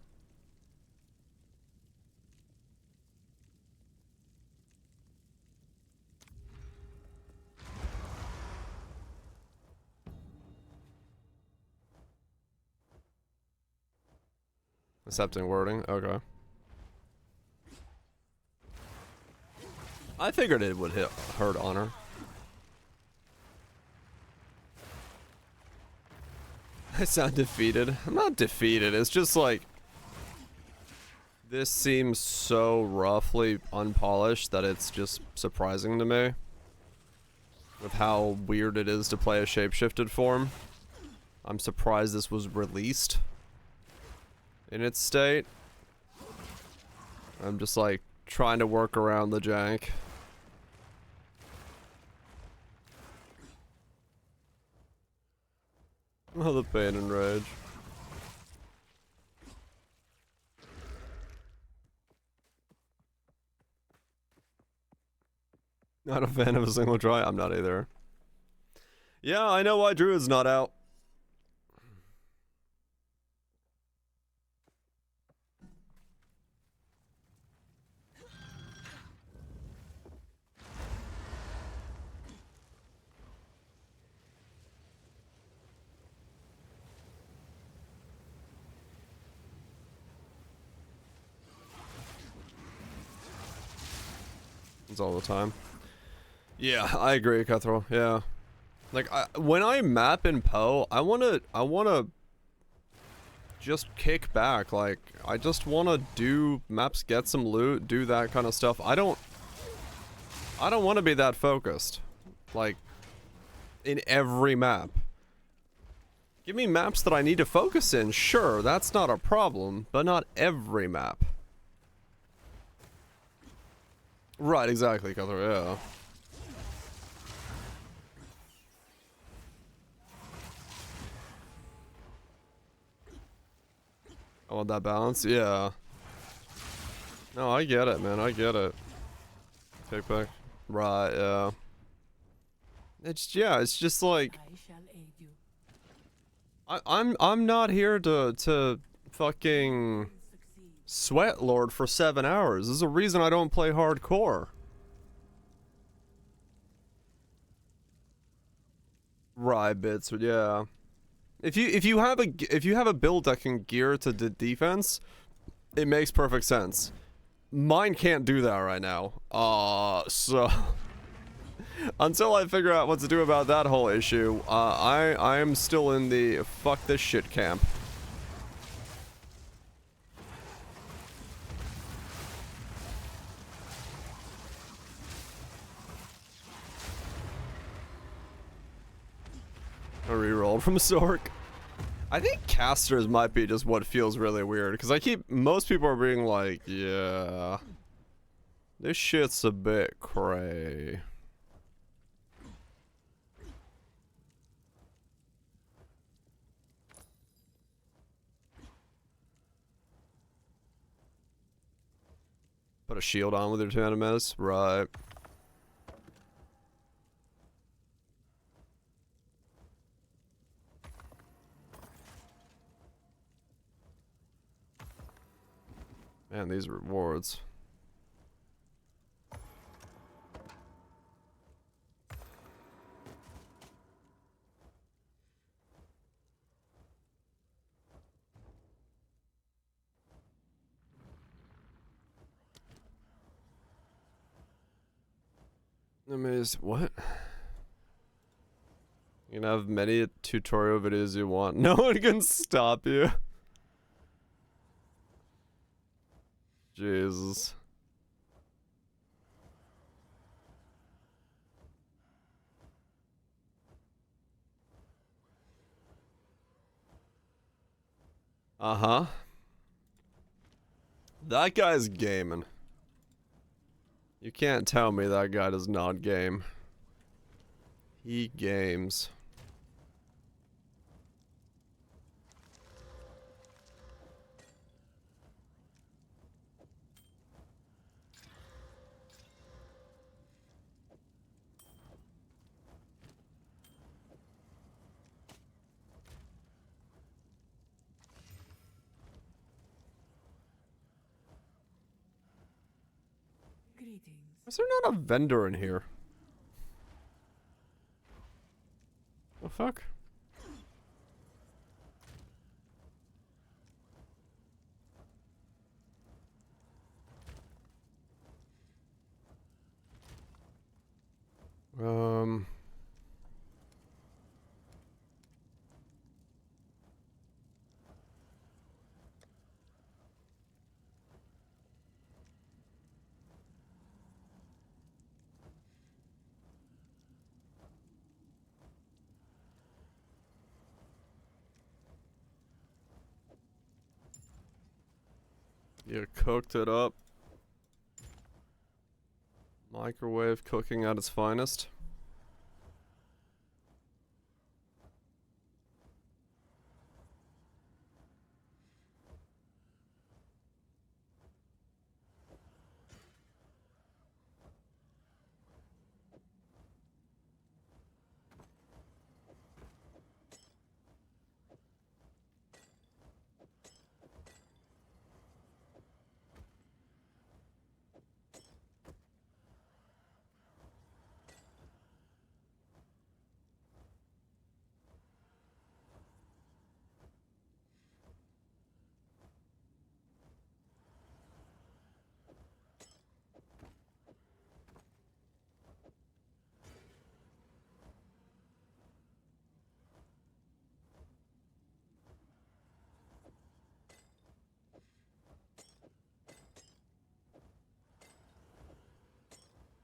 Accepting wording, okay. I figured it would hurt honor. I sound defeated. I'm not defeated, it's just like... This seems so roughly unpolished that it's just surprising to me. With how weird it is to play a shapeshifted form. I'm surprised this was released. In its state. I'm just like trying to work around the jank. Oh, the pain and rage. Not a fan of a single try? I'm not either. Yeah, I know why Druid's not out. It's all the time. Yeah, I agree, Cutthroat. Yeah. Like, when I map in Poe, I wanna just kick back. Like, I just wanna do maps, get some loot, do that kind of stuff. I don't wanna be that focused. Like, in every map. Give me maps that I need to focus in, sure, that's not a problem, but not every map. Right, exactly, Cutthroat, yeah. I want that balance, yeah. No, I get it, man, I get it. Take back. Right, yeah. It's just like... I shall aid you. I'm not here to fucking sweat lord for 7 hours. There's a reason I don't play hardcore. Right, bits, yeah. If you have a build that can gear to the defense, it makes perfect sense. Mine can't do that right now. So until I figure out what to do about that whole issue, I am still in the fuck this shit camp. A reroll from Sork. I think casters might be just what feels really weird, because most people are being like, yeah, this shit's a bit cray. Put a shield on with your two enemies, right. Man, these rewards. What? You can have many tutorial videos you want. No one can stop you. Jesus. Uh-huh. That guy's gaming. You can't tell me that guy does not game. He games. Greetings. Is there not a vendor in here? The fuck? You cooked it up. Microwave cooking at its finest.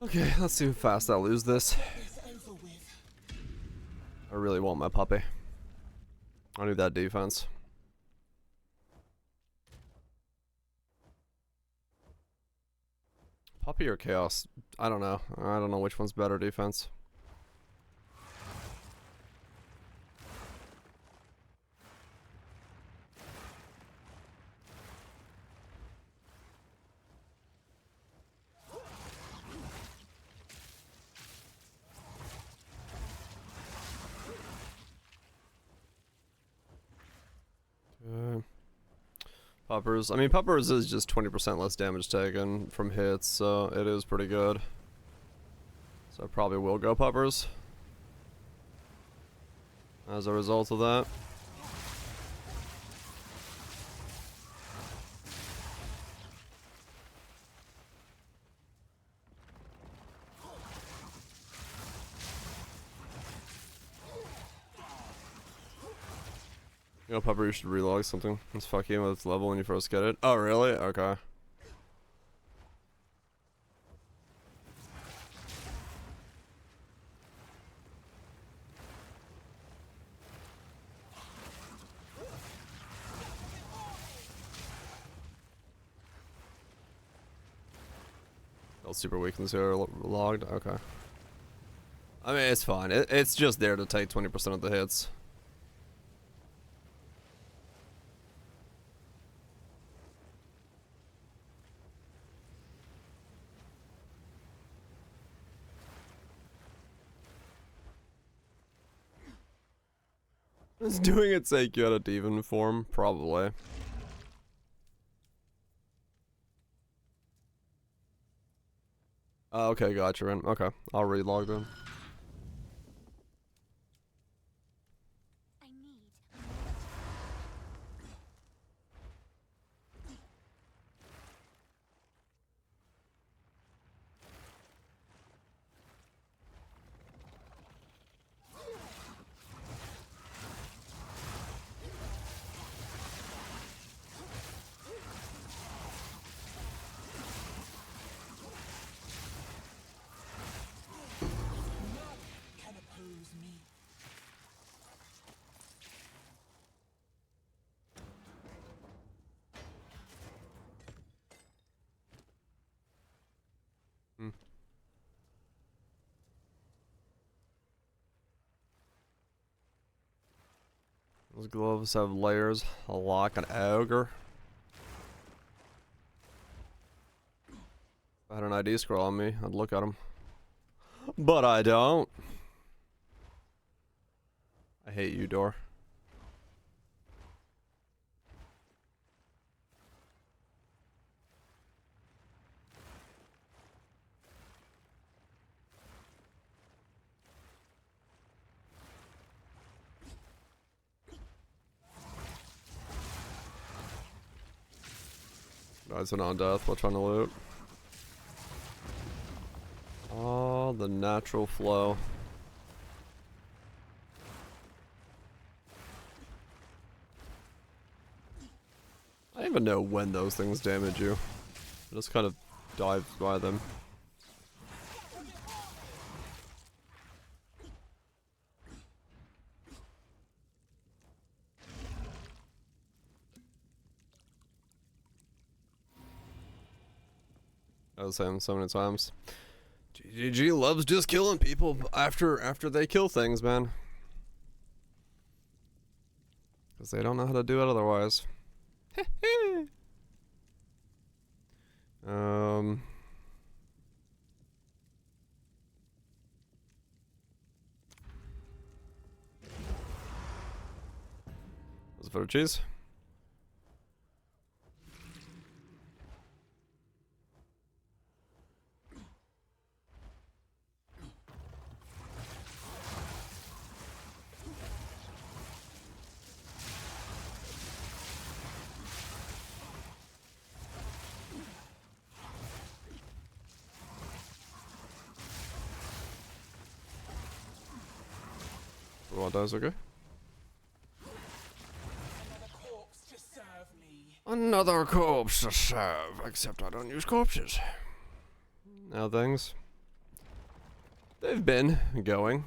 Okay, let's see how fast I lose this. I really want my puppy. I need that defense. Puppy or chaos? I don't know. I don't know which one's better defense. Puppers. I mean, Puppers is just 20% less damage taken from hits, so it is pretty good. So I probably will go Puppers as a result of that. You know, Pupper, you should relog something. Let's fuck you with its level when you first get it. Oh, really? Okay. All super weakness here logged. Okay. I mean, it's fine. It's just there to take 20% of the hits. Is doing it take you out of Demonform? Probably. Okay, gotcha, Ren. Okay, I'll relog then. I need. Those gloves have layers, like an ogre. If I had an ID scroll on me, I'd look at them. But I don't. I hate you, door. Guys went on death while trying to loot. Oh, the natural flow. I don't even know when those things damage you. I just kind of dive by them. I was saying so many times. GGG loves just killing people after they kill things, man. Because they don't know how to do it otherwise. Was it for cheese? What does okay? Another corpse to serve, except I don't use corpses. Now things. They've been going.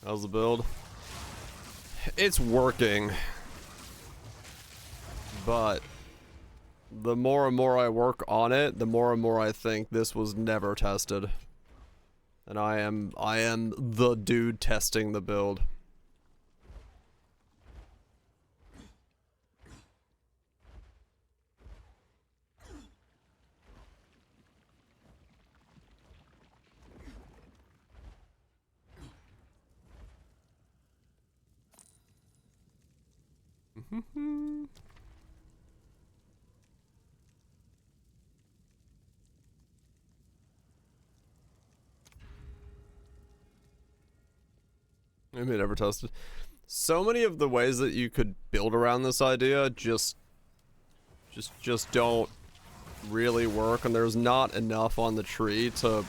How's the build? It's working. But the more and more I work on it, the more and more I think this was never tested. And I am the dude testing the build. I mean, never tested. So many of the ways that you could build around this idea just don't really work, and there's not enough on the tree to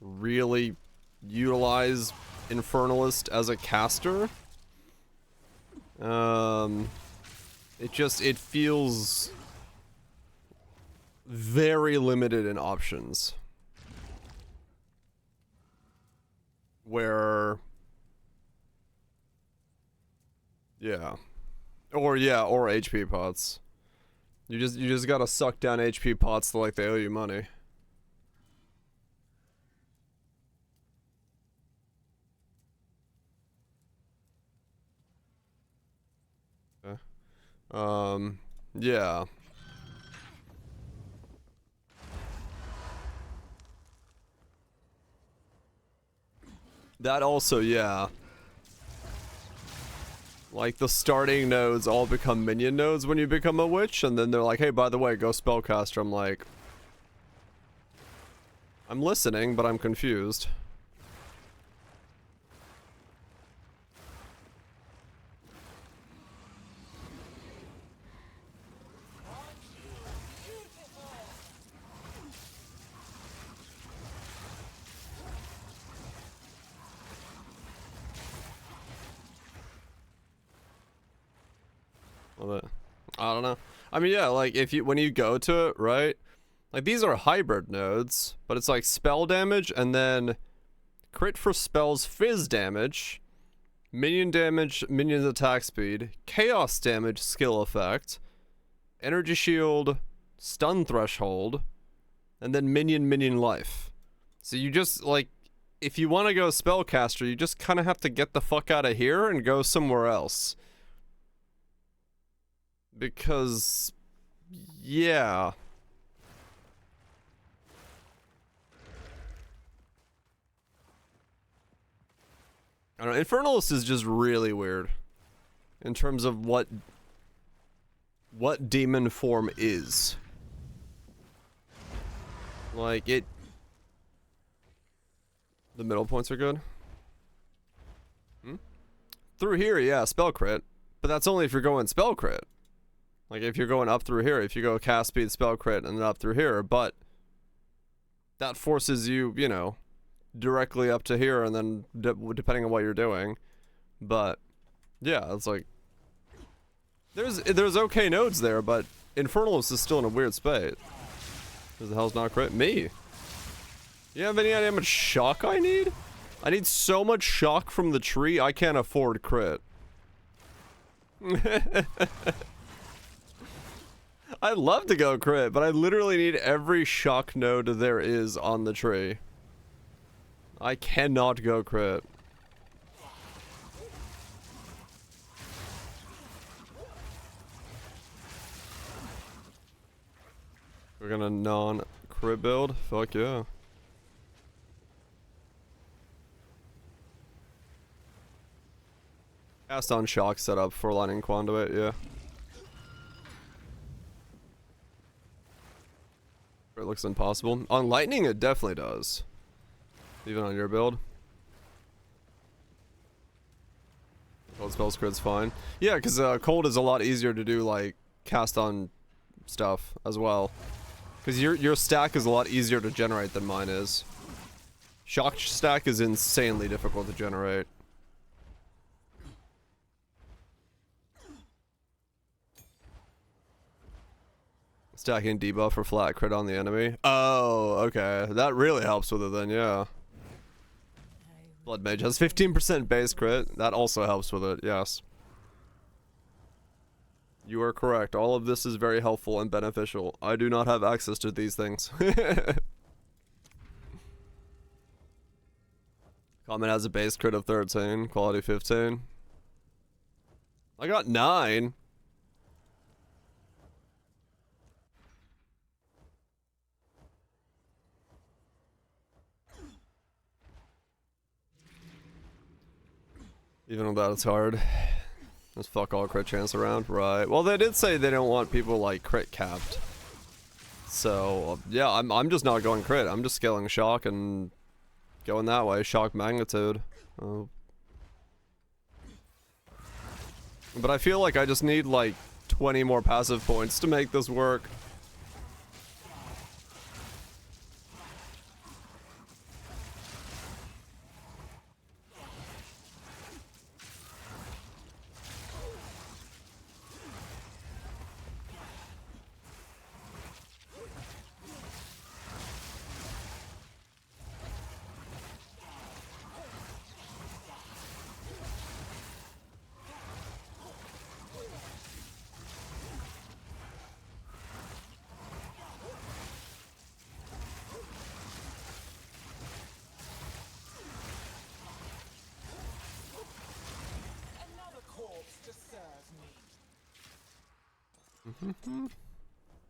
really utilize Infernalist as a caster. It feels very limited in options. Where or HP pots. You just gotta suck down HP pots to like they owe you money. Okay. Yeah. That also, yeah. Like, the starting nodes all become minion nodes when you become a witch, and then they're like, hey, by the way, go spellcaster. I'm like... I'm listening, but I'm confused. Love it. I don't know. I mean, yeah, like when you go to it, right? Like these are hybrid nodes, but it's like spell damage and then crit for spells, fizz damage, minion damage, minions attack speed, chaos damage, skill effect, energy shield, stun threshold, and then minion life. So you just like, if you want to go spellcaster, you just kind of have to get the fuck out of here and go somewhere else. Because, yeah. I don't know, Infernalist is just really weird in terms of what demon form is. Like it. The middle points are good. Through here, yeah, spell crit, but that's only if you're going spell crit. Like if you're going up through here, if you go cast speed, spell crit, and then up through here, but that forces you, you know, directly up to here, and then depending on what you're doing. But yeah, it's like there's okay nodes there, but Infernalist is still in a weird spate. Who the hell's not crit? Me. You have any idea how much shock I need? I need so much shock from the tree, I can't afford crit. I'd love to go crit, but I literally need every shock node there is on the tree. I cannot go crit. We're gonna non-crit build? Fuck yeah. Cast on shock setup for Lightning Conduit, yeah. It looks impossible. On Lightning, it definitely does. Even on your build. Cold spells crit's fine. Yeah, because cold is a lot easier to do, like, cast on stuff as well. Because your stack is a lot easier to generate than mine is. Shock stack is insanely difficult to generate. Stacking debuff for flat crit on the enemy. Oh, okay. That really helps with it then, yeah. Blood Mage has 15% base crit. That also helps with it, yes. You are correct. All of this is very helpful and beneficial. I do not have access to these things. Comment has a base crit of 13, quality 15. I got 9. Even though that's hard. Just fuck all crit chance around. Right. Well, they did say they don't want people, like, crit capped. So, yeah, I'm just not going crit. I'm just scaling shock and going that way. Shock magnitude. But I feel like I just need, like, 20 more passive points to make this work.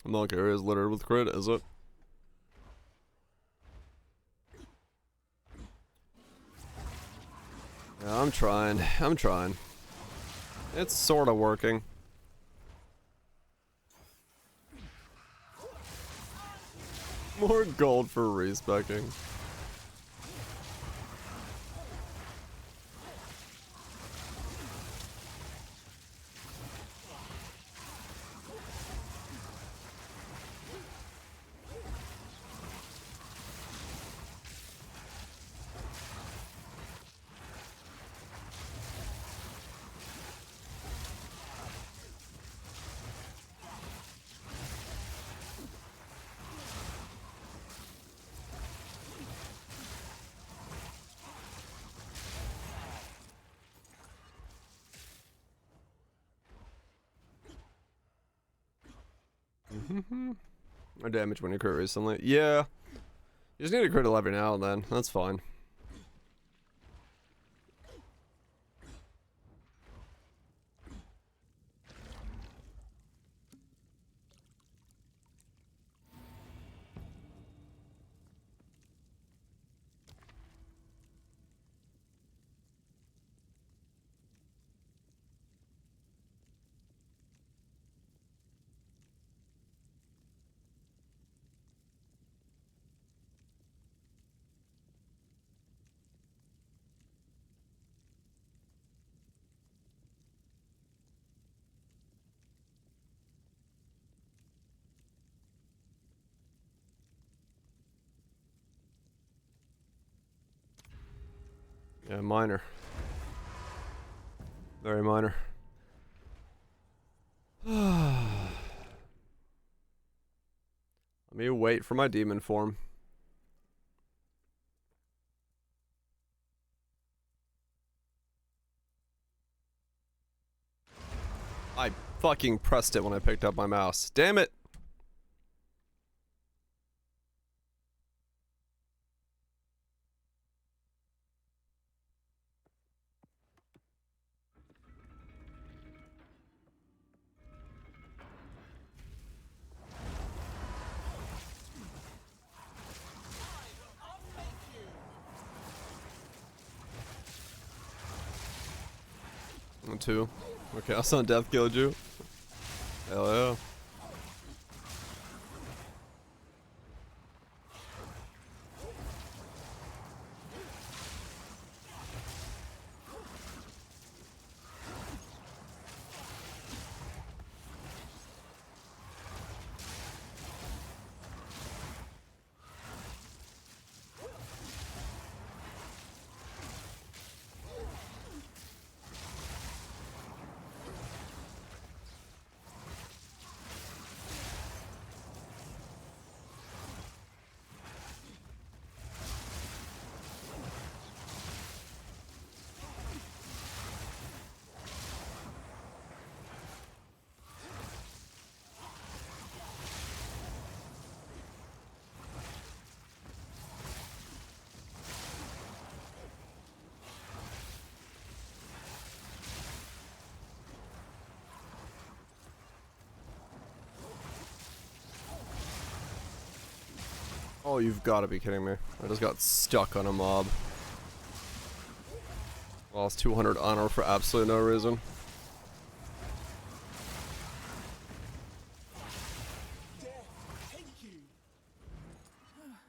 Milk area is littered with crit, is it? Yeah, I'm trying. It's sort of working. More gold for respecking. Or damage when you crit recently. Yeah. You just need to crit every now and then. That's fine. Yeah, minor. Very minor. Let me wait for my demon form. I fucking pressed it when I picked up my mouse. Damn it! Two. Okay, I saw death killed you. Hell yeah. Oh, you've got to be kidding me. I just got stuck on a mob. Lost 200 honor for absolutely no reason.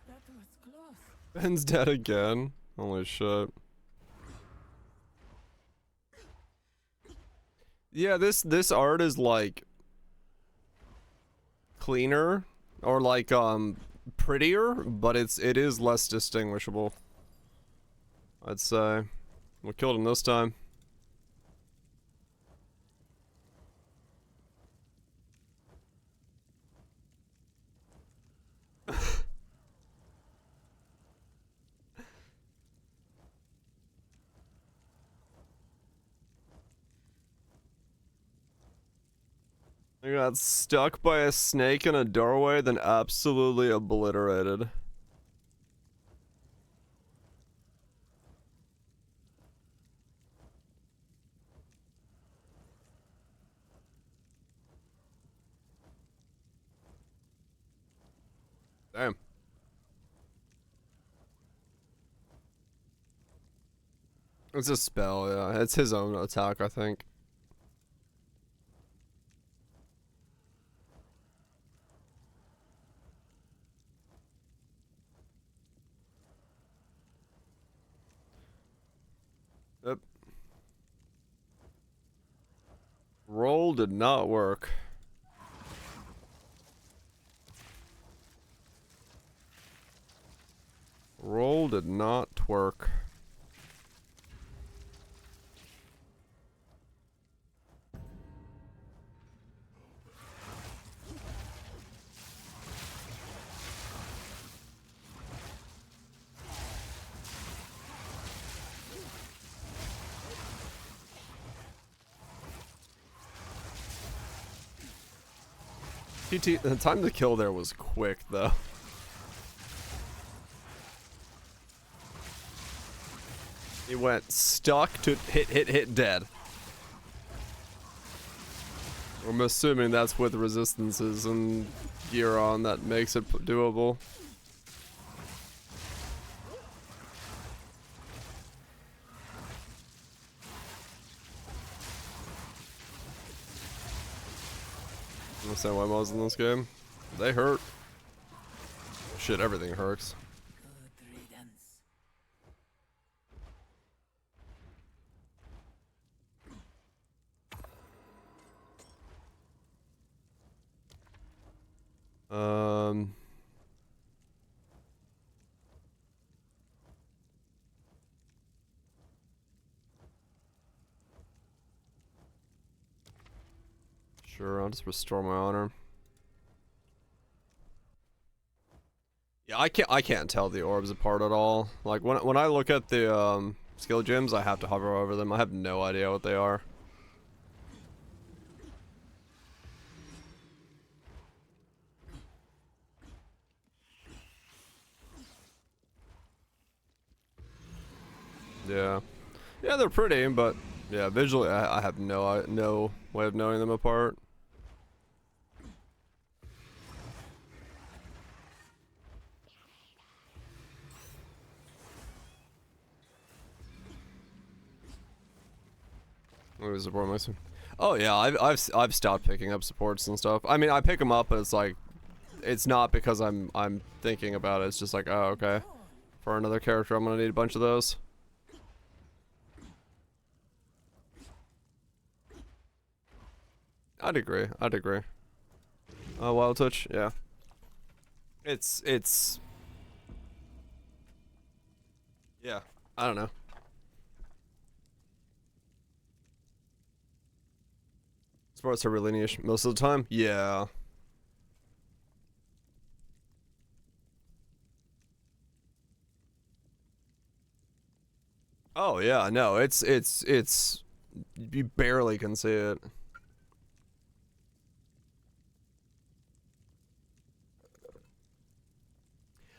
That was close. Ben's dead again. Holy shit. Yeah, this art is like cleaner or like prettier, but it is less distinguishable. I'd say. We killed him this time. I got stuck by a snake in a doorway, then absolutely obliterated. Damn. It's a spell, yeah. It's his own attack, I think. Yep. Roll did not work. Roll did not work. TT, the time to kill there was quick though. He went stuck to hit, dead. I'm assuming that's with resistances and gear on that makes it doable. I understand why MoMs in this game. They hurt. Shit, everything hurts. Good riddance. Sure, I'll just restore my honor. Yeah, I can't tell the orbs apart at all. Like when I look at the skill gems, I have to hover over them. I have no idea what they are. Yeah. Yeah, they're pretty, but yeah, visually I have no way of knowing them apart. What is support mixing? Oh yeah, I've stopped picking up supports and stuff. I mean, I pick them up, but it's like, it's not because I'm thinking about it. It's just like, oh okay, for another character, I'm gonna need a bunch of those. I'd agree. Wild touch, yeah. It's yeah, I don't know. Sports are really niche most of the time. Yeah. Oh yeah, no, it's you barely can see it.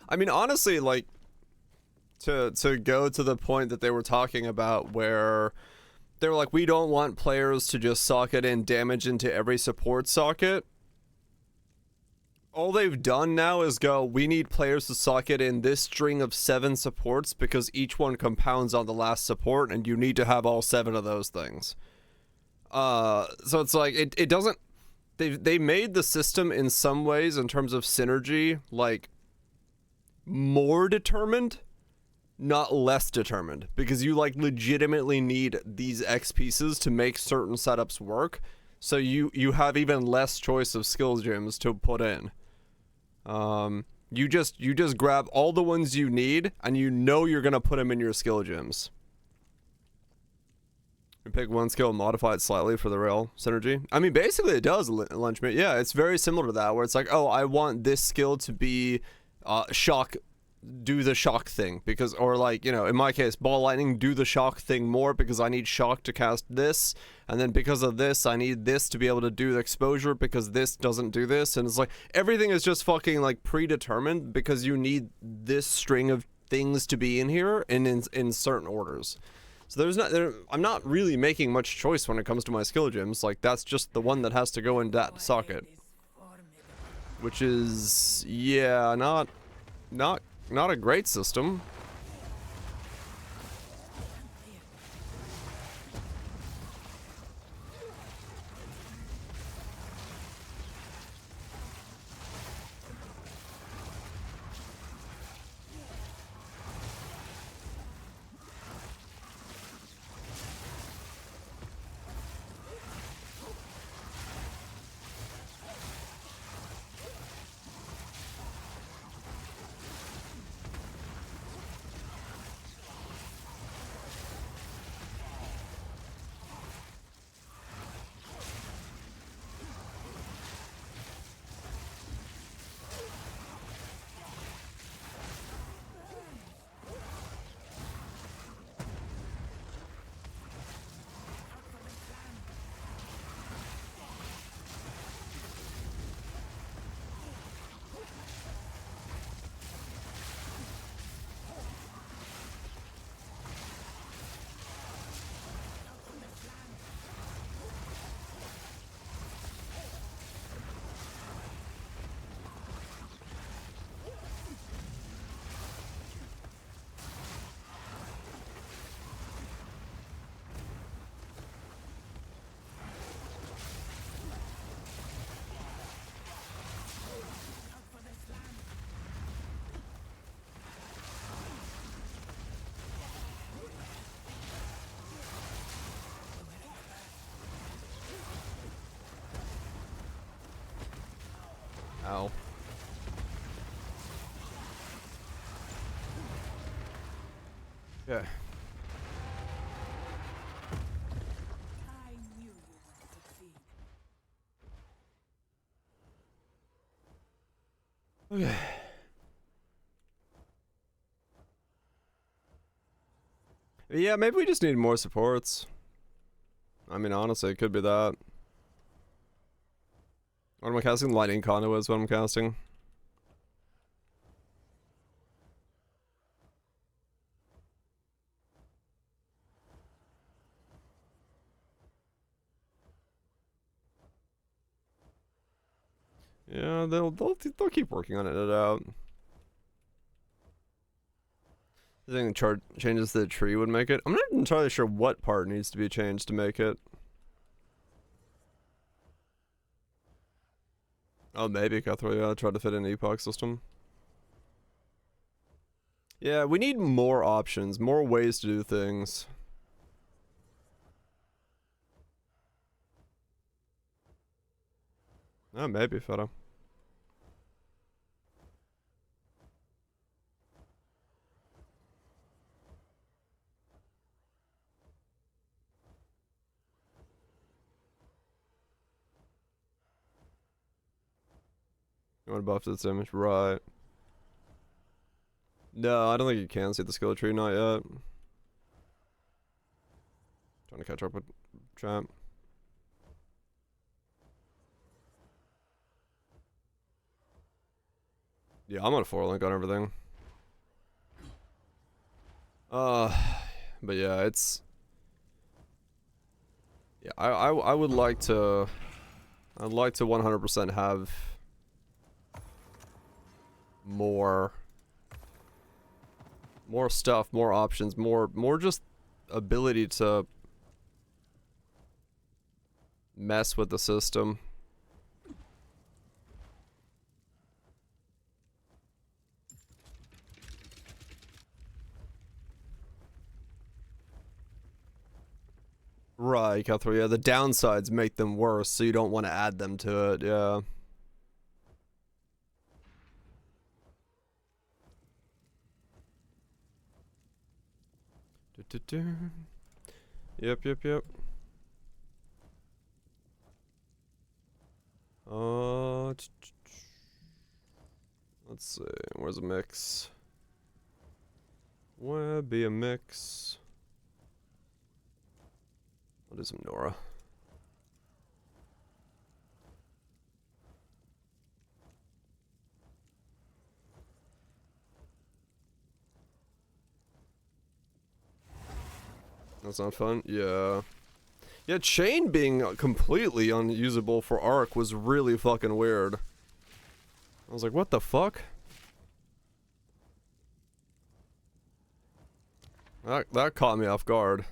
I mean, honestly, like, to go to the point that they were talking about where they were like, we don't want players to just socket in damage into every support socket. All they've done now is go, we need players to socket in this string of 7 supports because each one compounds on the last support and you need to have all 7 of those things. So it's like, it doesn't, they made the system in some ways in terms of synergy, like, more determined, not less determined, because you like legitimately need these X pieces to make certain setups work, so you have even less choice of skill gems to put in. You just grab all the ones you need and you know you're gonna put them in your skill gems. You pick one skill and modify it slightly for the rail synergy. I mean, basically it does, Lunchmeat. Yeah, it's very similar to that, where it's like, oh, I want this skill to be shock, do the shock thing, because, or like, you know, in my case, ball lightning, do the shock thing more because I need shock to cast this, and then because of this I need this to be able to do the exposure because this doesn't do this, and it's like everything is just fucking like predetermined because you need this string of things to be in here and in certain orders. So I'm not really making much choice when it comes to my skill gems. Like, that's just the one that has to go in that socket. Which is, yeah, not a great system. Yeah. I knew you would succeed. Okay. Yeah, maybe we just need more supports. I mean, honestly, it could be that. What am I casting? Lightning Conduit is what I'm casting. Yeah, they'll keep working on it out. I think the changes to the tree would make it. I'm not entirely sure what part needs to be changed to make it. Oh, maybe Cutthroat, yeah, try to fit in an epoch system. Yeah, we need more options, more ways to do things. Oh, maybe, Feta. You want to buff this image? Right. No, I don't think you can see the skill tree, not yet. Trying to catch up with Champ. Yeah, I'm on a 4-link on everything. But yeah, it's... Yeah, I would like to... I'd like to 100% have... more stuff, more options, more just ability to mess with the system. Right, Cutthroat, yeah, the downsides make them worse, so you don't want to add them to it, yeah. Yep. Let's see, where's a mix? Where be a mix? I'll do some Nora. That's not fun? Yeah. Yeah, Chain being completely unusable for Arc was really fucking weird. I was like, what the fuck? That caught me off guard.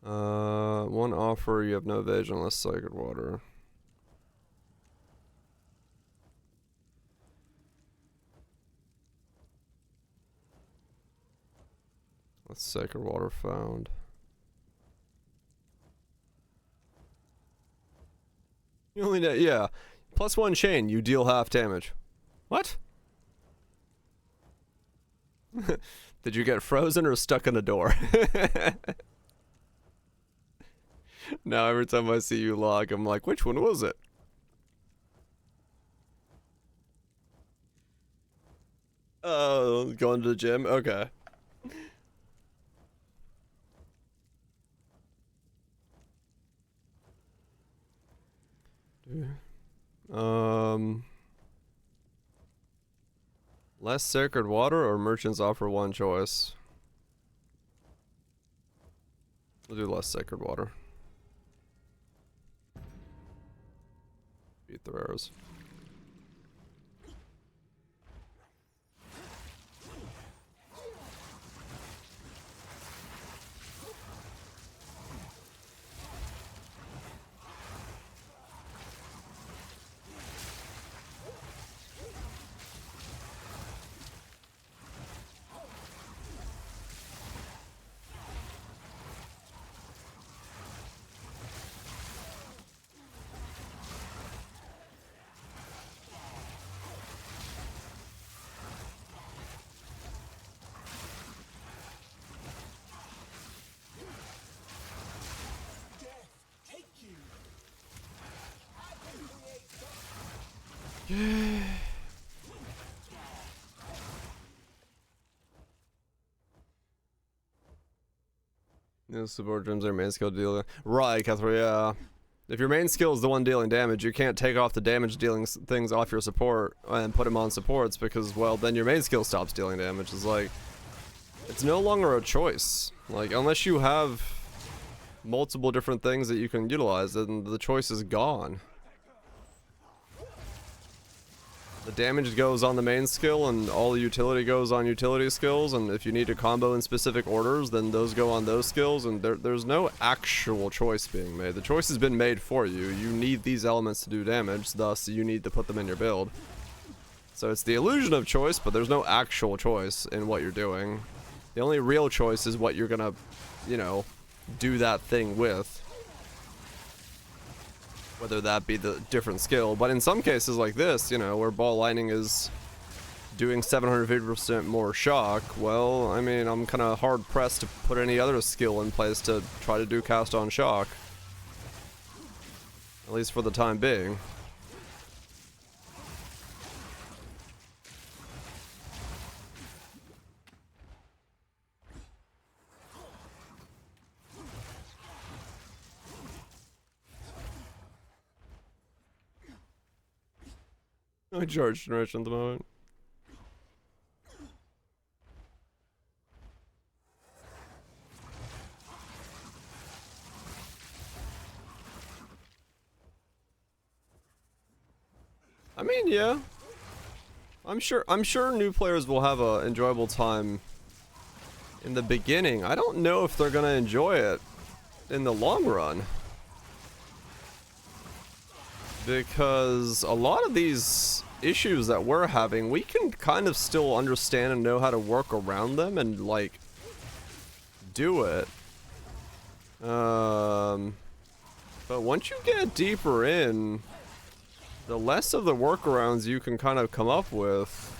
One offer, you have no evasion unless Sacred Water. What's Sacred Water found? You only need, yeah. +1 chain, you deal half damage. What? Did you get frozen or stuck in a door? Now every time I see you log, I'm like, which one was it? Oh, going to the gym? Okay. Less Sacred Water or merchants offer one choice? We'll do less Sacred Water. Beat the rares. No support drums are main skill dealing. Right, Catherine, yeah. If your main skill is the one dealing damage, you can't take off the damage dealing things off your support and put them on supports because, well, then your main skill stops dealing damage. It's like, it's no longer a choice. Like, unless you have multiple different things that you can utilize, then the choice is gone. The damage goes on the main skill and all the utility goes on utility skills, and if you need to combo in specific orders, then those go on those skills, and there's no actual choice being made. The choice has been made for you. You need these elements to do damage, thus you need to put them in your build. So it's the illusion of choice, but there's no actual choice in what you're doing. The only real choice is what you're gonna, you know, do that thing with. Whether that be the different skill, but in some cases like this, you know, where Ball Lightning is doing 750% more shock, well, I mean, I'm kind of hard pressed to put any other skill in place to try to do cast on shock. At least for the time being. No charge generation at the moment. I mean, yeah. I'm sure new players will have a enjoyable time in the beginning. I don't know if they're gonna enjoy it in the long run. Because a lot of these issues that we're having, we can kind of still understand and know how to work around them and, like, do it. But once you get deeper in, the less of the workarounds you can kind of come up with,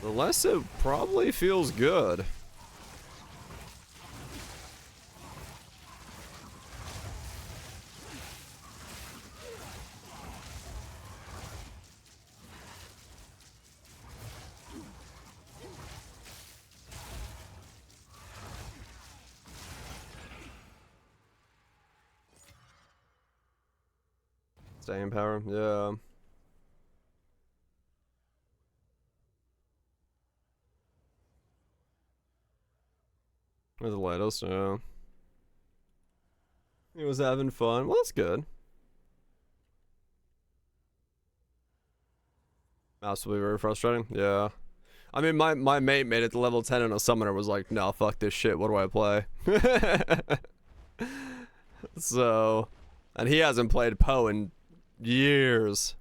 the less it probably feels good. Staying power, yeah. With the lightest, yeah. He was having fun. Well, that's good. Maps will be very frustrating. Yeah. I mean, my mate made it to level 10 and a summoner was like, no, fuck this shit. What do I play? So, and he hasn't played Poe in years.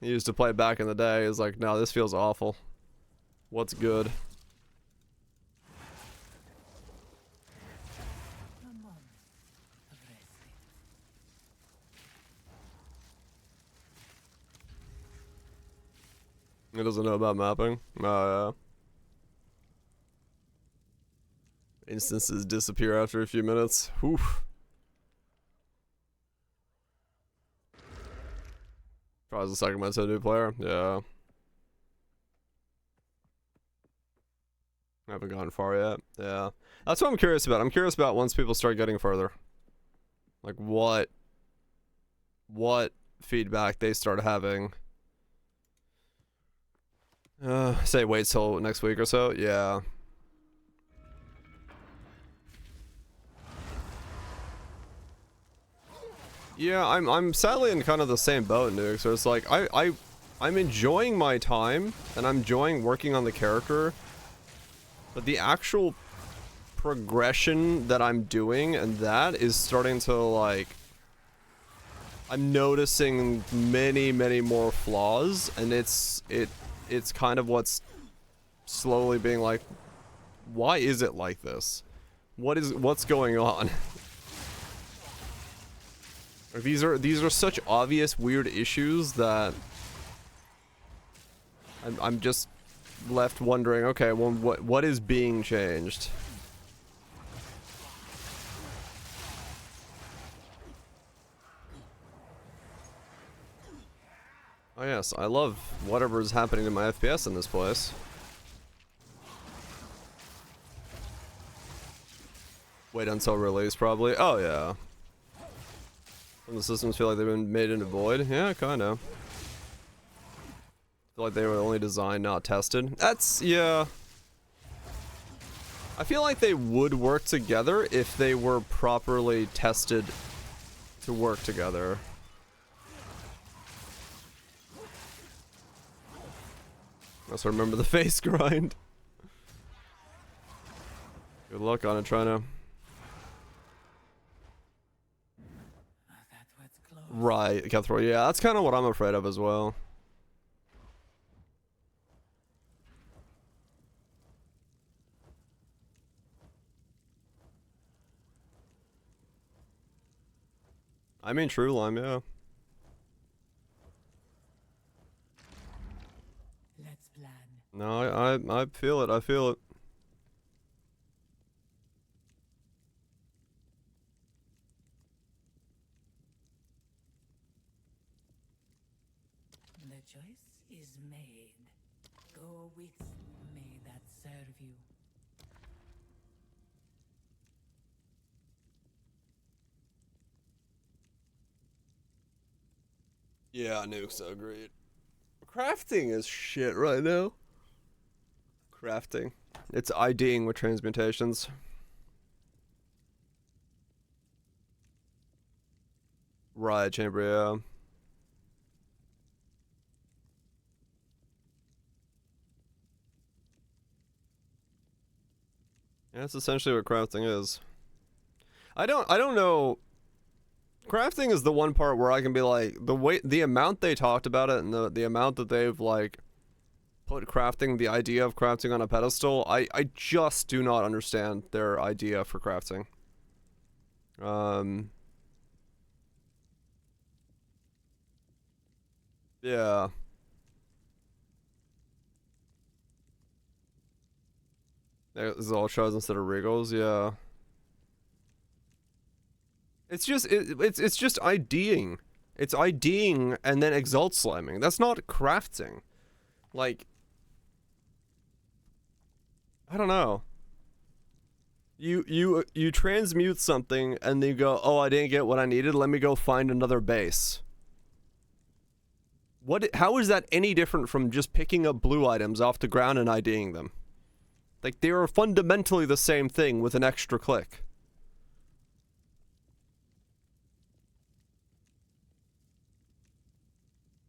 He used to play back in the day. He's like, no, this feels awful. What's good? He doesn't know about mapping. Oh, yeah. Instances disappear after a few minutes. Whew. Tries the second to a new player. Yeah. I haven't gone far yet. Yeah. That's what I'm curious about. I'm curious about once people start getting further. Like what feedback they start having. Say wait till next week or so. Yeah. Yeah, I'm sadly in kind of the same boat, Nuke. So it's like I'm enjoying my time and I'm enjoying working on the character, but the actual progression that I'm doing and that is starting to, like, I'm noticing many more flaws, and it's kind of what's slowly being like, why is it like this? What's going on? These are such obvious weird issues that I'm just left wondering, okay, well, what is being changed? Oh yes, I love whatever is happening to my FPS in this place. Wait until release, probably. Oh yeah. When the systems feel like they've been made into void. Yeah, kinda. Feel like they were only designed, not tested. That's, yeah. I feel like they would work together if they were properly tested to work together. I also remember the face grind. Good luck on it, trying to. That was close. Right, Cutthroat. Yeah, that's kind of what I'm afraid of as well. I mean, True Lime, yeah. Let's plan. No, I feel it. I feel it. The choice is made. Go with may that serve you. Yeah, Nukes, agreed. Crafting is shit right now. Crafting. It's IDing with transmutations. Right, Chamber, yeah. Yeah, that's essentially what crafting is. I don't know. Crafting is the one part where I can be like, the amount they talked about it and the amount that they've like put crafting, the idea of crafting on a pedestal, I just do not understand their idea for crafting. Yeah. There's all shards instead of regals, yeah. It's just it's just IDing. It's IDing and then exalt slamming. That's not crafting. Like, I don't know. You transmute something and then you go, "Oh, I didn't get what I needed. Let me go find another base." How is that any different from just picking up blue items off the ground and IDing them? Like, they are fundamentally the same thing with an extra click.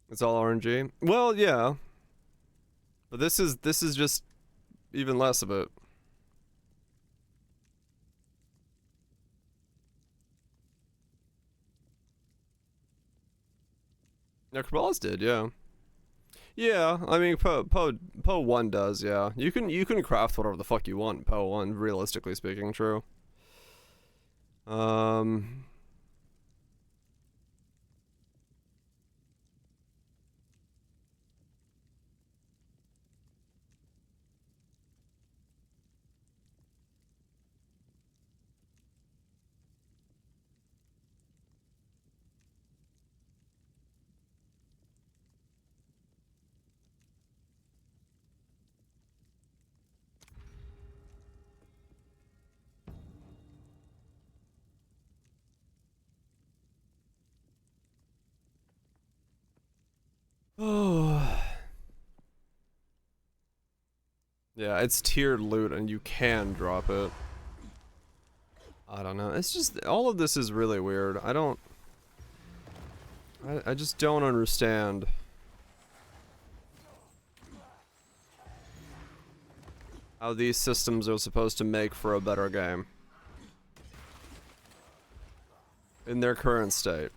It's all RNG. Well, yeah. But this is just even less of it. Yeah, Cabela's did, yeah. Yeah, I mean, Po 1 does, yeah. You can craft whatever the fuck you want in Po 1, realistically speaking, true. Oh. Yeah, it's tiered loot and you can drop it. I don't know. It's just, all of this is really weird. I just don't understand. How these systems are supposed to make for a better game. In their current state.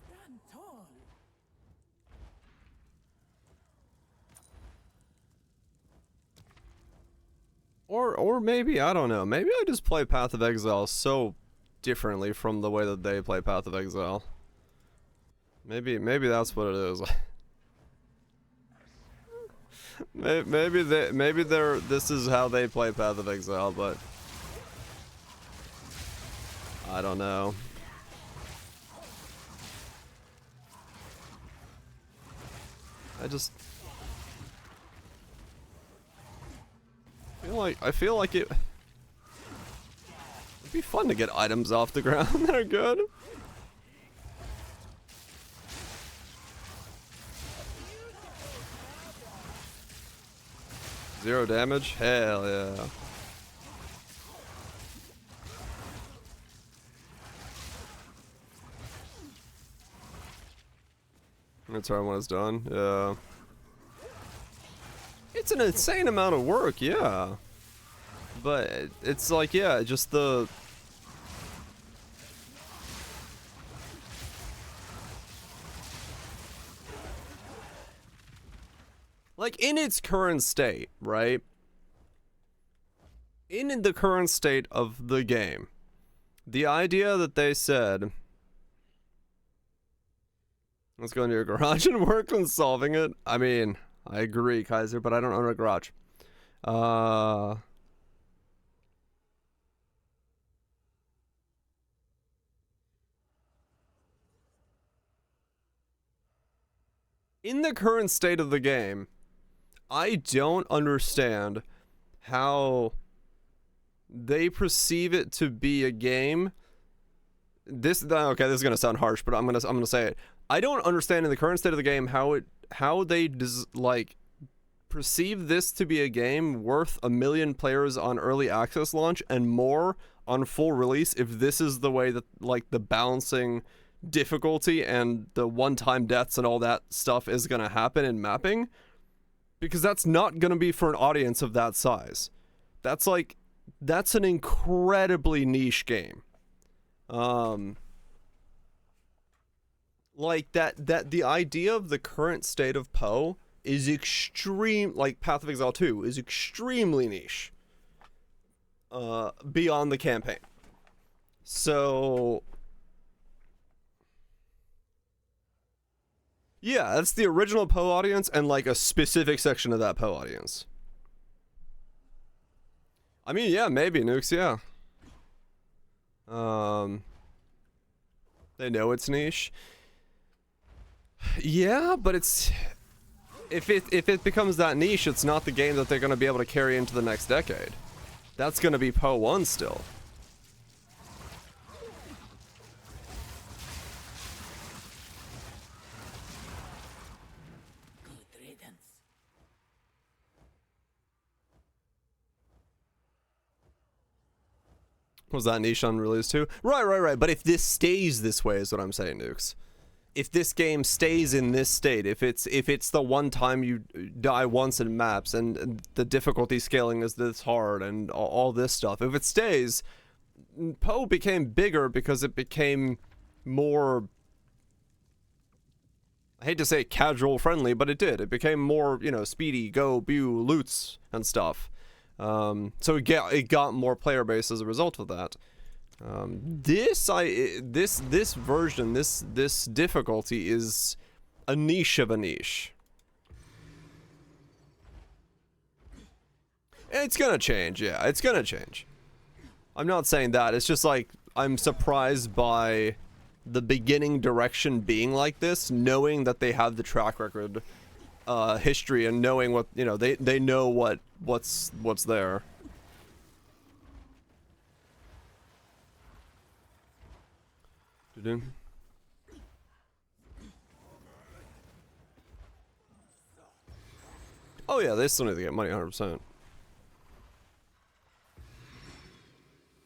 Stand tall. Or maybe, I don't know, maybe I just play Path of Exile so differently from the way that they play Path of Exile. Maybe that's what it is. maybe this is how they play Path of Exile, but I don't know. I feel like it'd be fun to get items off the ground that are good. Zero damage? Hell yeah. Return when it's done. Yeah. It's an insane amount of work, yeah. But it's like, yeah, just the... Like, in its current state, right? In the current state of the game, the idea that they said, let's go into your garage and work on solving it. I mean, I agree, Kaiser, but I don't own a garage. In the current state of the game, I don't understand how they perceive it to be a game. Okay, this is gonna sound harsh, but I'm gonna say it. I don't understand in the current state of the game how they perceive this to be a game worth 1 million players on early access launch and more on full release if this is the way that, like, the balancing difficulty and the one-time deaths and all that stuff is gonna happen in mapping. Because that's not gonna be for an audience of that size. That's an incredibly niche game. Like the idea of the current state of Poe is extreme, like Path of Exile 2 is extremely niche. Beyond the campaign. So yeah, that's the original Poe audience and like a specific section of that Poe audience. I mean, yeah, maybe Nukes, yeah. They know it's niche. Yeah, but it's if it becomes that niche, it's not the game that they're going to be able to carry into the next decade. That's going to be Poe 1 still. Good riddance. Was that niche on release too? Right. But if this stays this way is what I'm saying, Nukes. If this game stays in this state, if it's the one time you die once in maps and the difficulty scaling is this hard and all this stuff, if it stays, Poe became bigger because it became more, I hate to say casual friendly, but it did. It became more, speedy, go, pew, loots and stuff. So it got more player base as a result of that. This version, this difficulty is a niche of a niche. It's gonna change, yeah, it's gonna change. I'm not saying that, it's just like, I'm surprised by the beginning direction being like this, knowing that they have the track record, history, and knowing what, they know what's there. Oh yeah, they still need to get money 100%.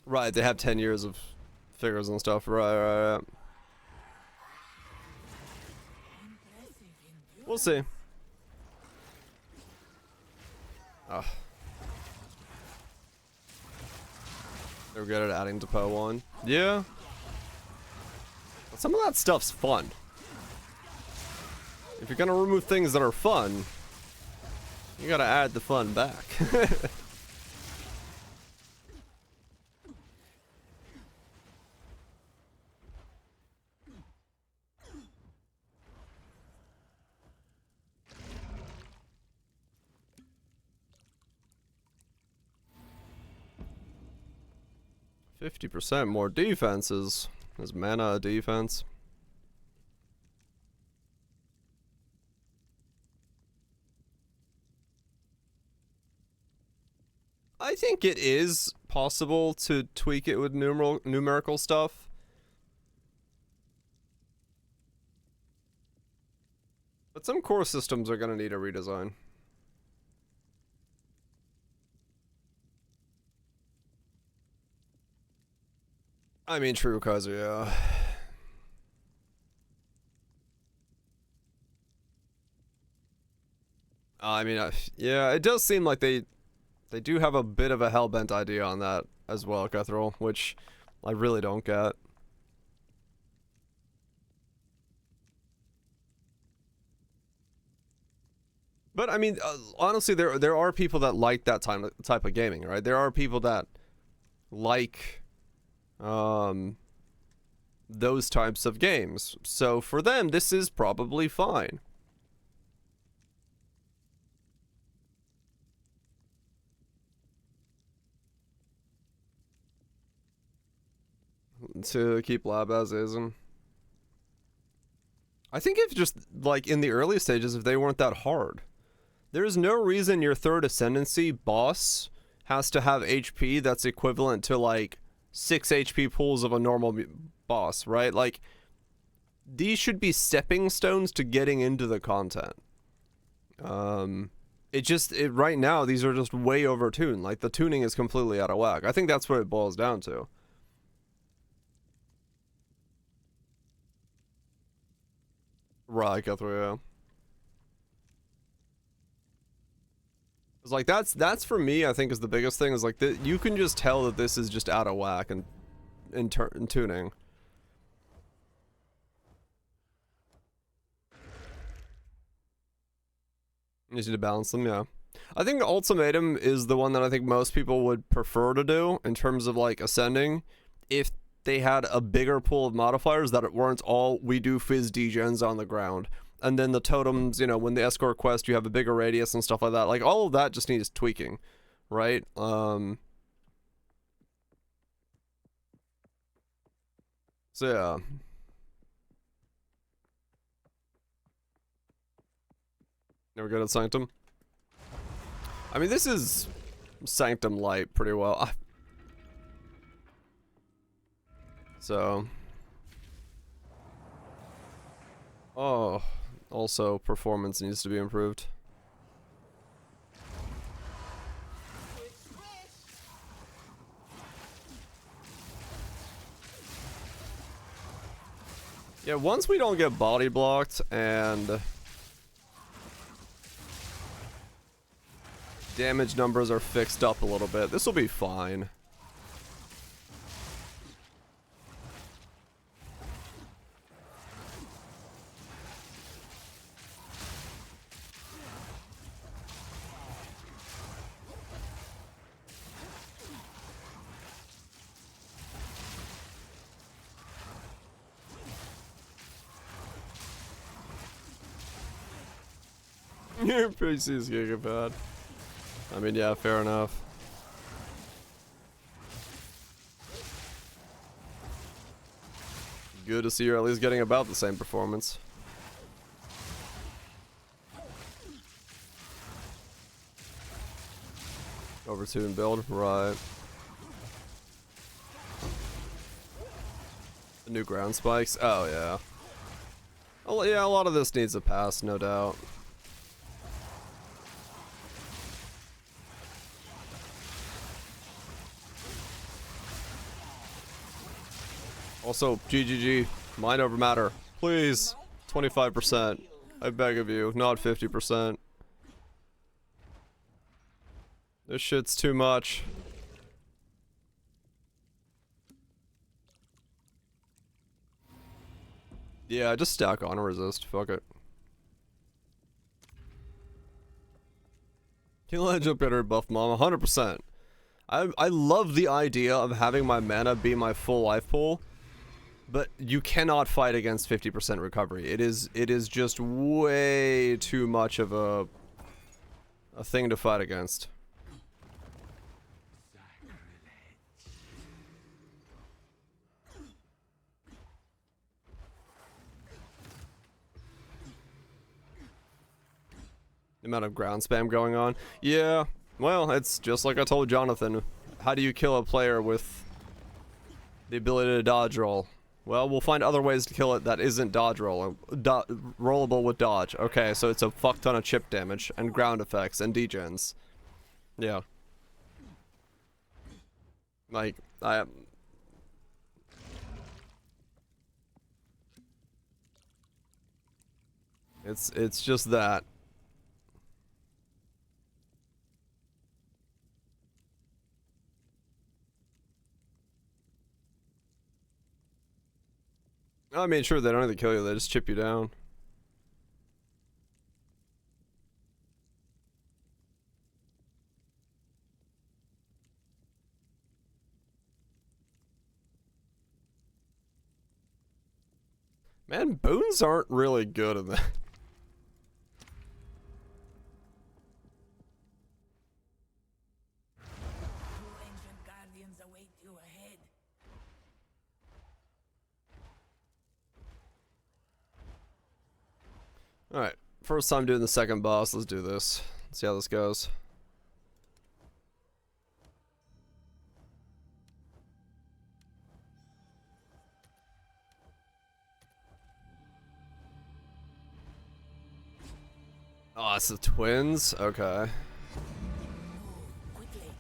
Right, they have 10 years of figures and stuff. Right. We'll see. They're good at adding to Poe 1. Yeah. Some of that stuff's fun. If you're gonna remove things that are fun, you gotta add the fun back. 50% more defenses. Is mana a defense? I think it is possible to tweak it with numerical stuff. But some core systems are going to need a redesign. I mean, true, Kaiser, yeah. I mean, yeah, it does seem like they do have a bit of a hellbent idea on that as well, Cuthrell, which I really don't get. But I mean, honestly, there are people that like that type of gaming, right? There are people that like those types of games. So for them, this is probably fine. To keep lab as is, and I think if just like in the early stages, if they weren't that hard, there's no reason your third ascendancy boss has to have HP that's equivalent to like 6 HP pools of a normal boss, right? Like, these should be stepping stones to getting into the content. Right now, these are just way overtuned. Like, the tuning is completely out of whack. I think that's what it boils down to. Right, Guthrie, yeah. It's like, that's for me, I think, is the biggest thing, is like, you can just tell that this is just out of whack in tuning. You just need to balance them, yeah. I think Ultimatum is the one that I think most people would prefer to do in terms of, like, ascending, if they had a bigger pool of modifiers that it weren't all, we do fizz degens on the ground. And then the totems, you know, when the escort quest, you have a bigger radius and stuff like that. Like, all of that just needs tweaking, right? So, yeah. Never good at Sanctum? I mean, this is Sanctum Light pretty well. So. Oh. Also, performance needs to be improved. Yeah, once we don't get body blocked and damage numbers are fixed up a little bit, this will be fine. Your PC is gigabad. I mean, yeah, fair enough. Good to see you're at least getting about the same performance. Overtune build, right. The new ground spikes, oh yeah. Oh yeah, a lot of this needs a pass, no doubt. Also, GGG, mind over matter. Please, 25%. I beg of you, not 50%. This shit's too much. Yeah, just stack on and resist. Fuck it. Heal edge up better buff mom, 100%. I love the idea of having my mana be my full life pool. But you cannot fight against 50% recovery. It is just way too much of a thing to fight against. The amount of ground spam going on. Yeah, well, it's just like I told Jonathan. How do you kill a player with the ability to dodge roll? Well, we'll find other ways to kill it that isn't dodge roll. Rollable with dodge. Okay, so it's a fuck ton of chip damage and ground effects and degens. Yeah. Like, it's just that. I mean, sure, they don't even kill you, they just chip you down. Man, boons aren't really good in that. Two ancient guardians await you ahead. Alright, first time doing the second boss, let's do this. Let's see how this goes. Oh, it's the twins? Okay. Quickly.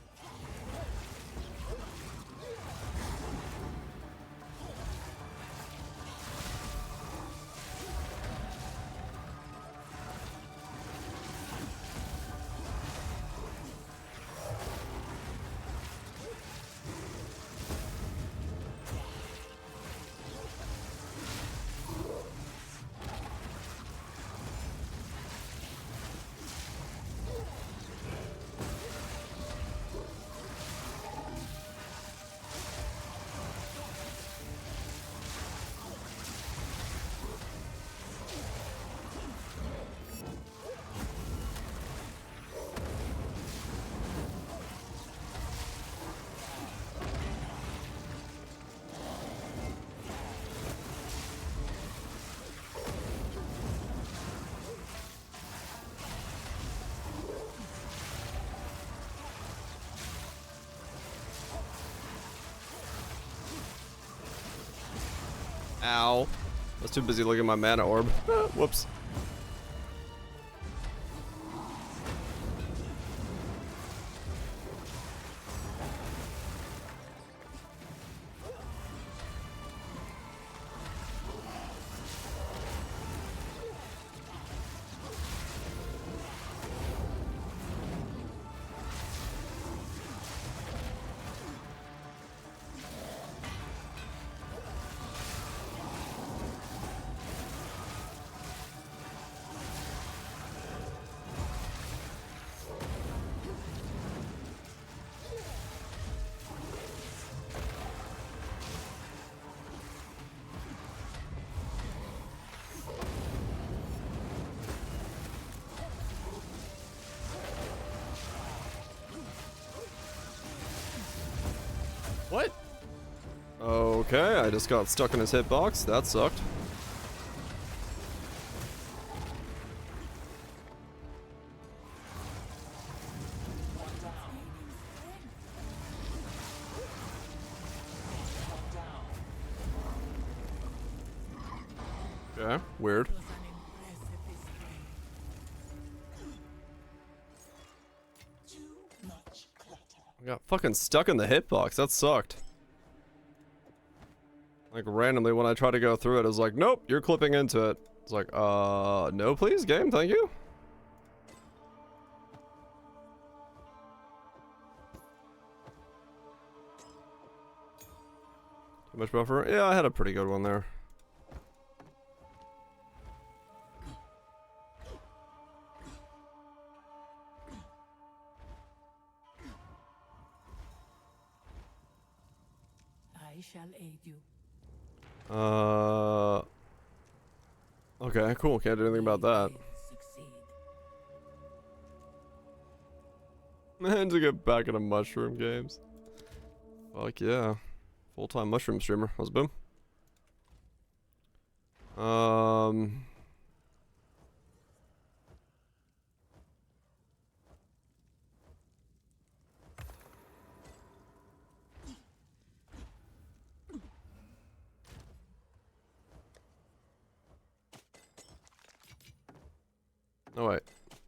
Ow. I was too busy looking at my mana orb. Whoops. What? Okay, I just got stuck in his hitbox. That sucked. Okay, weird. It was an impressive display. Too much clutter. I got fucking stuck in the hitbox. That sucked. Like randomly when I tried to go through it, it was like, nope, you're clipping into it. It's like, no please, game, thank you. Too much buffer? Yeah, I had a pretty good one there. I shall aid you. Okay, cool. Can't do anything about that. Succeed. Man, to get back into mushroom games. Fuck yeah. Full-time mushroom streamer. How's boom?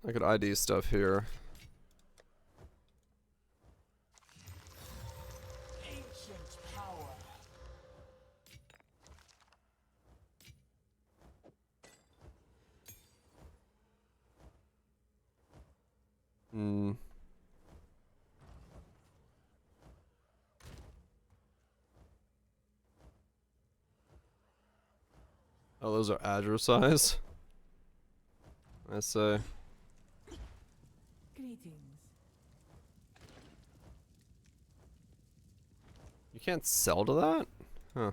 I could ID stuff here. Ancient power. Hmm. Oh, those are Azure size. I say. Greetings. You can't sell to that? Huh.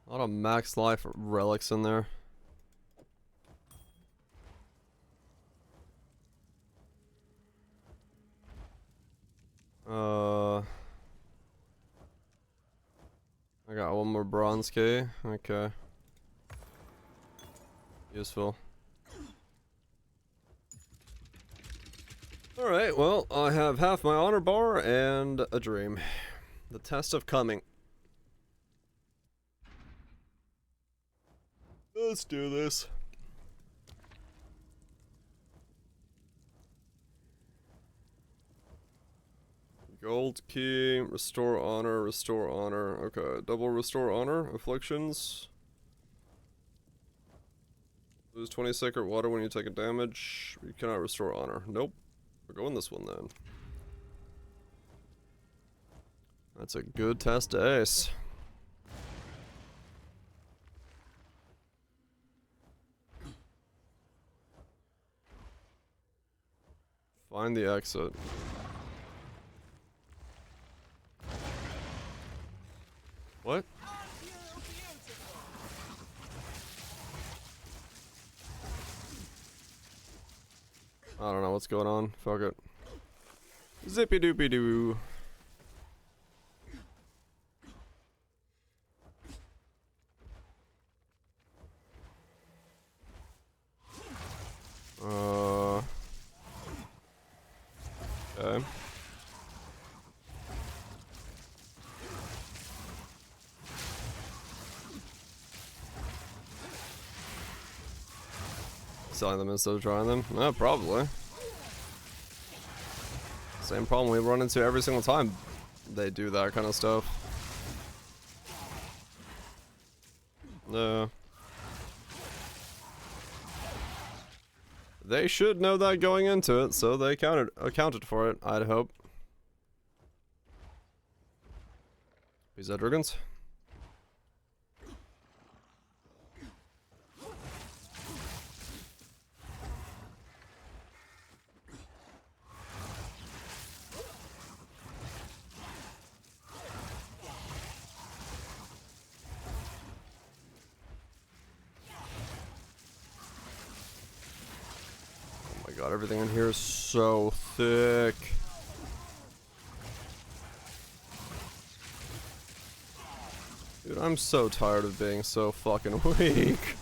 A lot of max life relics in there. I got one more bronze key. Okay. Useful. Alright, well, I have half my honor bar and a dream. The test of coming. Let's do this. Gold key, restore honor, restore honor. Okay, double restore honor, afflictions. Lose 20 sacred water when you take a damage. You cannot restore honor. Nope. We're going this one then. That's a good test to ace. Find the exit. What? I don't know what's going on. Fuck it. Zippy doopy doo. Okay. Selling them instead of drawing them? No, probably. Same problem we run into every single time they do that kind of stuff. No. They should know that going into it, so they accounted for it, I'd hope. These are dragons. God, everything in here is so thick. Dude, I'm so tired of being so fucking weak.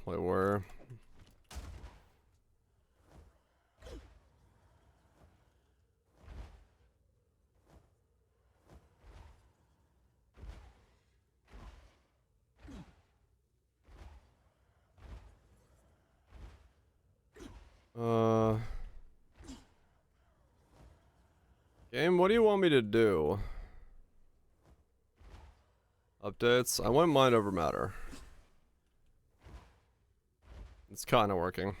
Wait, where? Game, what do you want me to do? Updates? I want mind over matter. It's kind of working.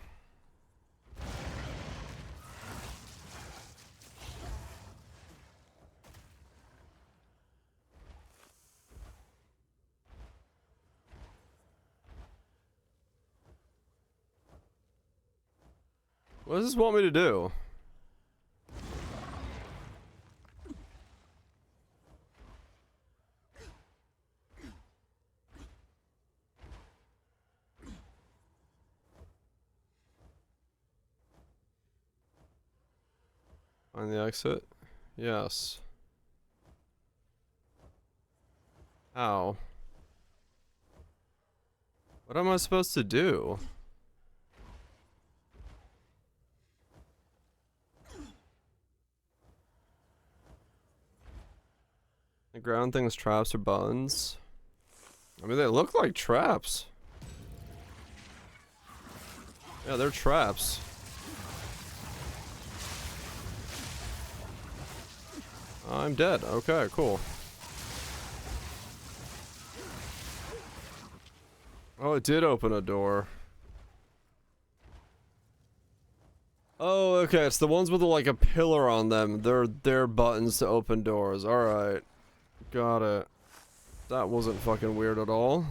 What does this want me to do? Find the exit? Yes. How? What am I supposed to do? The ground things traps or buttons. I mean, they look like traps. Yeah, they're traps. I'm dead. Okay, cool. Oh, it did open a door. Oh, okay, it's the ones with like a pillar on them. They're buttons to open doors. Alright. Got it. That wasn't fucking weird at all.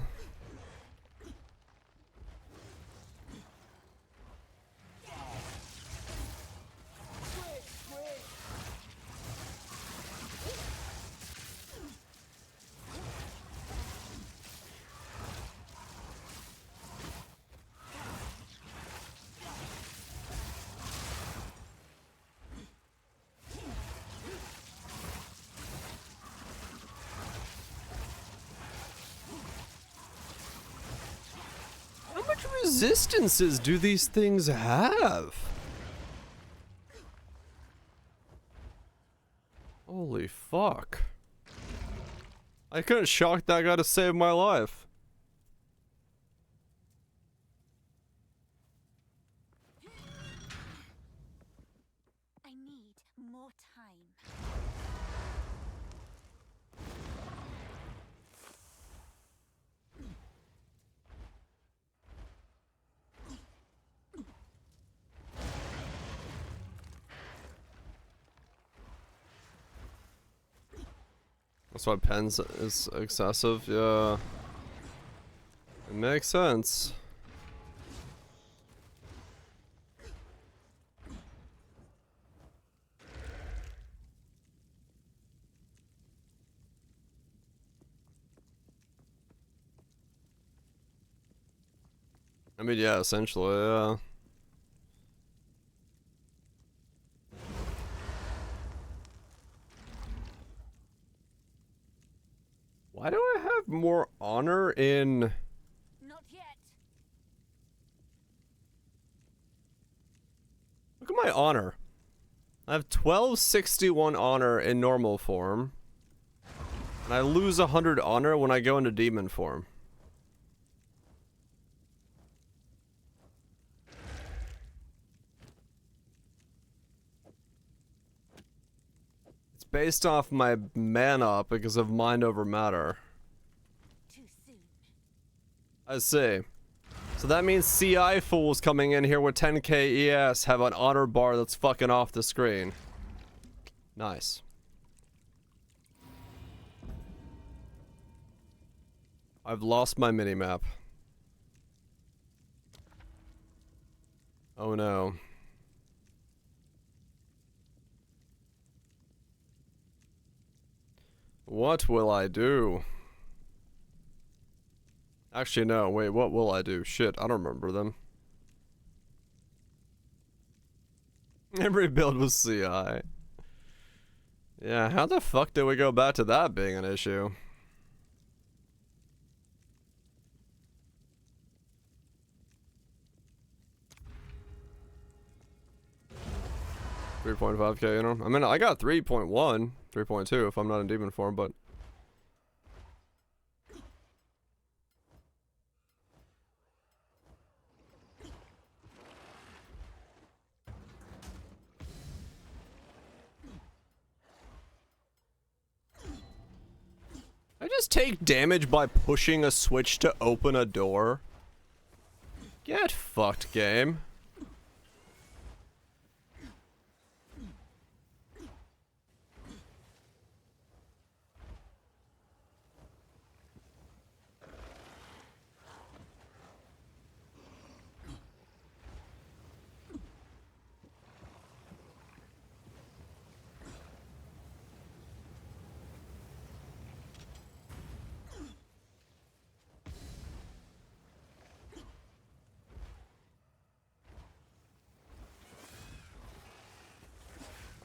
How much resistances do these things have? Holy fuck. I couldn't shock that guy to save my life. I need more time. That's why pens is excessive, yeah. It makes sense. I mean, yeah, essentially, yeah. Why do I have more honor in... Not yet. Look at my honor. I have 1261 honor in normal form. And I lose 100 honor when I go into demon form. It's based off my mana because of mind over matter. Too soon. I see. So that means CI fools coming in here with 10k ES have an honor bar that's fucking off the screen. Nice. I've lost my minimap. Oh no. What will I do? Actually, no. Wait, what will I do? Shit, I don't remember them. Every build was CI. Yeah, how the fuck did we go back to that being an issue? $3.5k, you know? I mean, I got 3.1, 3.2 if I'm not in demon form, but... I just take damage by pushing a switch to open a door? Get fucked, game.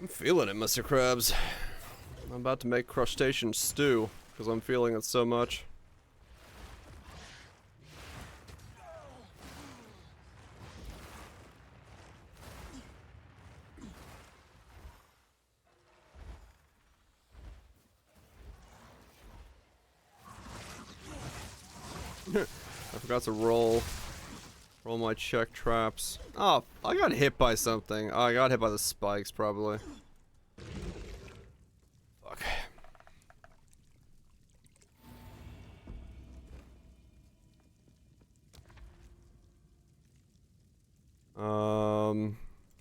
I'm feeling it, Mr. Krabs. I'm about to make crustacean stew because I'm feeling it so much. I forgot to roll my check traps. Oh, I got hit by something. Oh, I got hit by the spikes, probably. Fuck.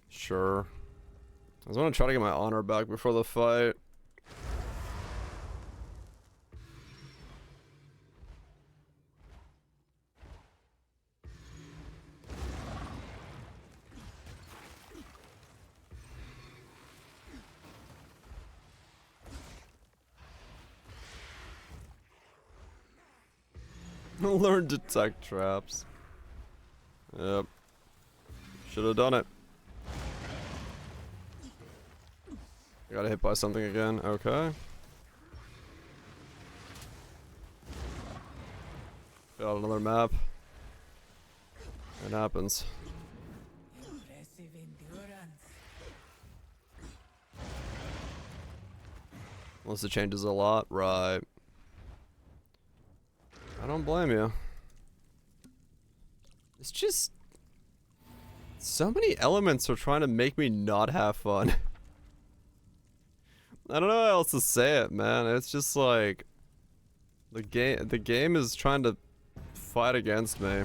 Sure. I was gonna try to get my honor back before the fight. Learn to detect traps. Yep. Should have done it. I got hit by something again. Okay. Got another map. It happens. Impressive endurance. Unless it changes a lot, right? I don't blame you. It's just so many elements are trying to make me not have fun. I don't know how else to say it, man. It's just like the game is trying to fight against me.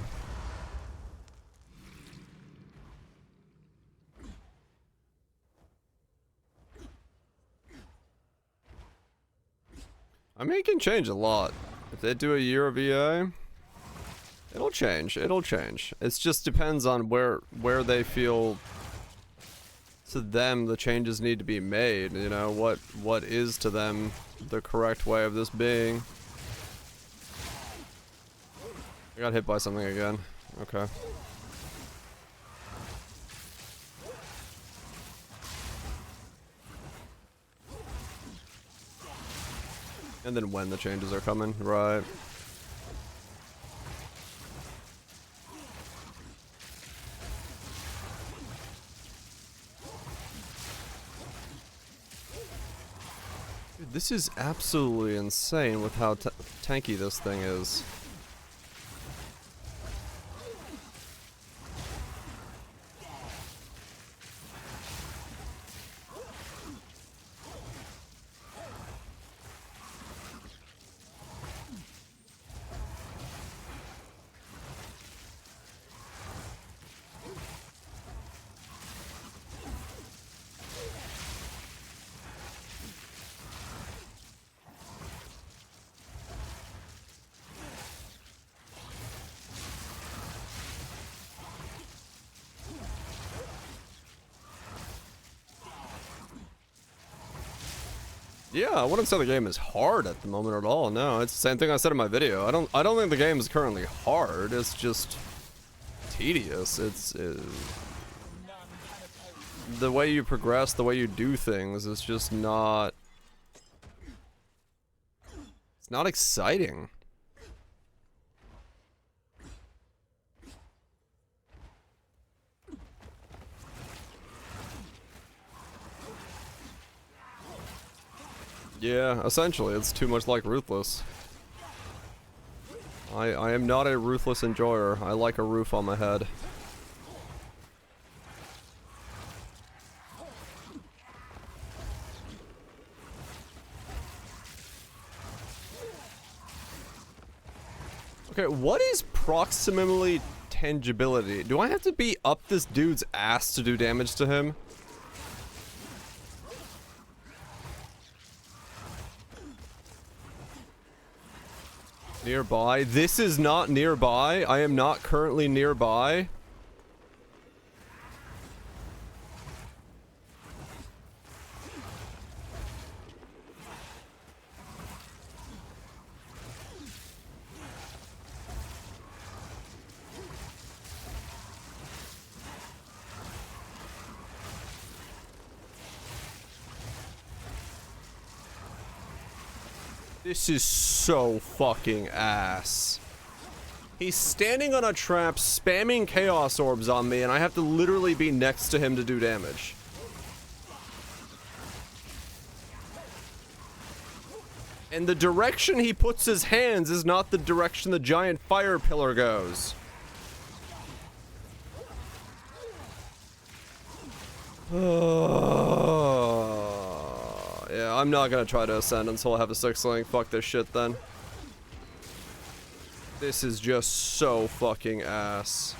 I mean, it can change a lot. If they do a year of EA, it'll change. It'll change. It just depends on where they feel to them the changes need to be made. You know, what is to them the correct way of this being. I got hit by something again. Okay. And then when the changes are coming, right? Dude, this is absolutely insane with how tanky this thing is. Yeah, I wouldn't say the game is hard at the moment at all. No, it's the same thing I said in my video. I don't think the game is currently hard. It's just tedious. It's the way you progress, the way you do things is just not. It's not exciting. Yeah, essentially, it's too much like Ruthless. I am not a Ruthless enjoyer. I like a roof on my head. Okay, what is proximally tangibility? Do I have to be up this dude's ass to do damage to him? Nearby? This is not nearby. I am not currently nearby. This is so fucking ass. He's standing on a trap, spamming chaos orbs on me, and I have to literally be next to him to do damage. And the direction he puts his hands is not the direction the giant fire pillar goes. Yeah, I'm not gonna try to ascend until I have a 6 link. Fuck this shit then. This is just so fucking ass.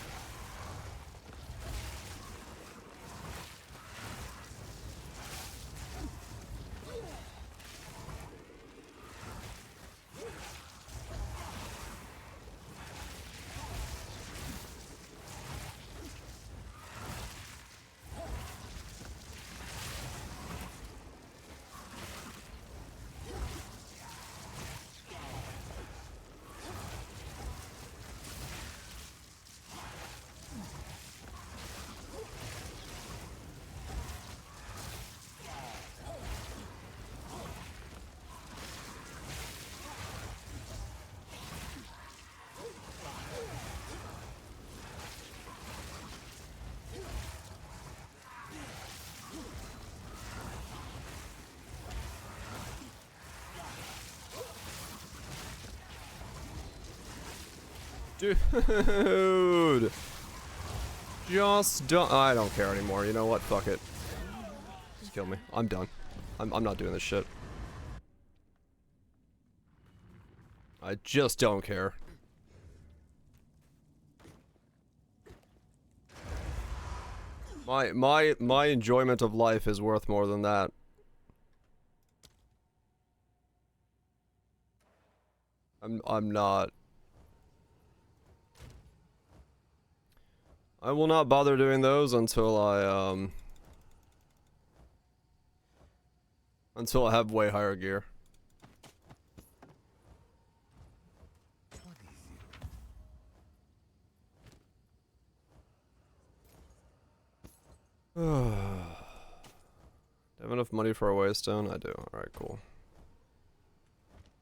Dude. Just don't. I don't care anymore. You know what? Fuck it. Just kill me. I'm done. I'm not doing this shit. I just don't care. My enjoyment of life is worth more than that. I'm not. I will not bother doing those until I have way higher gear. What is it? Do I have enough money for a waystone? I do. Alright, cool.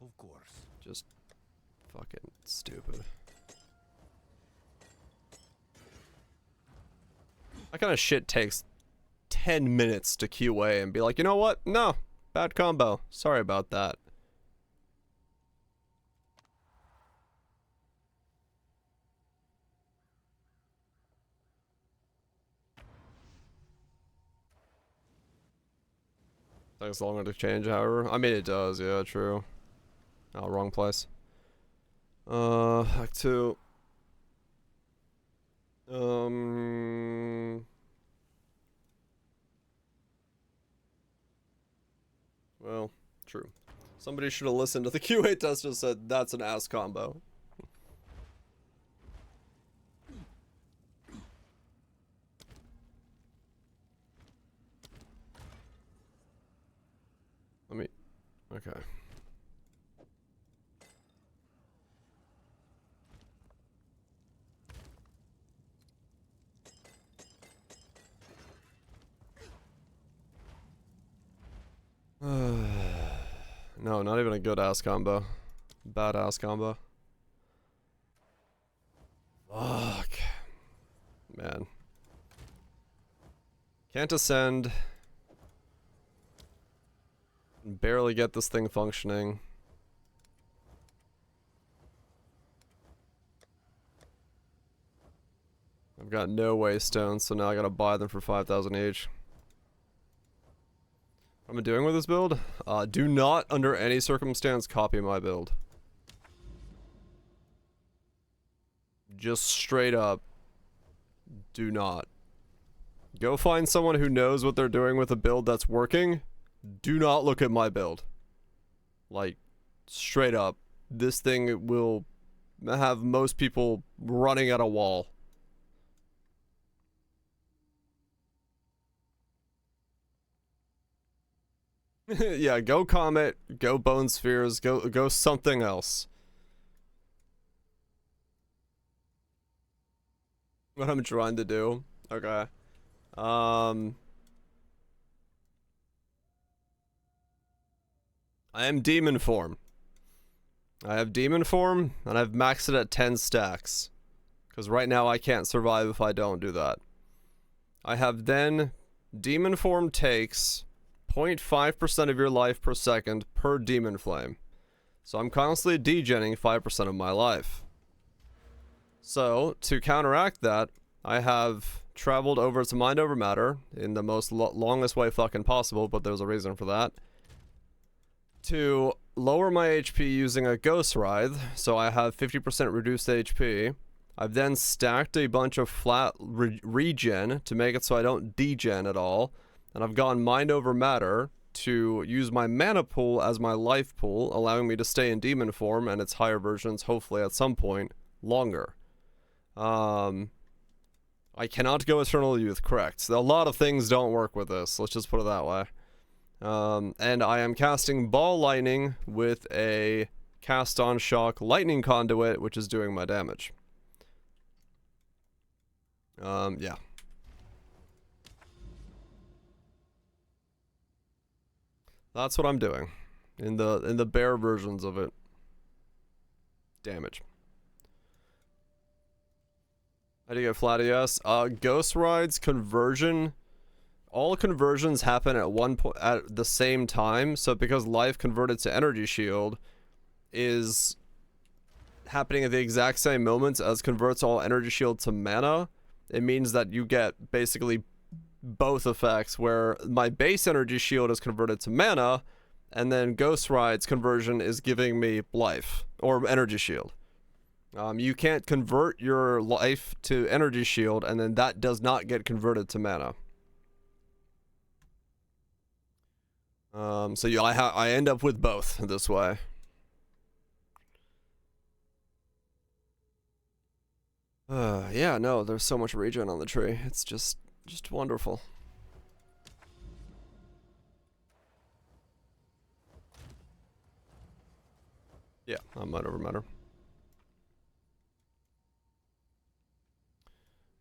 Of course. Just fucking stupid. That kind of shit takes 10 minutes to QA and be like, you know what? No, bad combo. Sorry about that. Takes longer to change, however. I mean, it does, yeah, true. Oh, wrong place. Act 2. Well, true. Somebody should have listened to the QA test and said that's an ass combo. Let me. Okay. No, not even a good ass combo. Bad ass combo. Fuck. Man. Can't ascend. Barely get this thing functioning. I've got no waystones, so now I gotta buy them for 5,000 each. What am I doing with this build? Do not, under any circumstance, copy my build. Just straight up, do not. Go find someone who knows what they're doing with a build that's working. Do not look at my build. Like, straight up, this thing will have most people running at a wall. Yeah, go Comet, go Bone Spheres, go something else. What I'm trying to do. Okay. I am Demonform. I have Demon Form, and I've maxed it at 10 stacks. Because right now I can't survive if I don't do that. I have then Demon Form takes 0.5% of your life per second per Demon Flame. So I'm constantly degenning 5% of my life. So, to counteract that, I have traveled over to Mind Over Matter in the most longest way fucking possible, but there's a reason for that. To lower my HP using a Ghost Writhe, so I have 50% reduced HP. I've then stacked a bunch of flat regen to make it so I don't degen at all. And I've gone Mind Over Matter to use my mana pool as my life pool, allowing me to stay in demon form and its higher versions, hopefully at some point, longer. I cannot go Eternal Youth, correct. A lot of things don't work with this, let's just put it that way. And I am casting Ball Lightning with a Cast on Shock Lightning Conduit, which is doing my damage. Yeah. That's what I'm doing in the bare versions of it. Damage. How do you get flat ES? Ghost Ride's conversion. All conversions happen at one point at the same time. So because life converted to energy shield is happening at the exact same moments as converts all energy shield to mana, it means that you get basically both effects, where my base energy shield is converted to mana, and then Ghost Ride's conversion is giving me life, or energy shield. You can't convert your life to energy shield, and then that does not get converted to mana. So yeah, I end up with both this way. Yeah, no, there's so much regen on the tree. It's just wonderful. Yeah, Mind Over Matter.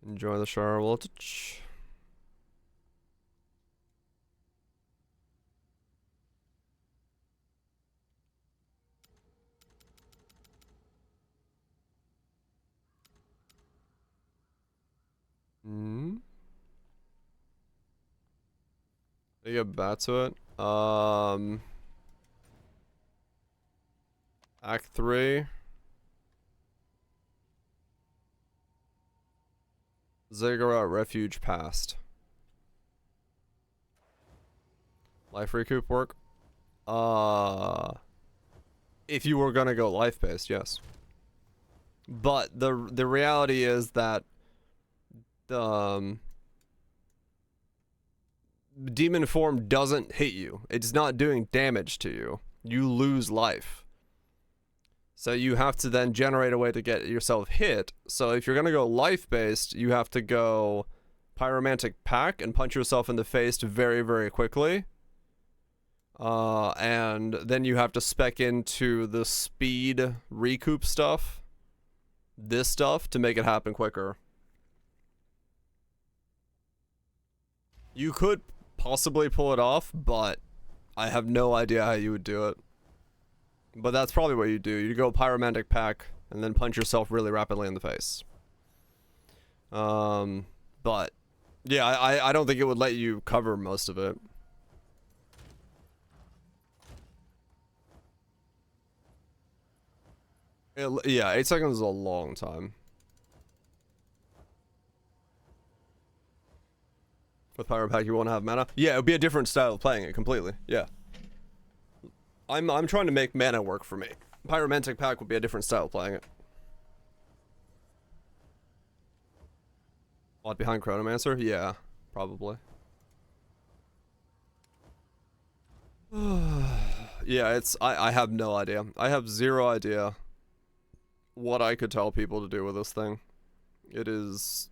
Enjoy the shower voltage. You get back to it. Act 3. Ziggurat Refuge past. Life recoup work? If you were gonna go life based, yes. But the reality is that demon form doesn't hit you. It's not doing damage to you. You lose life. So you have to then generate a way to get yourself hit. So if you're gonna go life based, you have to go Pyromantic Pack and punch yourself in the face very, very quickly. And then you have to spec into the speed recoup stuff. This stuff to make it happen quicker. You could possibly pull it off, but I have no idea how you would do it. But that's probably what you do. You go Pyromantic Pack and then punch yourself really rapidly in the face. But yeah, I don't think it would let you cover most of it. Yeah, 8 seconds is a long time. With Pyro Pack, you won't have mana. Yeah, it would be a different style of playing it completely. Yeah. I'm trying to make mana work for me. Pyromantic Pack would be a different style of playing it. Lot behind Chronomancer? Yeah, probably. Yeah, I have no idea. I have zero idea what I could tell people to do with this thing. It is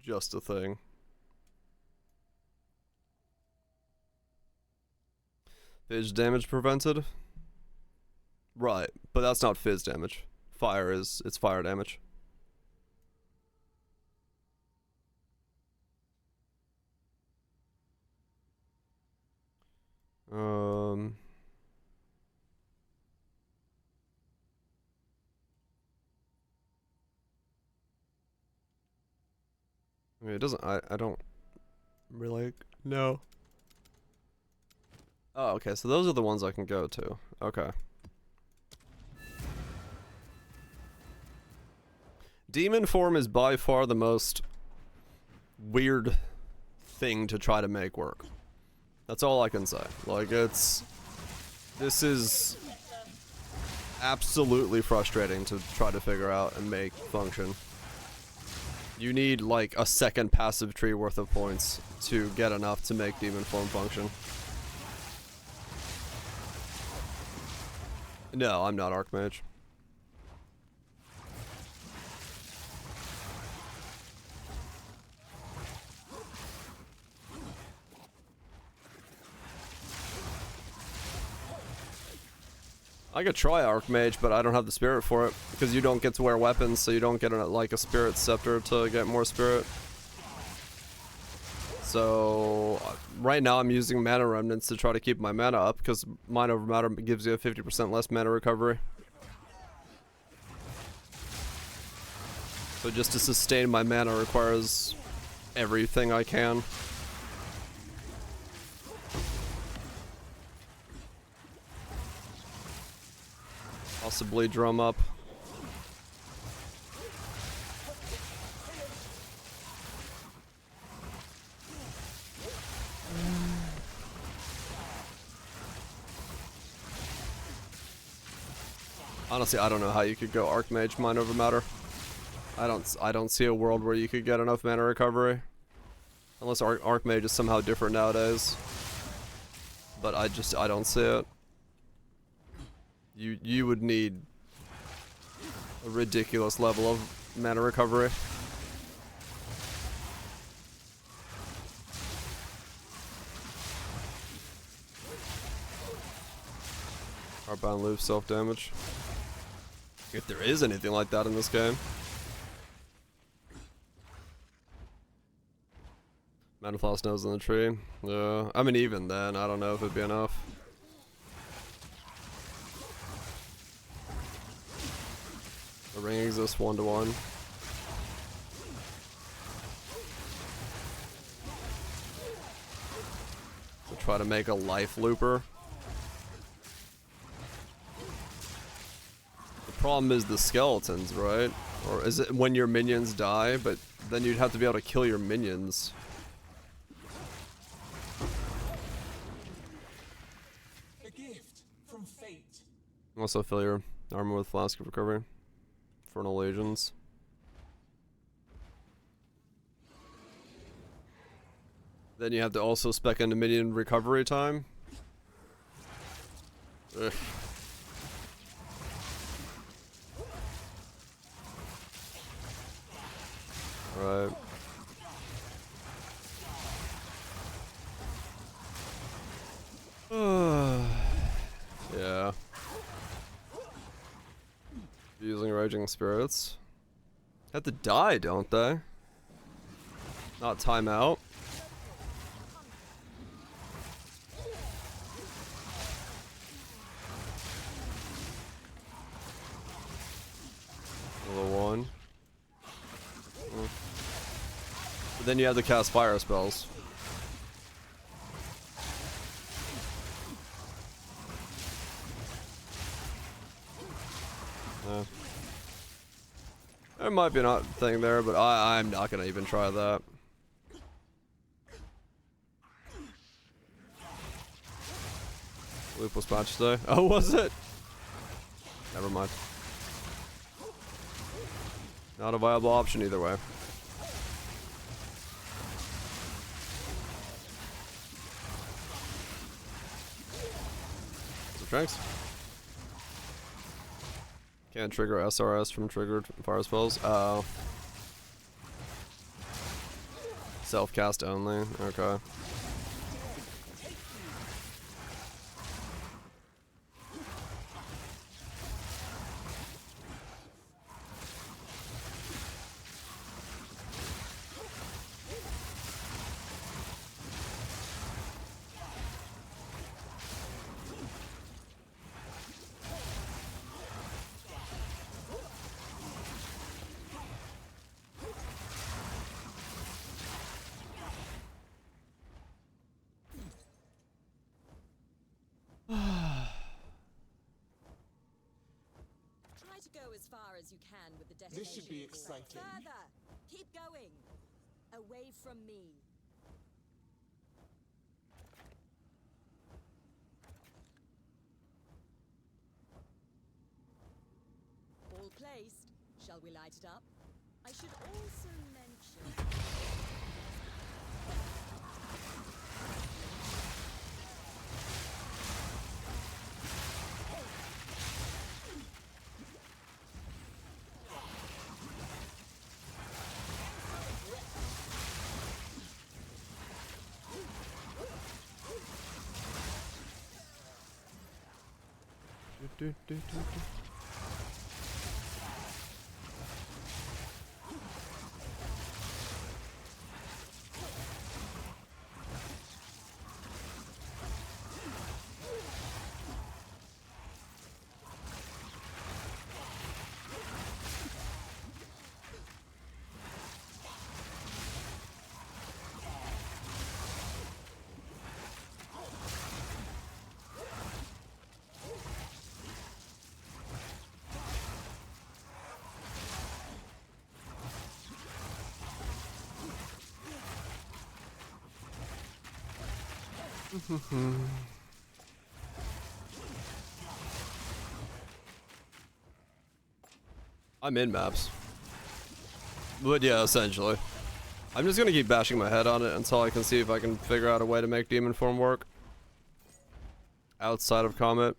just a thing. Fizz damage prevented? Right, but that's not fizz damage. It's fire damage. I mean, it doesn't. I don't really know. Oh, okay. So those are the ones I can go to. Okay. Demonform is by far the most weird thing to try to make work. That's all I can say. Like, this is absolutely frustrating to try to figure out and make function. You need like a second passive tree worth of points to get enough to make Demonform function. No, I'm not Archmage. I could try Archmage, but I don't have the spirit for it, because you don't get to wear weapons, so you don't get like a spirit scepter to get more spirit. So right now I'm using mana remnants to try to keep my mana up, because mind over matter gives you a 50% less mana recovery. So just to sustain my mana requires everything I can. Possibly drum up. Honestly, I don't know how you could go Archmage Mind Over Matter. I don't see a world where you could get enough mana recovery. Unless Archmage is somehow different nowadays. But I don't see it. You would need a ridiculous level of mana recovery. Hardbound loop self-damage. If there is anything like that in this game. Manifloss nose in the tree. Yeah, I mean even then, I don't know if it'd be enough. The ring exists 1-to-1. So try to make a life looper. The problem is the skeletons, right? Or is it when your minions die, but then you'd have to be able to kill your minions. A gift from fate. Also fill your armor with Flask of Recovery. Infernal Legions. Then you have to also spec into minion recovery time. Ugh. Right. Yeah. Using Raging Spirits. Have to die, don't they? Not time out. Level 1. But then you have to cast fire spells. There might be a thing there, but I'm not gonna even try that. Loop was patched today. Oh, was it? Never mind. Not a viable option either way. So thanks. Can't trigger SRS from triggered fire spells. Oh. Self-cast only. Okay. go as far as you can with the detonation. This should be core. exciting. Further! Keep going! Away from me. All placed. Shall we light it up? I should also mention... I'm in maps. But yeah, essentially. I'm just gonna keep bashing my head on it until I can see if I can figure out a way to make demon form work. Outside of Comet.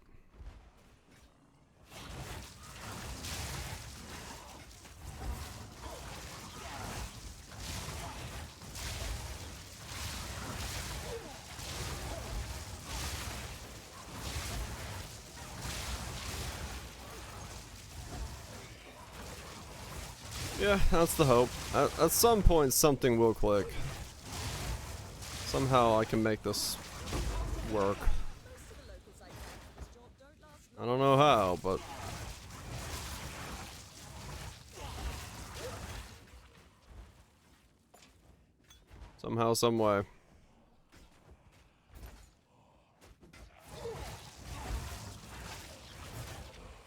Yeah, that's the hope. At some point, something will click. Somehow I can make this work. I don't know how, but... somehow, some way.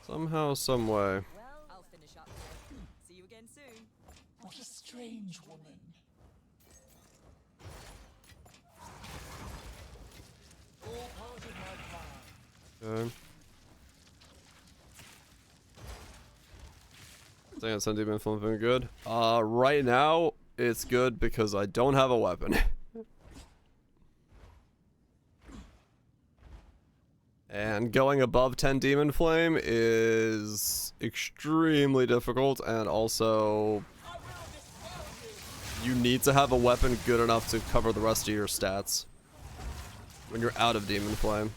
Somehow, some way. Well, I'll finish up here. See you again soon. What a strange woman. All part of my plan. Okay. I think it's demon form been good. Right now, it's good because I don't have a weapon. And going above 10 Demon Flame is extremely difficult, and also you need to have a weapon good enough to cover the rest of your stats when you're out of Demon Flame.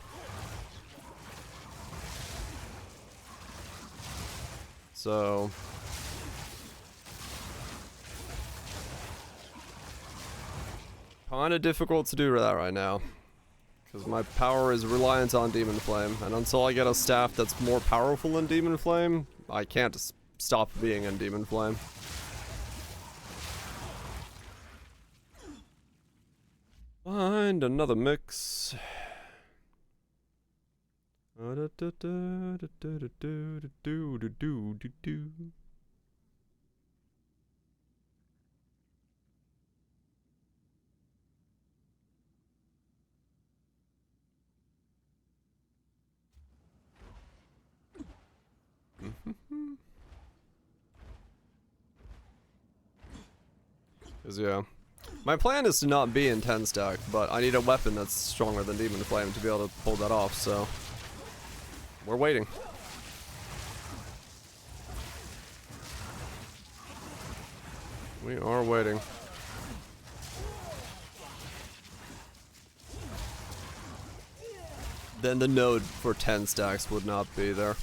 So kind of difficult to do that right now. Because my power is reliant on Demon Flame, and until I get a staff that's more powerful than Demon Flame, I can't stop being in Demon Flame. Find another mix. Cause yeah, my plan is to not be in 10 stack, but I need a weapon that's stronger than Demon Flame to be able to pull that off, so we're waiting. We are waiting. Then the node for 10 stacks would not be there.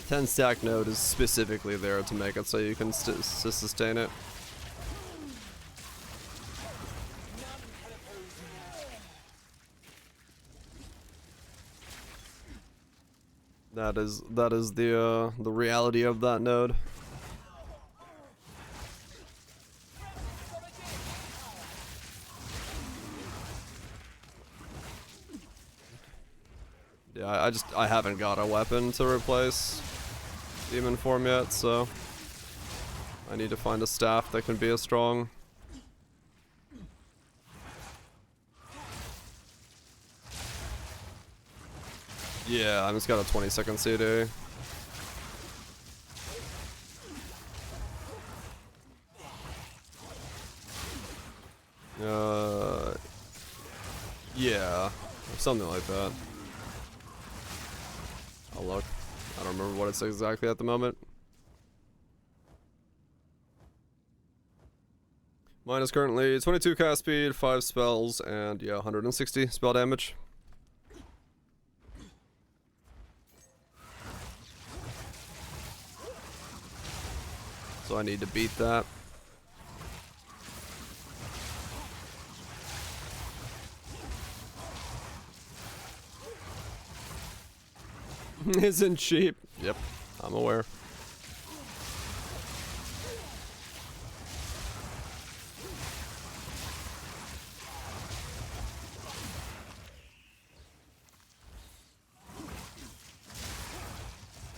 10 stack node is specifically there to make it so you can sustain it. That is the reality of that node. Yeah, I haven't got a weapon to replace demon form yet, so I need to find a staff that can be as strong. Yeah, I just got a 20-second CD. Yeah, something like that. I'll look. I don't remember what it's exactly at the moment. Mine is currently 22 cast speed, 5 spells, and yeah, 160 spell damage. So I need to beat that. Isn't cheap. Yep, I'm aware.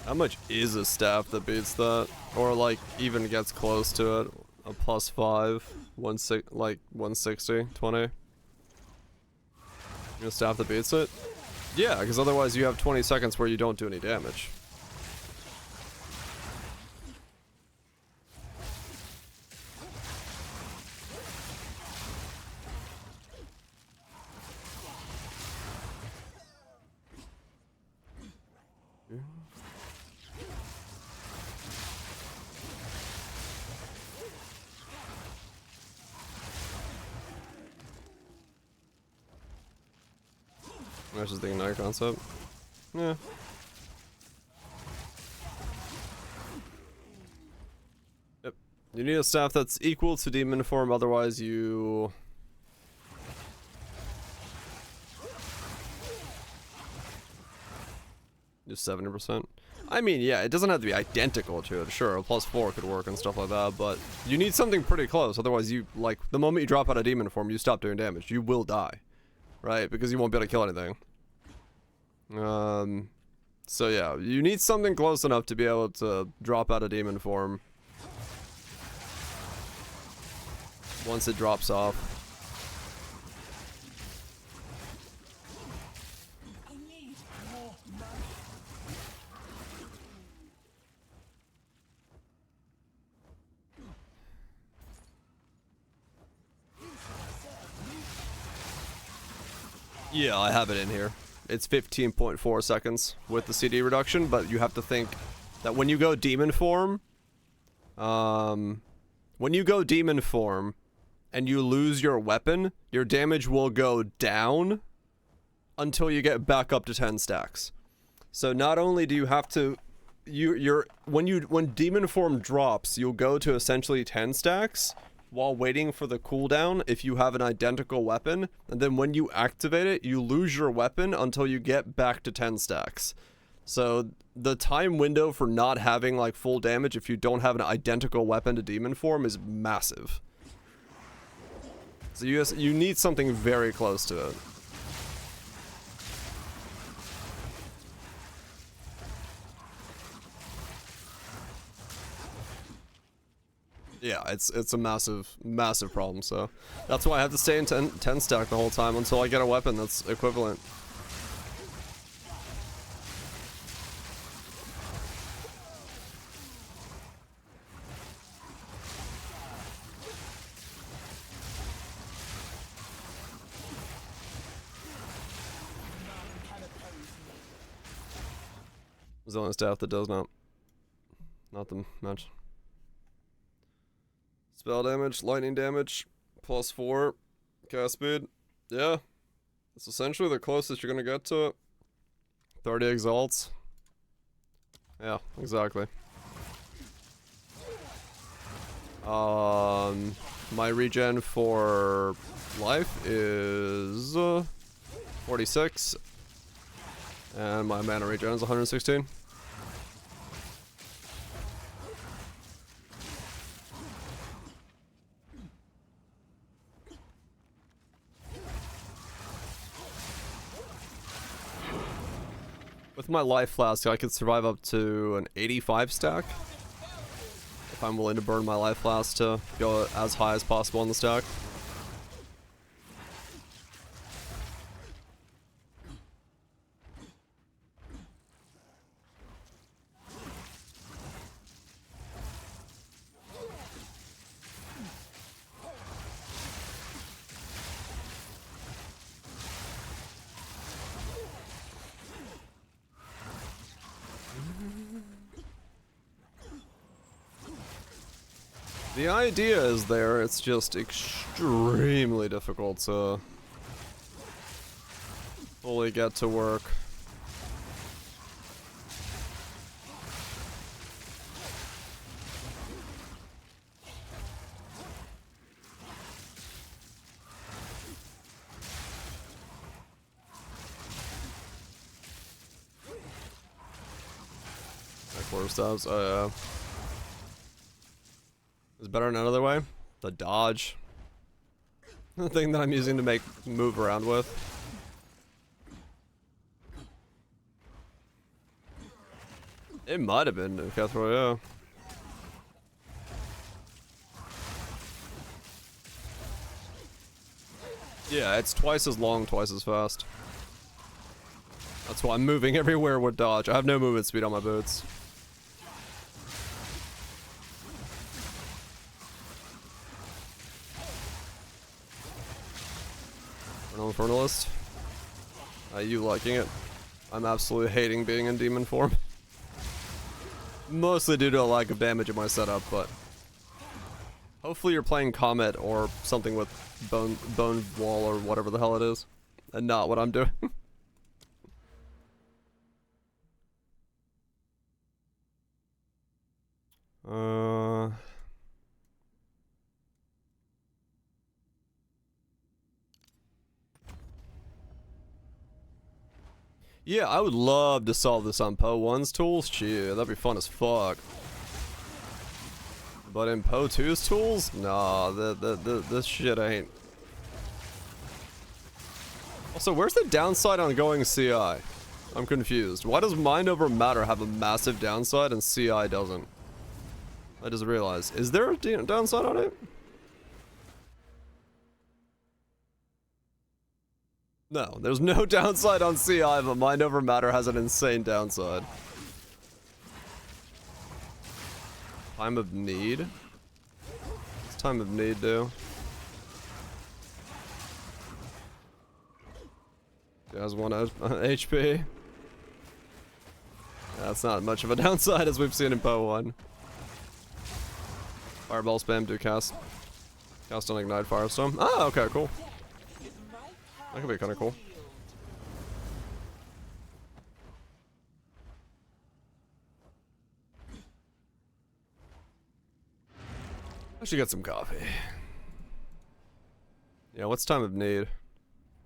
How much is a staff that beats that? Or like even gets close to it? A +5, 160, 20? A staff that beats it? Yeah, because otherwise you have 20 seconds where you don't do any damage. That's just the Ignite concept. Yeah. Yep. You need a staff that's equal to demon form, otherwise you... Just 70%. I mean, yeah, it doesn't have to be identical to it. Sure, a +4 could work and stuff like that, but you need something pretty close. Otherwise, you, like, the moment you drop out of demon form, you stop doing damage. You will die. Right? Because you won't be able to kill anything. So yeah, you need something close enough to be able to drop out of demon form once it drops off. I need more money. Yeah, I have it in here. It's 15.4 seconds with the CD reduction, but you have to think that when you go demon form, and you lose your weapon, your damage will go down until you get back up to 10 stacks. So not only do you have to, when demon form drops, you'll go to essentially 10 stacks while waiting for the cooldown if you have an identical weapon, and then when you activate it, you lose your weapon until you get back to 10 stacks. So the time window for not having like full damage if you don't have an identical weapon to demon form is massive. So you need something very close to it. Yeah, it's a massive problem, so that's why I have to stay in 10 stack the whole time until I get a weapon that's equivalent. There's only staff that does not the match. Spell damage, lightning damage, +4, cast speed. Yeah, it's essentially the closest you're gonna get to it. 30 exalts. Yeah, exactly. My regen for life is 46, and my mana regen is 116. With my life flask, I could survive up to an 85 stack. If I'm willing to burn my life flask to go as high as possible on the stack. The idea is there, it's just extremely difficult to fully get to work. Like quarter stabs, oh yeah. Is better another way? The dodge. The thing that I'm using to move around with. It might have been in Cathro, yeah. Yeah, it's twice as long, twice as fast. That's why I'm moving everywhere with dodge. I have no movement speed on my boots. Infernalist. You liking it? I'm absolutely hating being in demon form. Mostly due to a lack of damage in my setup, but hopefully you're playing Comet or something with bone wall or whatever the hell it is, and not what I'm doing. Yeah, I would love to solve this on Poe 1's tools. Shit, that'd be fun as fuck. But in Poe 2's tools? Nah, this shit ain't. Also, where's the downside on going CI? I'm confused. Why does Mind Over Matter have a massive downside and CI doesn't? I just realized. Is there a downside on it? No, there's no downside on CI, but Mind Over Matter has an insane downside. Time of Need? What's Time of Need do? He has 1 HP. That's not much of a downside as we've seen in Poe 1. Fireball spam, do cast. Cast on Ignite Firestorm. Ah, okay, cool. That could be kind of cool. I should get some coffee. Yeah, what's Time of Need?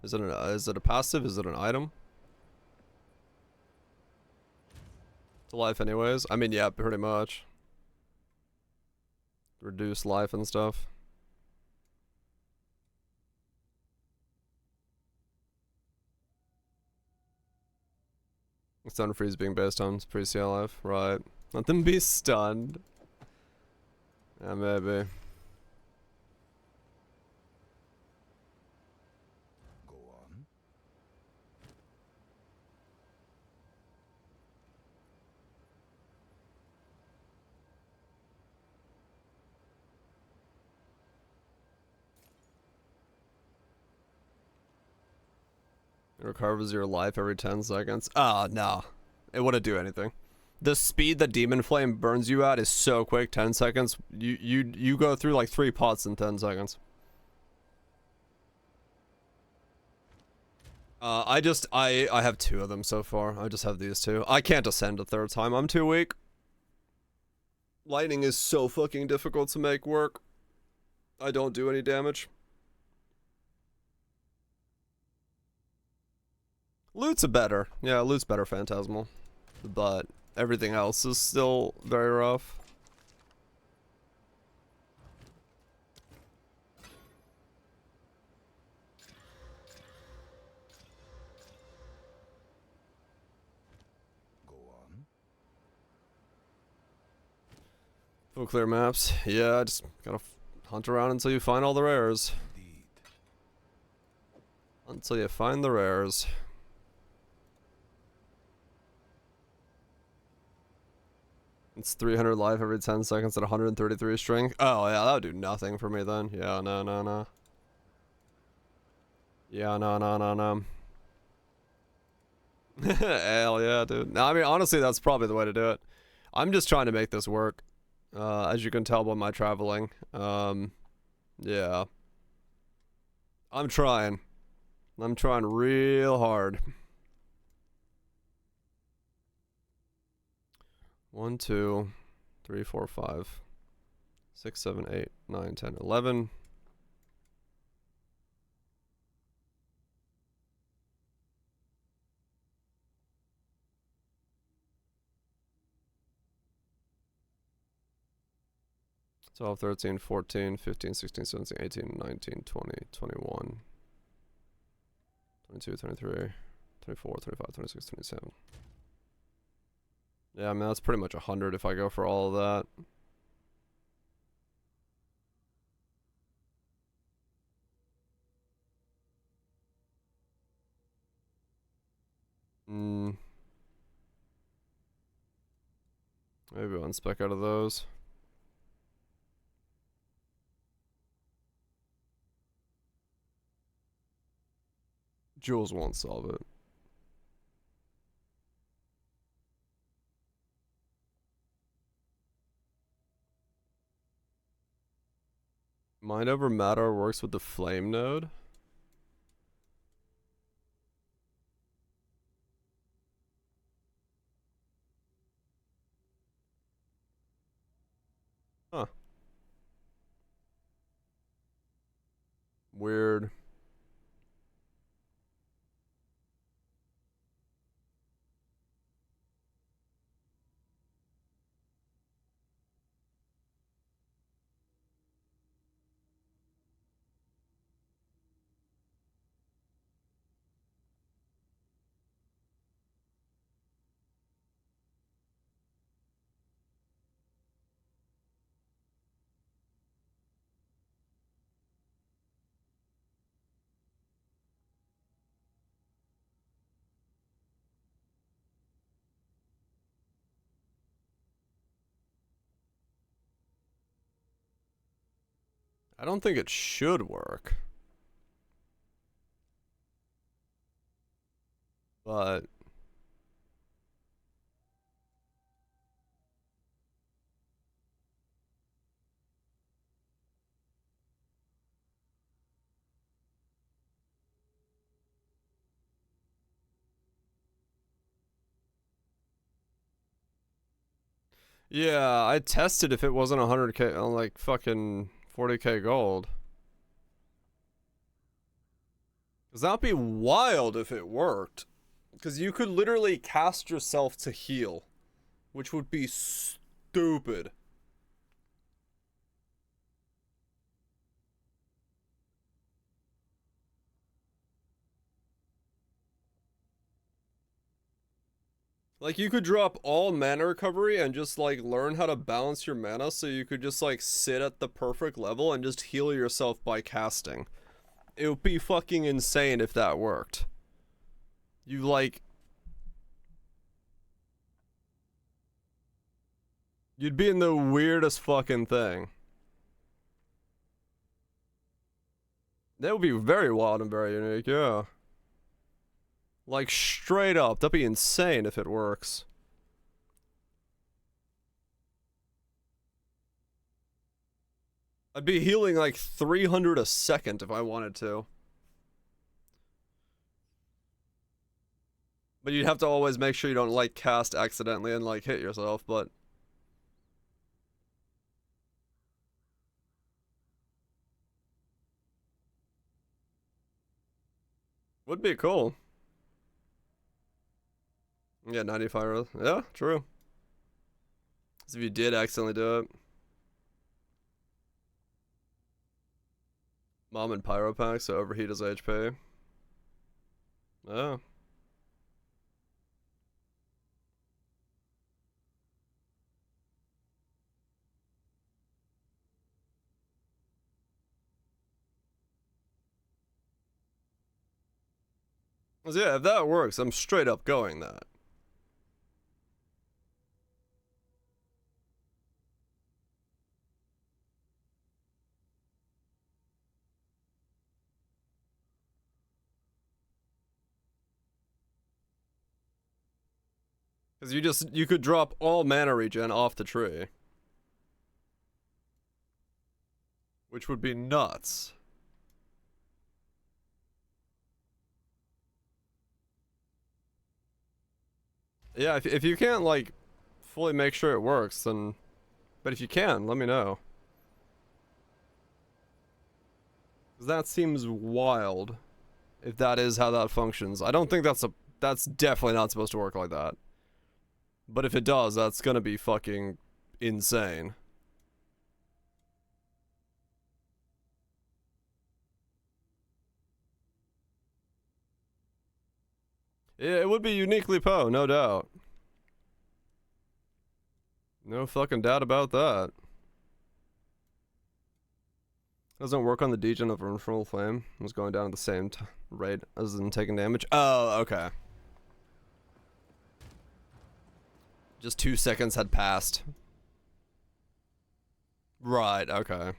Is it a passive? Is it an item? To life anyways? I mean, yeah, pretty much. Reduce life and stuff. Stun freeze being based on pre-CI life, right? Let them be stunned. Yeah, maybe. Go on. It recovers your life every 10 seconds. Ah, no. It wouldn't do anything. The speed that Demon Flame burns you at is so quick, 10 seconds. You go through like 3 pots in 10 seconds. I have 2 of them so far. I just have these 2. I can't ascend a 3rd time. I'm too weak. Lightning is so fucking difficult to make work. I don't do any damage. Loot's better. Yeah, loot's better Phantasmal. But everything else is still very rough. No clear maps. Yeah, just gotta hunt around until you find all the rares. Indeed. Until you find the rares. It's 300 life every 10 seconds at 133 strength. Oh, yeah, that would do nothing for me then. Yeah, no. Yeah, no. Hell yeah, dude. No, I mean, honestly, that's probably the way to do it. I'm just trying to make this work. As you can tell by my traveling. Yeah. I'm trying. I'm trying real hard. 1, 2, 3, 4, 5, 6, 7, 8, 9, 10, 11. Twelve, 13, 14, 15, 16, 17, 18, 19, 20, 21, 22, 23, 24, 25, 26, 27. Yeah, I mean, that's pretty much 100 if I go for all of that. Maybe one spec out of those. Jules won't solve it. Mind over matter works with the flame node. Huh. Weird. I don't think it should work. But yeah, I tested if it wasn't 100k on like fucking 40k gold. Cause that'd be wild if it worked. Cause you could literally cast yourself to heal, which would be stupid. Like, you could drop all mana recovery and just, like, learn how to balance your mana so you could just, like, sit at the perfect level and just heal yourself by casting. It would be fucking insane if that worked. You, like... You'd be in the weirdest fucking thing. That would be very wild and very unique, yeah. Like, straight up, that'd be insane if it works. I'd be healing like 300 a second if I wanted to. But you'd have to always make sure you don't, like, cast accidentally and, like, hit yourself, but... Would be cool. Yeah, 95. Yeah, true. So if you did accidentally do it. MoM and Pyro Pack, so overheat his HP. Yeah. 'Cause yeah, if that works, I'm straight up going that. Because you could drop all mana regen off the tree. Which would be nuts. Yeah, if you can't, like, fully make sure it works, then... But if you can, let me know. 'Cause that seems wild. If that is how that functions. I don't think that's definitely not supposed to work like that. But if it does, that's gonna be fucking insane. Yeah, it would be uniquely Poe, no doubt. No fucking doubt about that. Doesn't work on the degen of Infernal Flame. It was going down at the same rate as in taking damage. Oh, okay. Just 2 seconds had passed. Right, okay.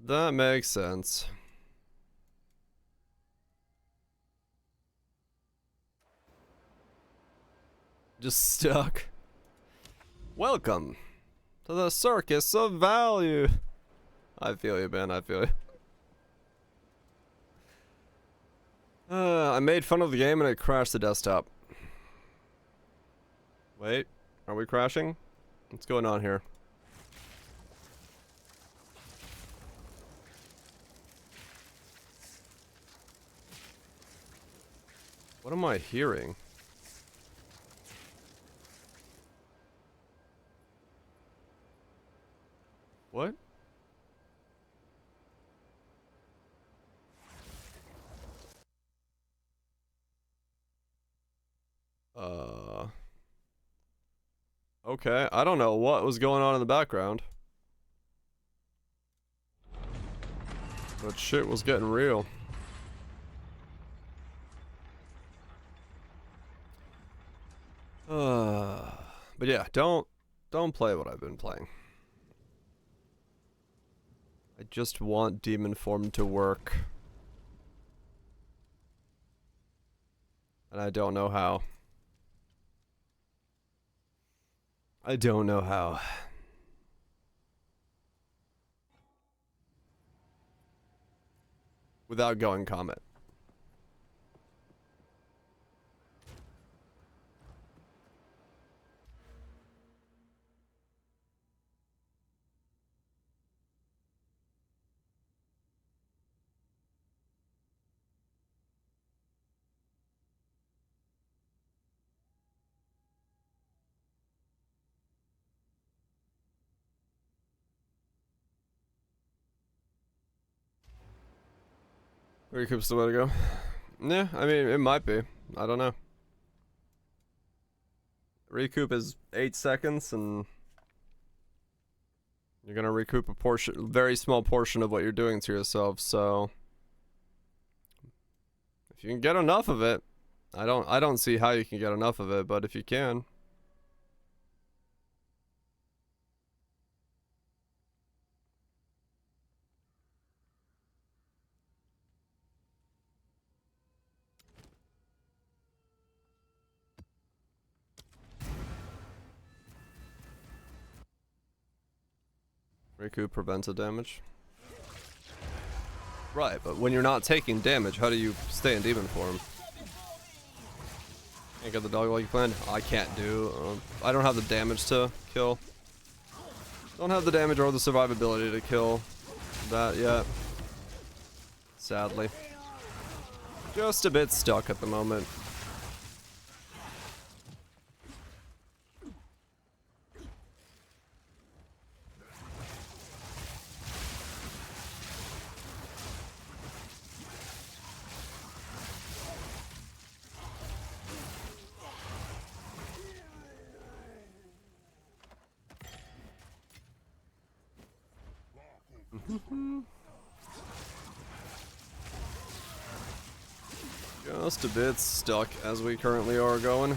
That makes sense. Just stuck. Welcome to the circus of value. I feel you, Ben. I feel you. I made fun of the game and it crashed the desktop. Wait, are we crashing? What's going on here? What am I hearing? What? Okay, I don't know what was going on in the background. But shit was getting real. But yeah, don't play what I've been playing. I just want Demonform to work. And I don't know how. I don't know how. Without going comment. Recoup's the way to go. Yeah, I mean, it might be. I don't know. Recoup is 8 seconds, and you're gonna recoup a portion, very small portion of what you're doing to yourself. So, if you can get enough of it, I don't see how you can get enough of it, but if you can. Recoup prevents the damage. Right, but when you're not taking damage, how do you stay in demon form? Can't get the dog like you planned? I can't do. I don't have the damage to kill. Don't have the damage or the survivability to kill that yet. Sadly. Just a bit stuck at the moment. Just a bit stuck as we currently are going.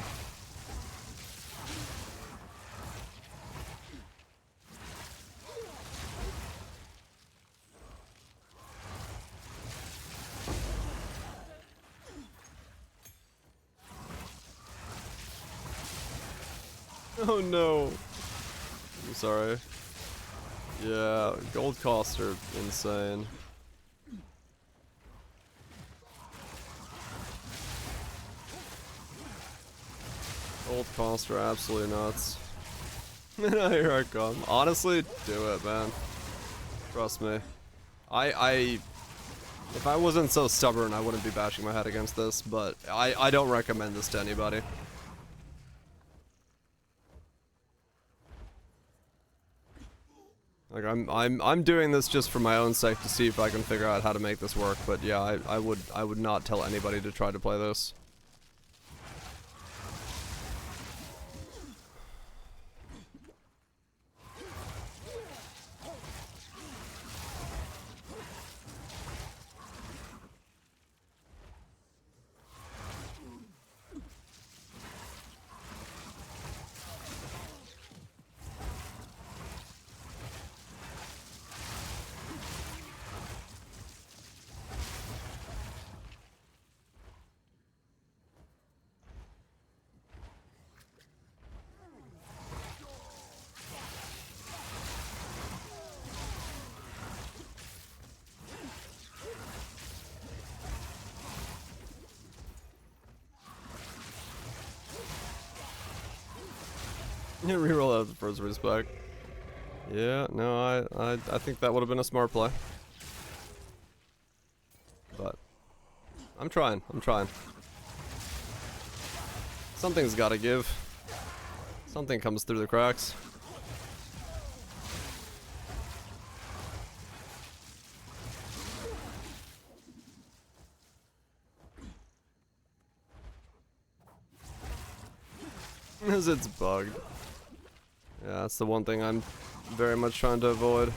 Oh no. I'm sorry. Yeah, gold costs are insane. Gold costs are absolutely nuts. Here I come. Honestly, do it, man. Trust me. If I wasn't so stubborn, I wouldn't be bashing my head against this, but I don't recommend this to anybody. Like I'm doing this just for my own sake to see if I can figure out how to make this work, but yeah, I would not tell anybody to try to play this. Reroll out the first respec. Yeah, no, I think that would have been a smart play. But I'm trying. Something's gotta give. Something comes through the cracks. Because it's bugged. Yeah, that's the one thing I'm very much trying to avoid.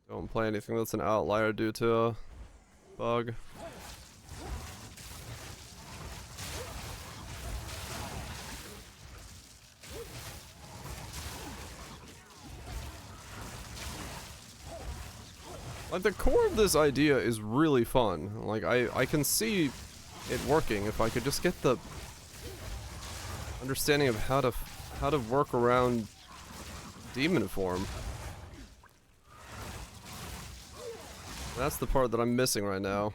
Don't play anything that's an outlier due to a bug. Like, the core of this idea is really fun. Like, I can see it working if I could just get the understanding of how to work around Demonform. That's the part that I'm missing right now.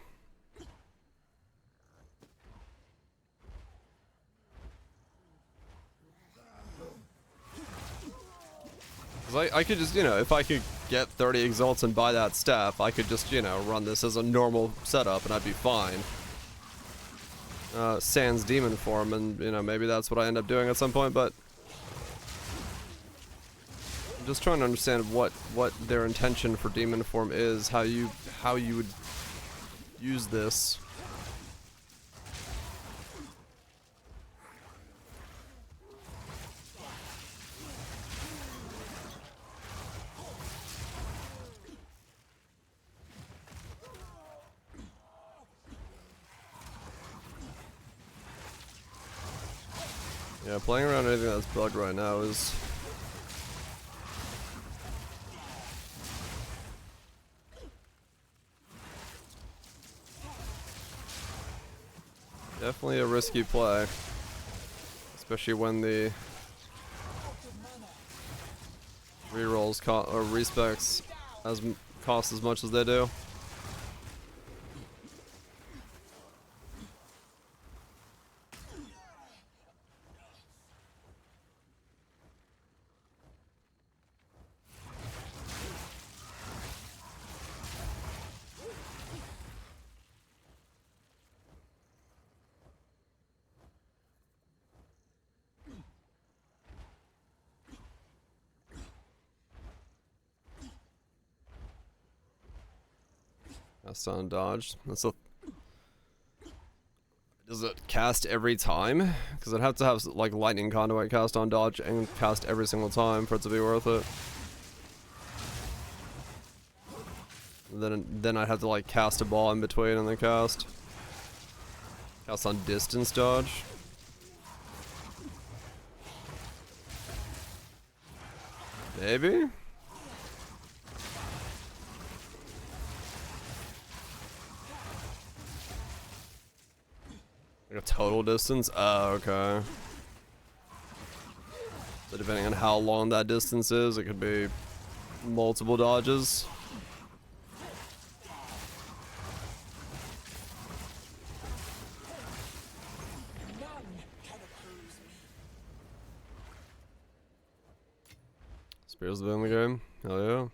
Cause I could just, you know, if I could get 30 exalts and buy that staff, I could just, you know, run this as a normal setup and I'd be fine. Sans Demonform, and you know, maybe that's what I end up doing at some point, but I'm just trying to understand what their intention for Demonform is, how you would use this. Yeah, playing around anything that's bugged right now is definitely a risky play, especially when the rerolls or respecs cost as much as they do. Cast on dodge. That's a. Does it cast every time? Because I'd have to have like Lightning Conduit cast on dodge and cast every single time for it to be worth it. Then I'd have to like cast a ball in between and then cast. Cast on distance dodge. Maybe? Like a total distance? Oh, okay. So depending on how long that distance is, it could be multiple dodges. Spears in the game? Hell yeah.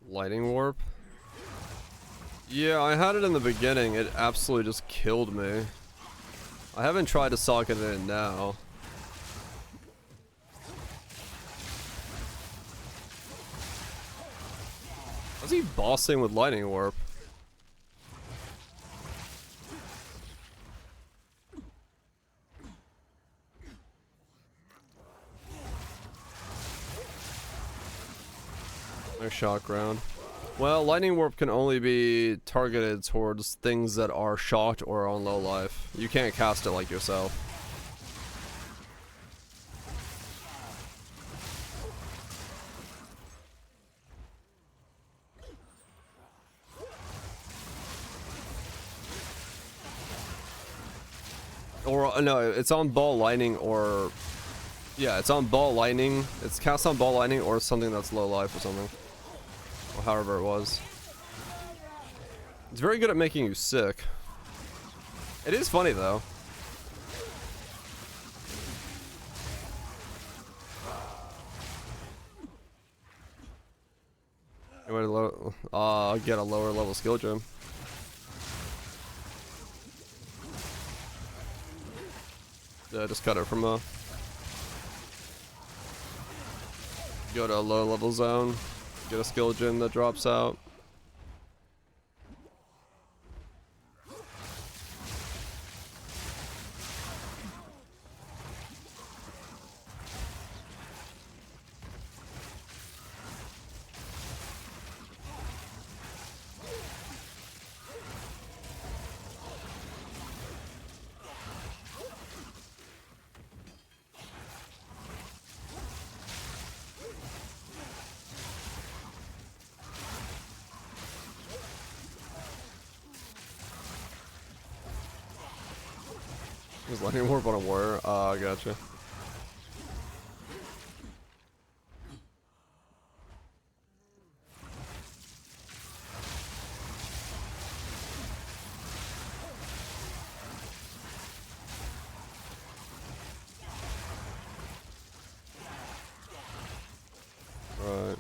Lightning warp? Yeah, I had it in the beginning. It absolutely just killed me. I haven't tried to sock it in now. How's he bossing with lightning warp? No shock round. Well, lightning warp can only be targeted towards things that are shocked or on low life. You can't cast it like yourself. Or no, it's on ball lightning or yeah, it's on ball lightning. It's cast on ball lightning or something that's low life or something. Or however it was. It's very good at making you sick. It is funny though. Get a lower level skill gem. Yeah, just cut it from a... Go to a low level zone. Get a skill gem that drops out. Is lightning warp on a warrior? I gotcha. Right.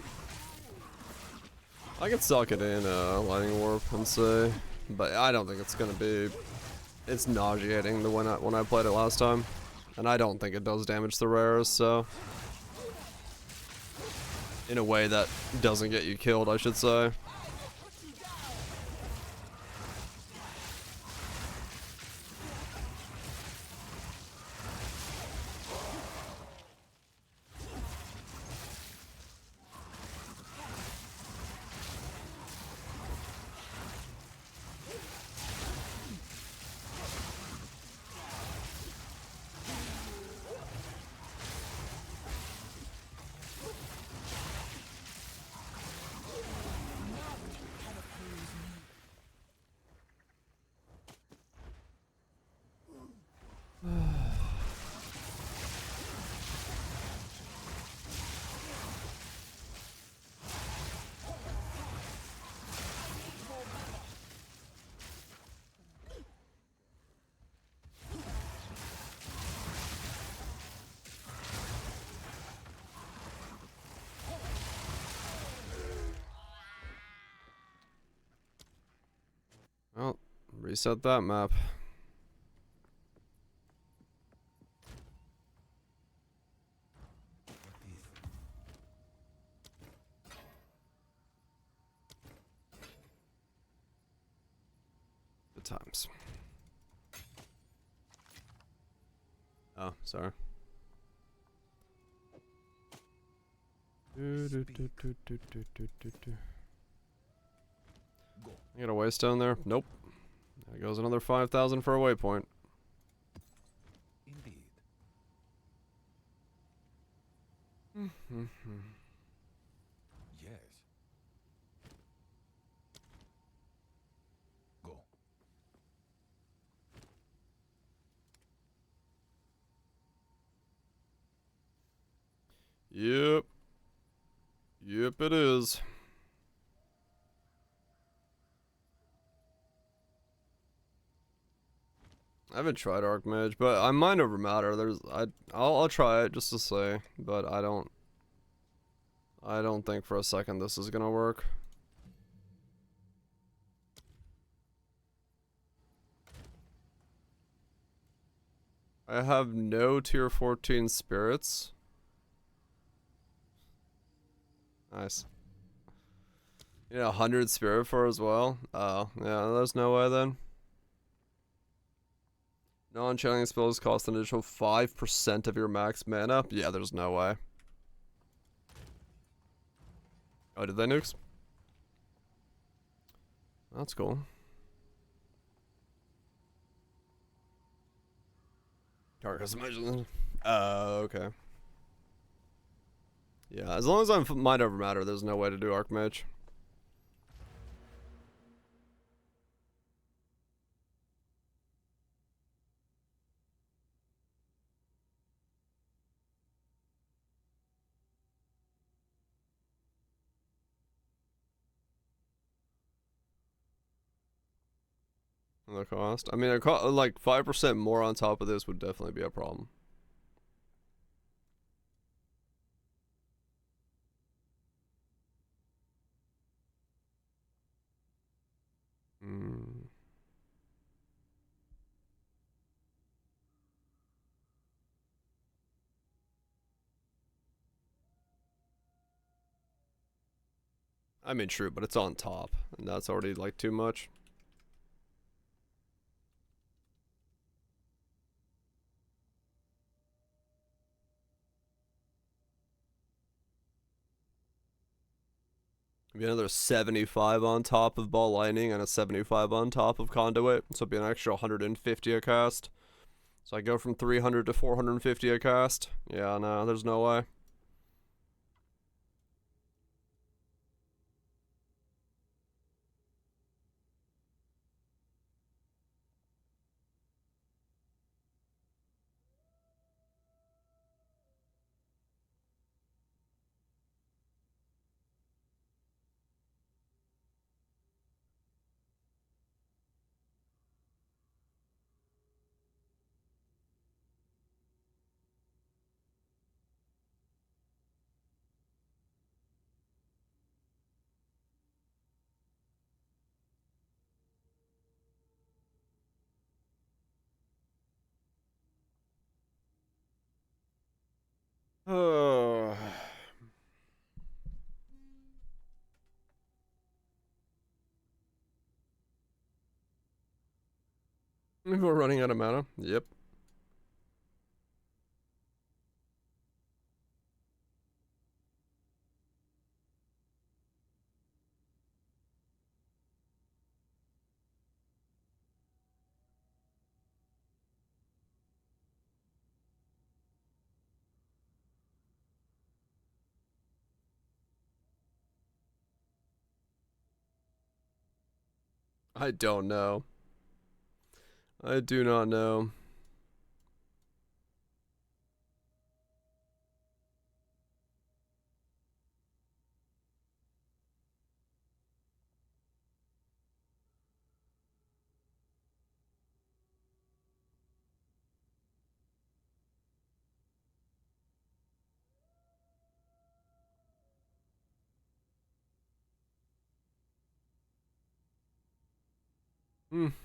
I can suck it in lightning warp and say, but I don't think it's gonna be. It's nauseating the when I played it last time, and I don't think it does damage to rares. So, in a way that doesn't get you killed, I should say. Well, reset that map. Good times. Oh, sorry. I got a waste down there? Nope. There goes another 5,000 for a waypoint. Indeed. Yes. Go. Yep. Yep, it is. I haven't tried Archmage, but I mind over matter. I'll try it just to say, but I don't think for a second this is gonna work. I have no tier 14 spirits. Nice. You know, 100 spirit for as well. Oh, yeah, there's no way then. Non-channeling spells cost an additional 5% of your max mana. Yeah, there's no way. Oh, did they nukes? That's cool. Target customization. Okay. Yeah, as long as I'm mind over matter, there's no way to do Archmage. The cost. I mean, like 5% more on top of this would definitely be a problem. Hmm. I mean, true, but it's on top, and that's already like too much. Maybe another 75 on top of Ball Lightning and a 75 on top of Conduit, so it'd be an extra 150 a cast. So I go from 300 to 450 a cast. Yeah, no, there's no way. Oh. We're running out of mana. Yep. I don't know. I do not know. Hmm.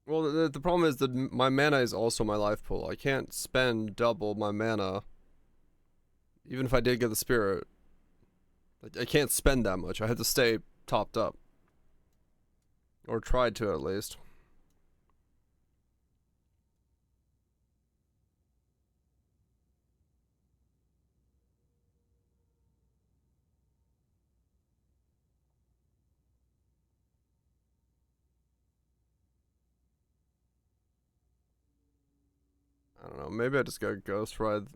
Well, the problem is that my mana is also my life pool. I can't spend double my mana. Even if I did get the spirit. Like, I can't spend that much. I had to stay topped up. Or tried to, at least. I don't know. Maybe I just go Ghost Ride.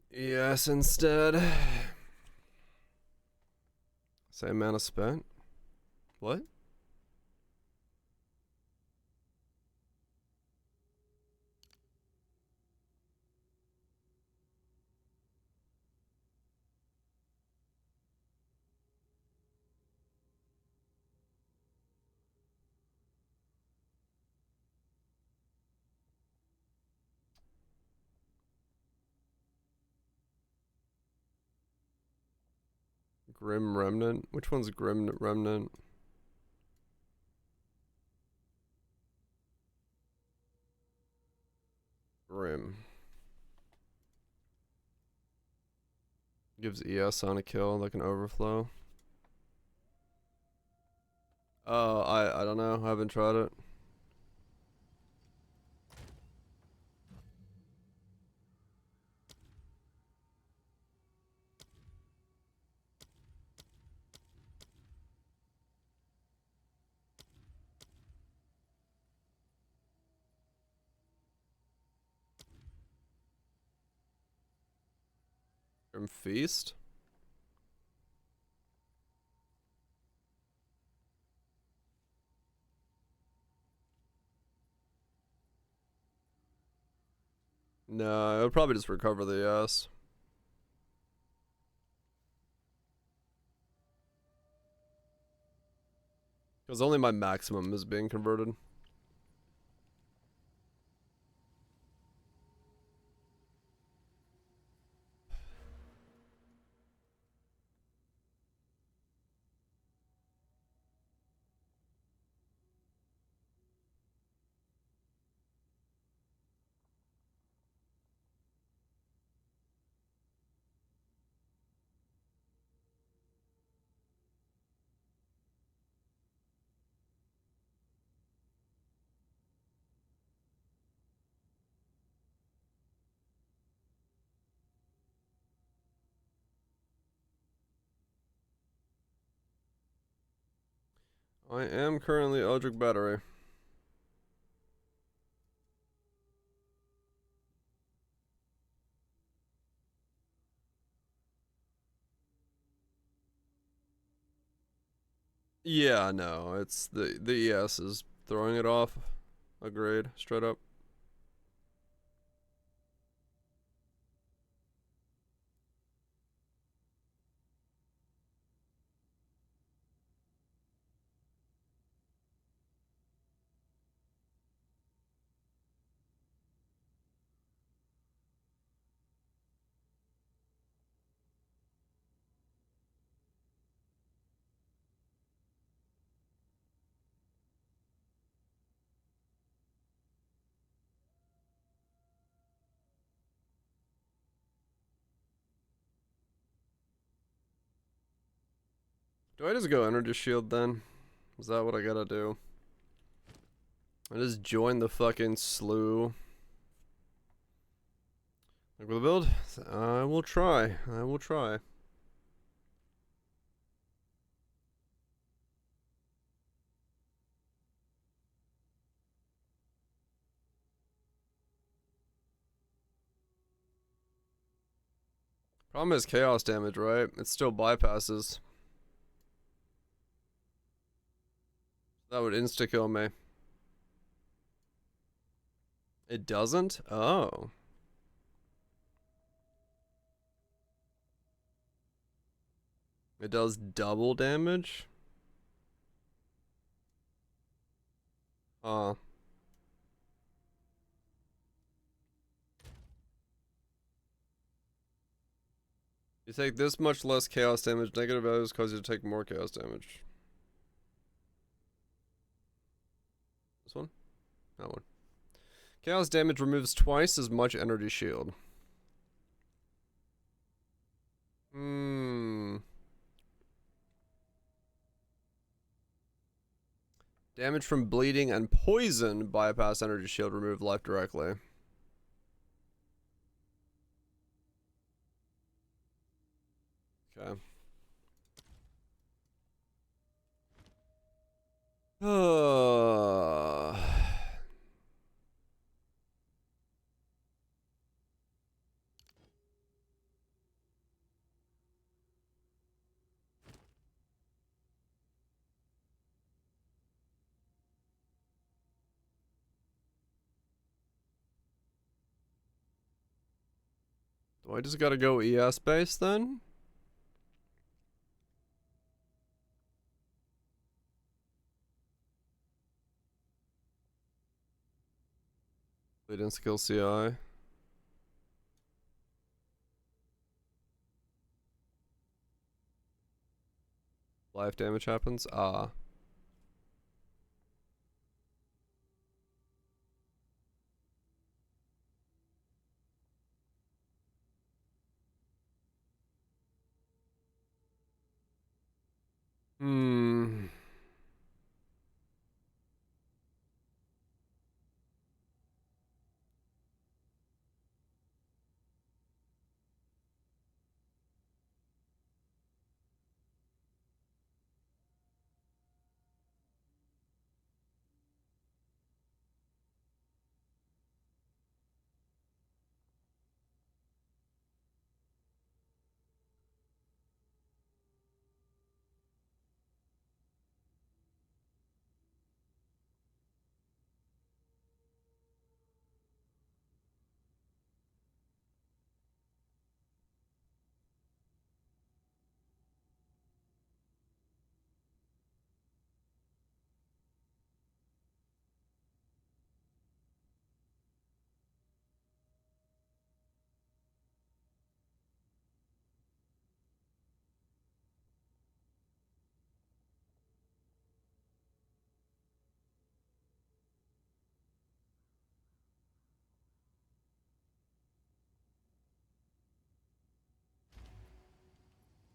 Yes, instead. Same mana spent? What? Grim Remnant? Which one's Grim Remnant? Grim. Gives ES on a kill, like an overflow. Oh, I don't know. I haven't tried it. Grim Feast? No, it'll probably just recover the ES. Because only my maximum is being converted. I am currently Eldritch Battery. Yeah, no, it's the ES is throwing it off. Agreed, straight up. Do I just go Energy Shield then? Is that what I gotta do? I just join the fucking slew. Like with the build? I will try. I will try. Problem is chaos damage, right? It still bypasses. That would insta-kill me. It doesn't? Oh. It does double damage? Uh. You take this much less chaos damage. Negative values cause you to take more chaos damage. This one? That one. Chaos damage removes twice as much energy shield. Damage from bleeding and poison bypass energy shield, remove life directly. Okay. Do I just gotta go ES base then? Bleeding skill CI. Life damage happens? Ah. Hmm.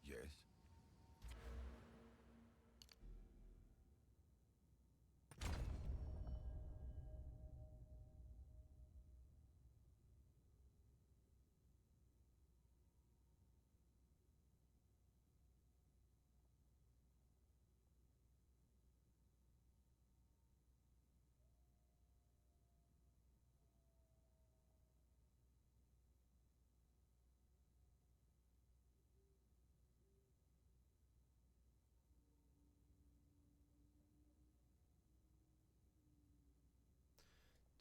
Yes.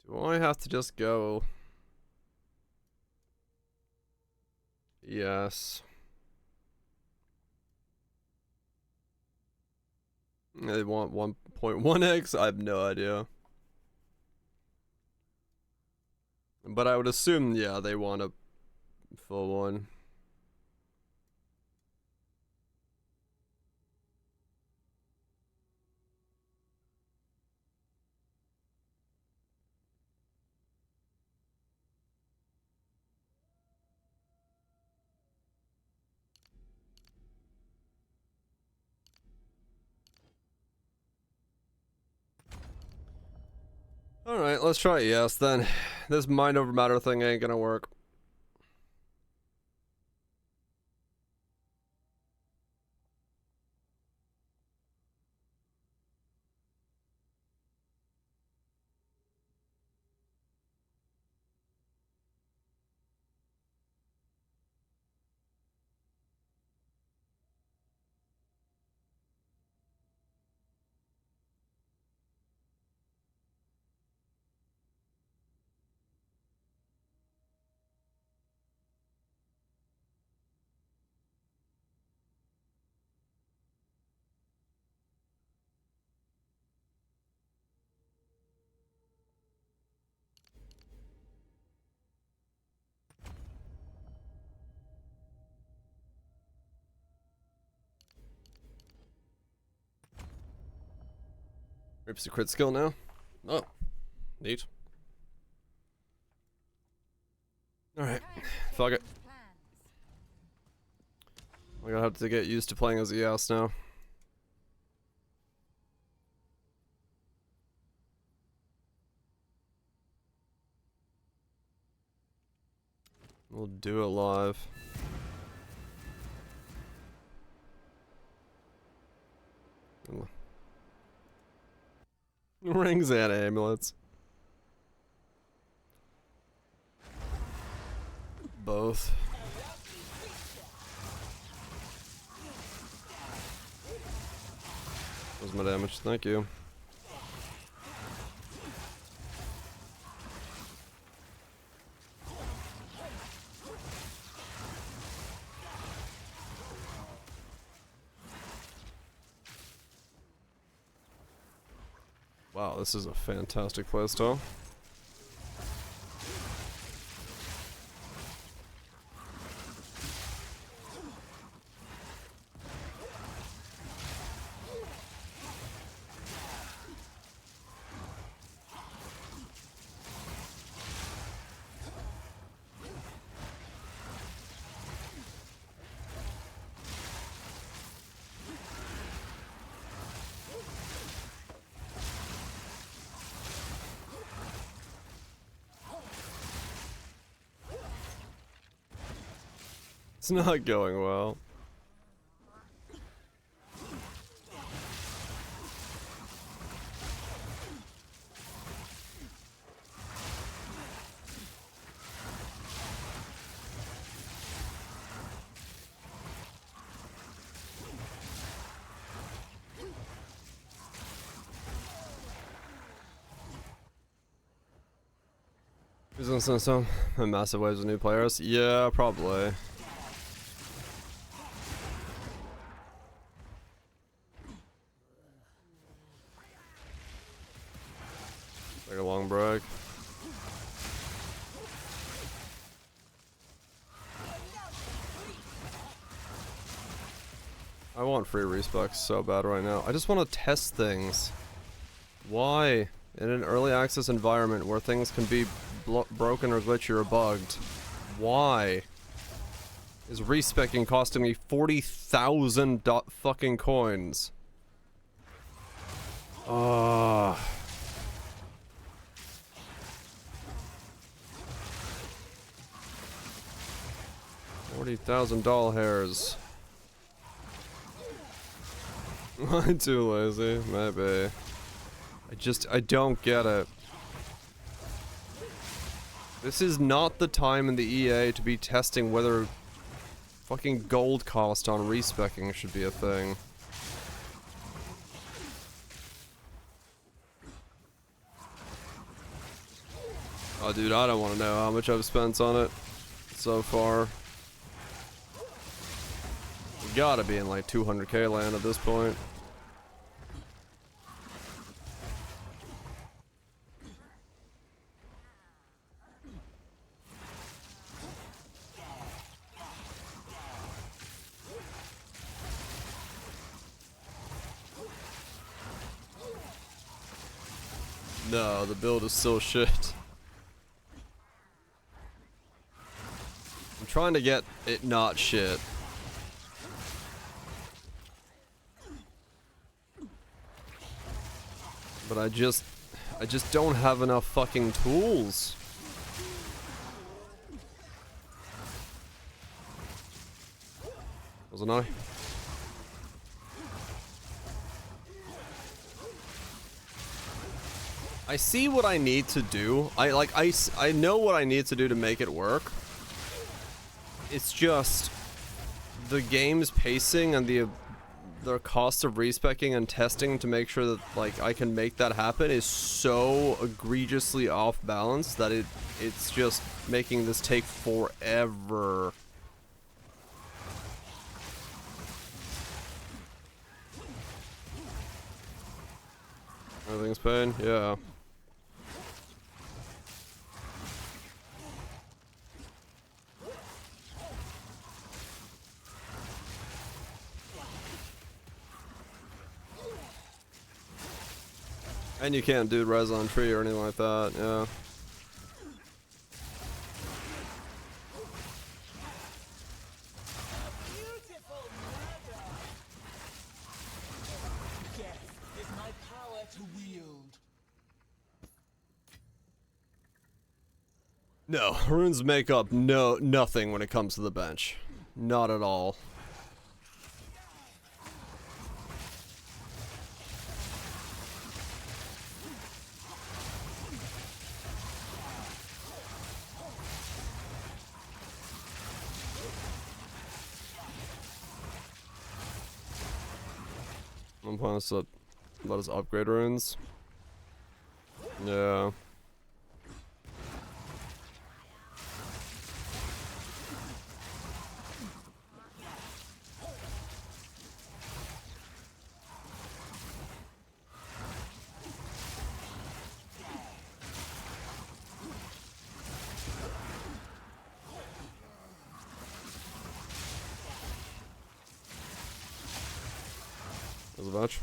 Do I have to just go? Yes. They want 1.1x? I have no idea. But I would assume, yeah, they want a full one. Alright, let's try yes then. This mind over matter thing ain't gonna work. Rips a crit skill now. Oh, neat. Alright, fuck it. I'm gonna have to get used to playing as ES now. We'll do it live. Rings and amulets. Both. That was my damage, thank you. Wow, this is a fantastic playstyle. It's not going well. Who's gonna send some massive waves of new players? Yeah, probably. Like a long break. I want free respecs so bad right now. I just want to test things. Why? In an early access environment where things can be broken or glitchy or bugged. Why? Is respecking costing me 40,000 fucking coins? Ah. $40,000 hairs. Am I too lazy? Maybe. I don't get it. This is not the time in the EA to be testing whether fucking gold cost on respecking should be a thing. Oh dude, I don't want to know how much I've spent on it so far. We gotta be in like 200k land at this point. No, the build is still shit. I'm trying to get it not shit. But I just don't have enough fucking tools. Wasn't I? I see what I need to do. I know what I need to do to make it work. It's just the game's pacing and the cost of respecking and testing to make sure that like I can make that happen is so egregiously off balance that it's just making this take forever. Everything's pain? Yeah. And you can't do res on tree or anything like that, yeah. Beautiful murder. Death is my power to wield. No, runes make up nothing when it comes to the bench. Not at all. I'm planning to let us upgrade runes. Yeah. There's a bunch.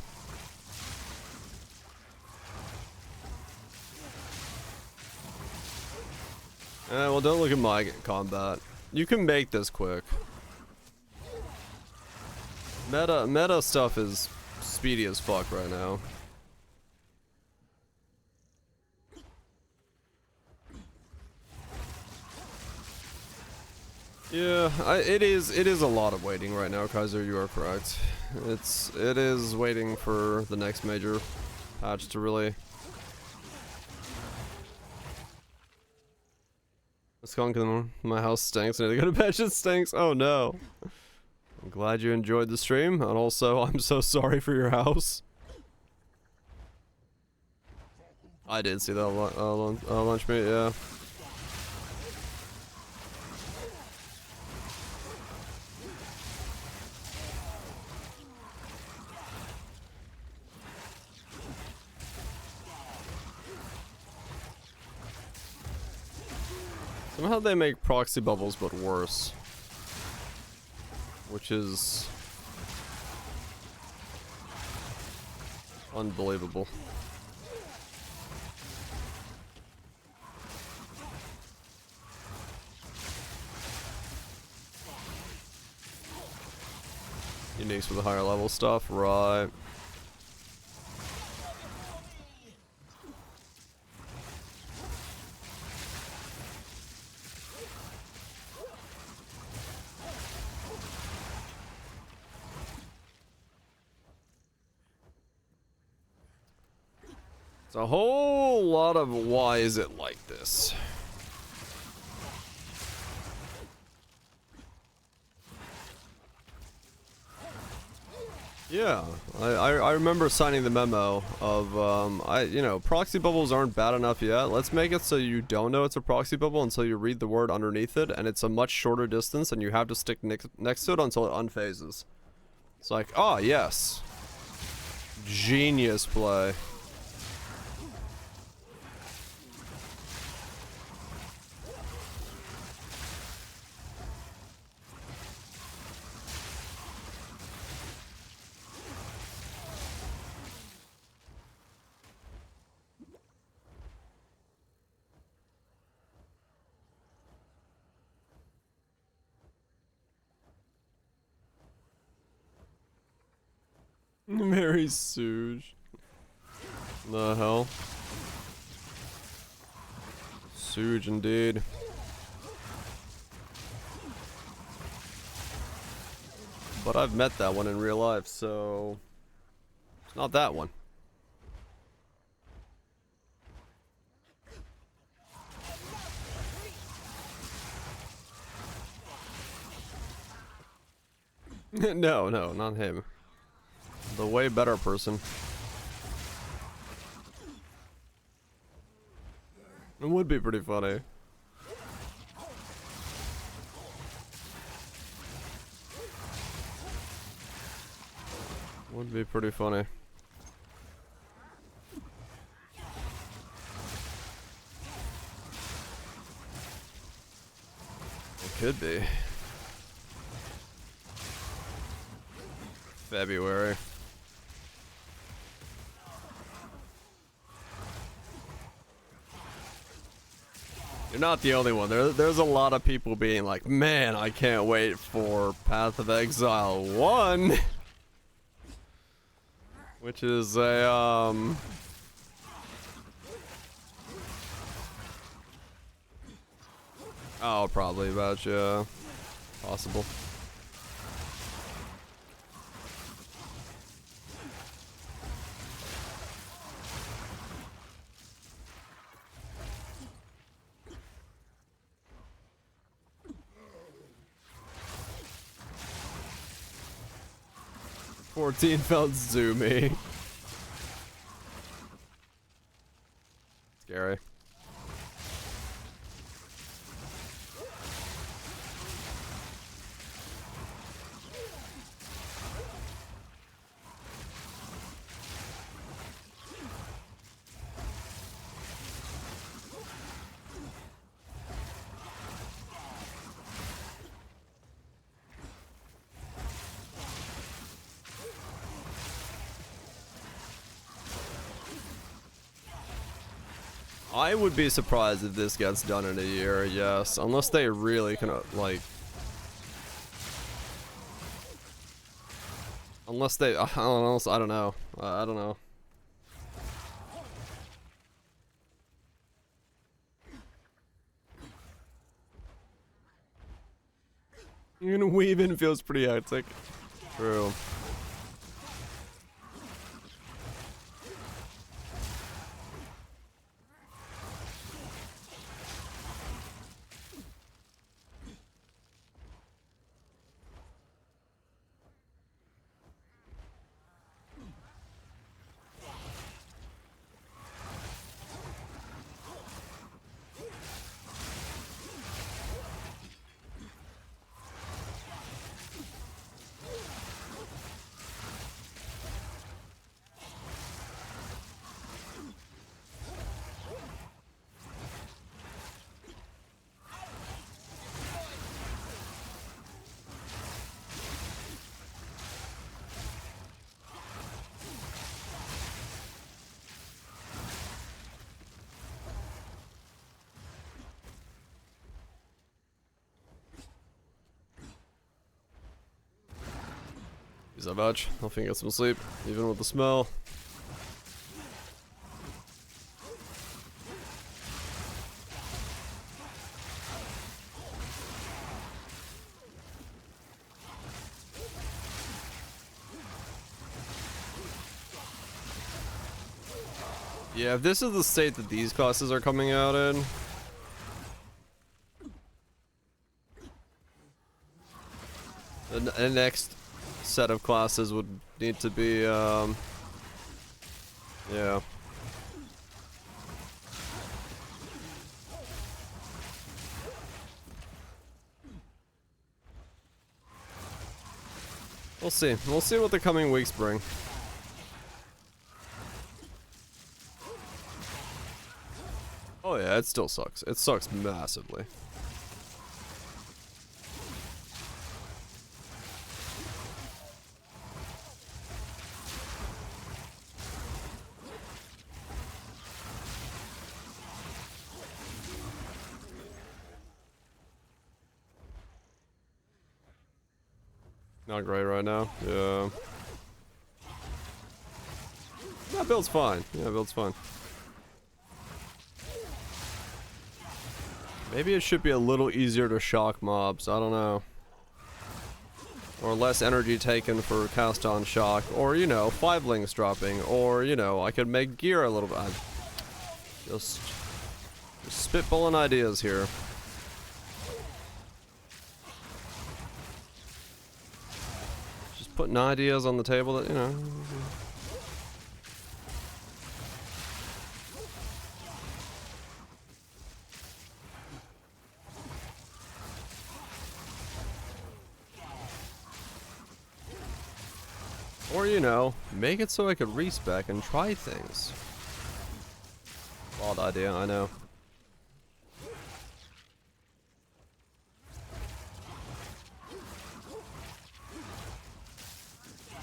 Well, don't look at my combat. You can make this quick. Meta stuff is speedy as fuck right now. Yeah, it is a lot of waiting right now, Kaiser. You are correct. It is waiting for the next major patch to really. Skunk in my house stinks. I need to go to bed. It stinks. Oh no. I'm glad you enjoyed the stream, and also I'm so sorry for your house. I did see that lunch meat, yeah. Somehow they make proxy bubbles but worse. Which is unbelievable. Uniques with the higher level stuff, right? It's a whole lot of why is it like this? Yeah, I remember signing the memo of you know, proxy bubbles aren't bad enough yet. Let's make it so you don't know it's a proxy bubble until you read the word underneath it, and it's a much shorter distance, and you have to stick next to it until it unphases. It's like, ah, yes, genius play. Mary Suge. The hell? Suge indeed. But I've met that one in real life, so it's not that one. No, not him. The way better person. It would be pretty funny. Would be pretty funny. It could be. February. You're not the only one. There's a lot of people being like, man, I can't wait for Path of Exile 1. Which is a, oh, probably about, yeah. Possible. "14 felt zoomy." Scary. I would be surprised if this gets done in a year, yes. Unless they really can, like... Unless they... I don't know. I don't know. Even Weaving feels pretty hectic. True. Is that much? I'll get some sleep, even with the smell. Yeah, if this is the state that these classes are coming out in, the next set of classes would need to be, yeah. We'll see. We'll see what the coming weeks bring. Oh yeah, it still sucks. It sucks massively. Not great right now. Yeah. That build's fine. Yeah, build's fine. Maybe it should be a little easier to shock mobs. I don't know. Or less energy taken for cast on shock. Or, you know, 5 links dropping. Or, you know, I could make gear a little bit. Just spitballing ideas here. Putting ideas on the table that, you know. Or, you know, make it so I could respec and try things. Wild idea, I know.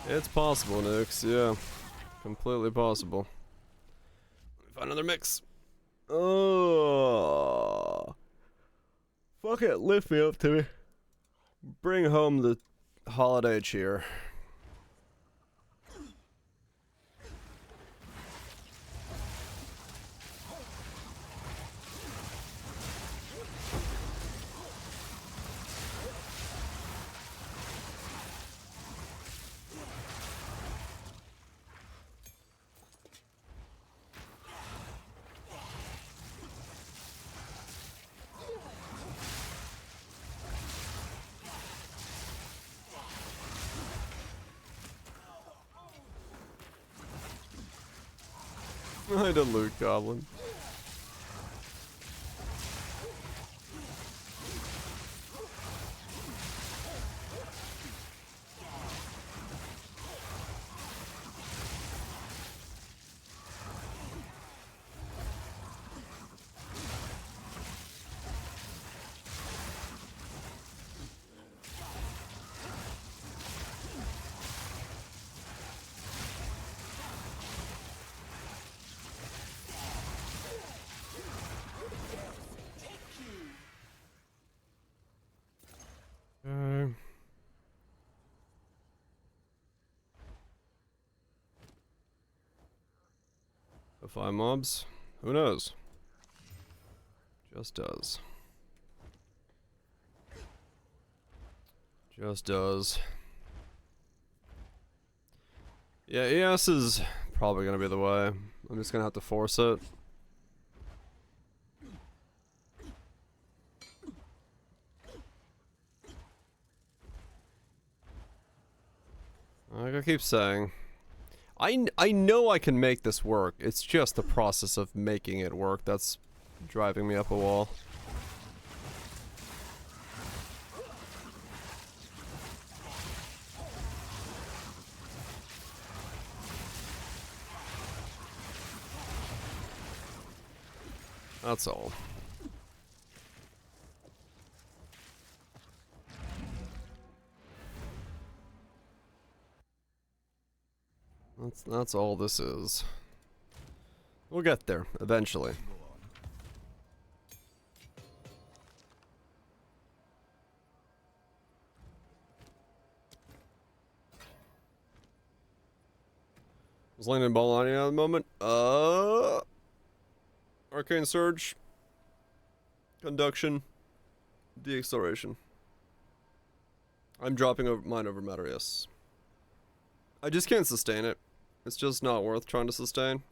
It's possible, Nukes, yeah. Completely possible. Find another mix. Oh. Fuck it, lift me up, Timmy. Bring home the holiday cheer. I did loot goblin. Defy mobs? Who knows? Just does. Just does. Yeah, ES is probably gonna be the way. I'm just gonna have to force it. Like I keep saying, I know I can make this work. It's just the process of making it work that's driving me up a wall. That's all. That's all this is. We'll get there eventually. Was landing ball on you at the moment? Arcane Surge. Conduction. De-acceleration. I'm dropping mine over matter, yes. I just can't sustain it. It's just not worth trying to sustain.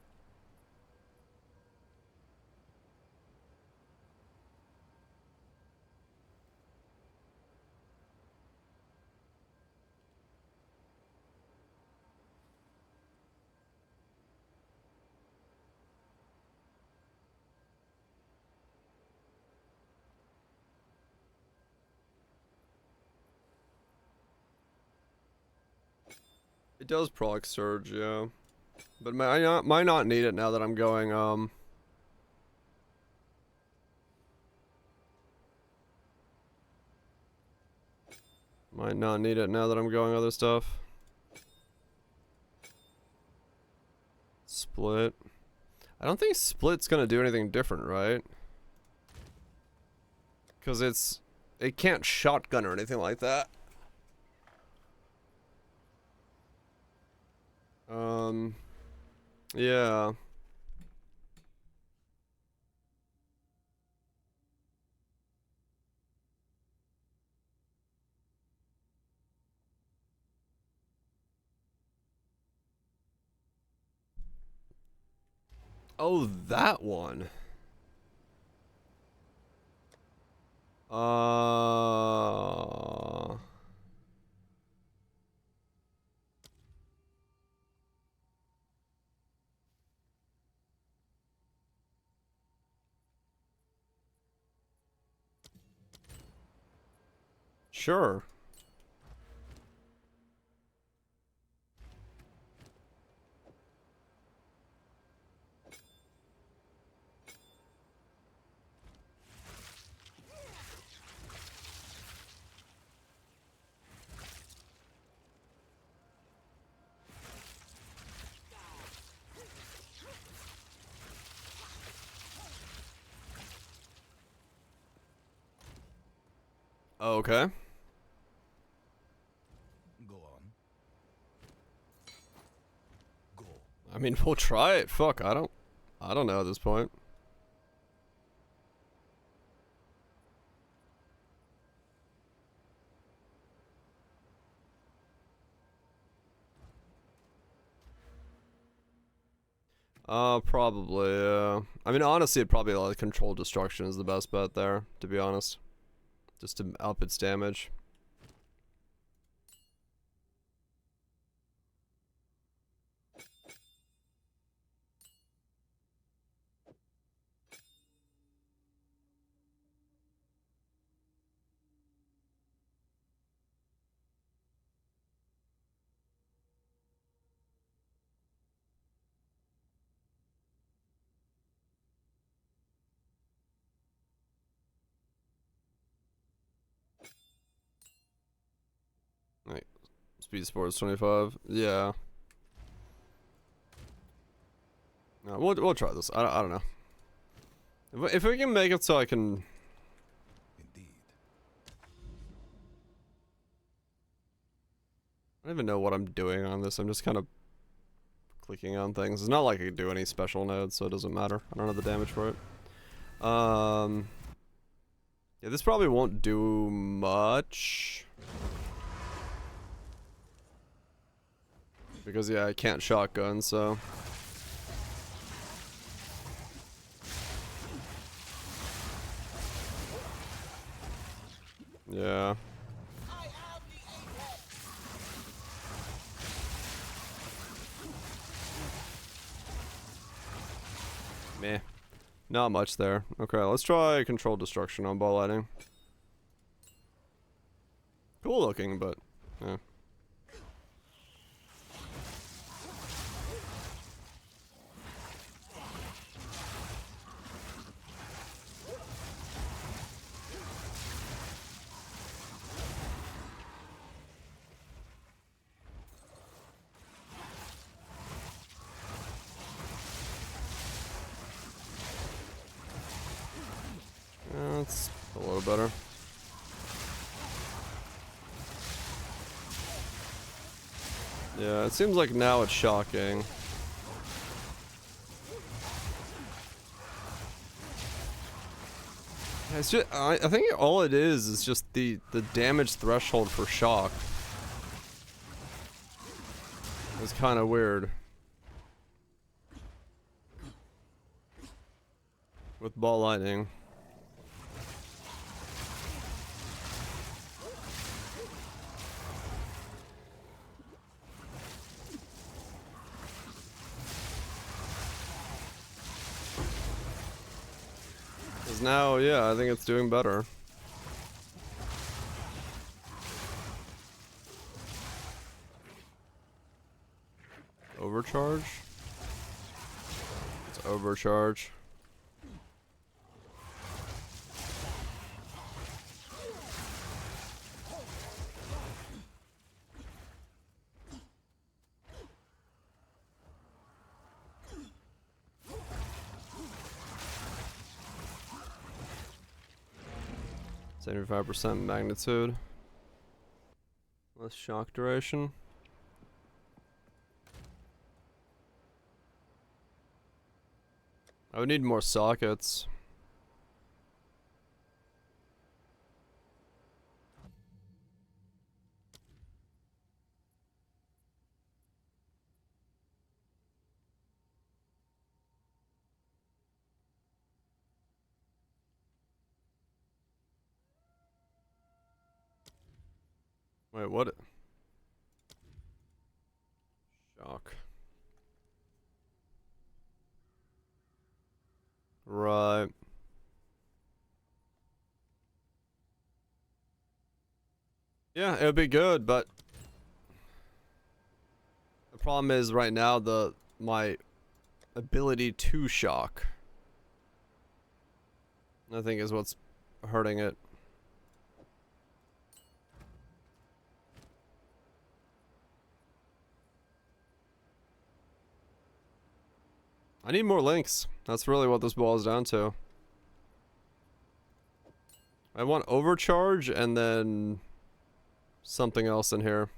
It does proc surge, yeah. But might not need it now that I'm going, might not need it now that I'm going other stuff. Split. I don't think Split's gonna do anything different, right? Because it can't shotgun or anything like that. Yeah. Oh, that one. Sure. Okay. Go on. Go. I mean, we'll try it. Fuck, I don't know at this point. Probably, I mean, honestly, it'd probably like controlled destruction is the best bet there, to be honest. Just to up its damage. Right. Speed sports 25. Yeah. No, we'll try this. I don't know. If we can make it so I can. Indeed. I don't even know what I'm doing on this. I'm just kind of clicking on things. It's not like I can do any special nodes, so it doesn't matter. I don't have the damage for it. Yeah, this probably won't do much. Because, yeah, I can't shotgun, so. Yeah. I am the apex. Meh. Not much there. Okay, let's try controlled destruction on ball lightning. Cool looking, but yeah. That's a little better. Yeah, it seems like now it's shocking. It's just, I think all it is just the damage threshold for shock. It's kind of weird. With ball lightning. Because now, yeah, I think it's doing better. Overcharge? It's overcharge. %75 magnitude. Less shock duration. I would need more sockets. Wait, what? Shock. Right. Yeah, it would be good, but the problem is right now my ability to shock, I think, is what's hurting it. I need more links. That's really what this boils down to. I want overcharge and then something else in here.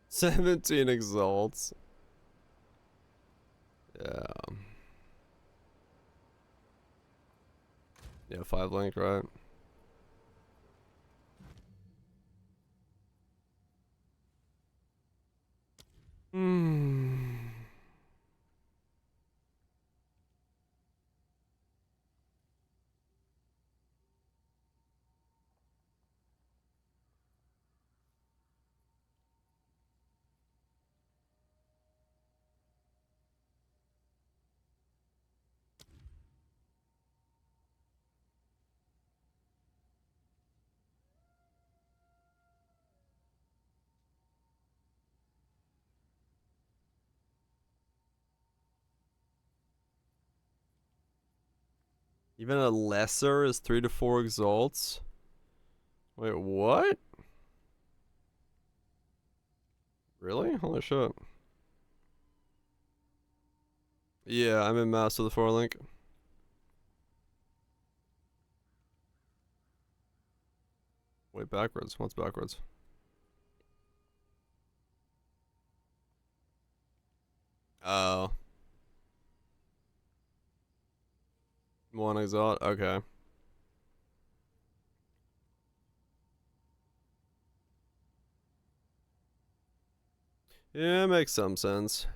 "17 exalts." Yeah. Yeah, 5 link, right? Hmm. Even a lesser is 3 to 4 exalts. Wait, what? Really? Holy shit. Yeah, I'm in mass with the 4 link. Wait, backwards. What's backwards? Oh. 1 exalt? Okay. Yeah, makes some sense.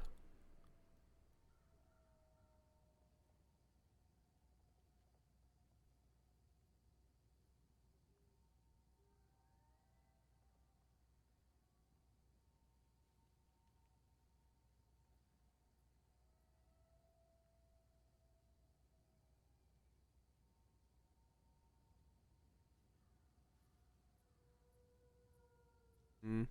Hmm.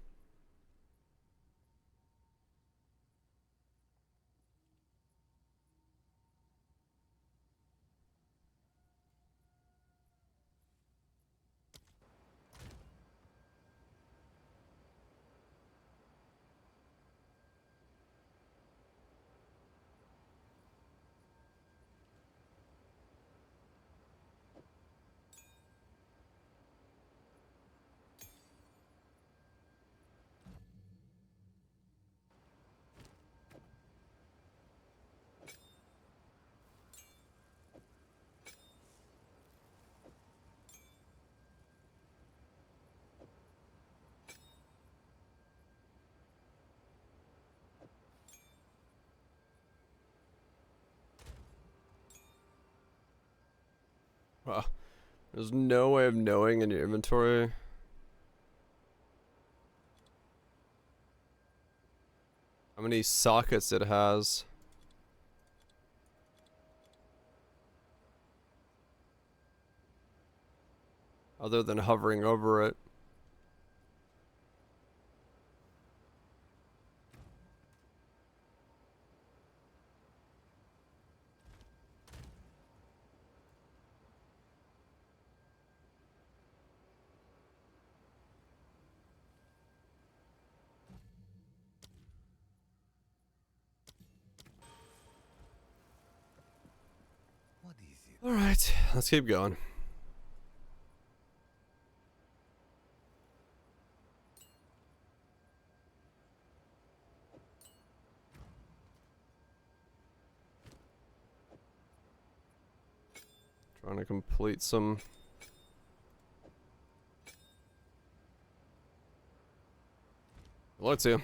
Wow. There's no way of knowing in your inventory. How many sockets it has. Other than hovering over it. What is it? Alright, let's keep going. Trying to complete some... Let's see.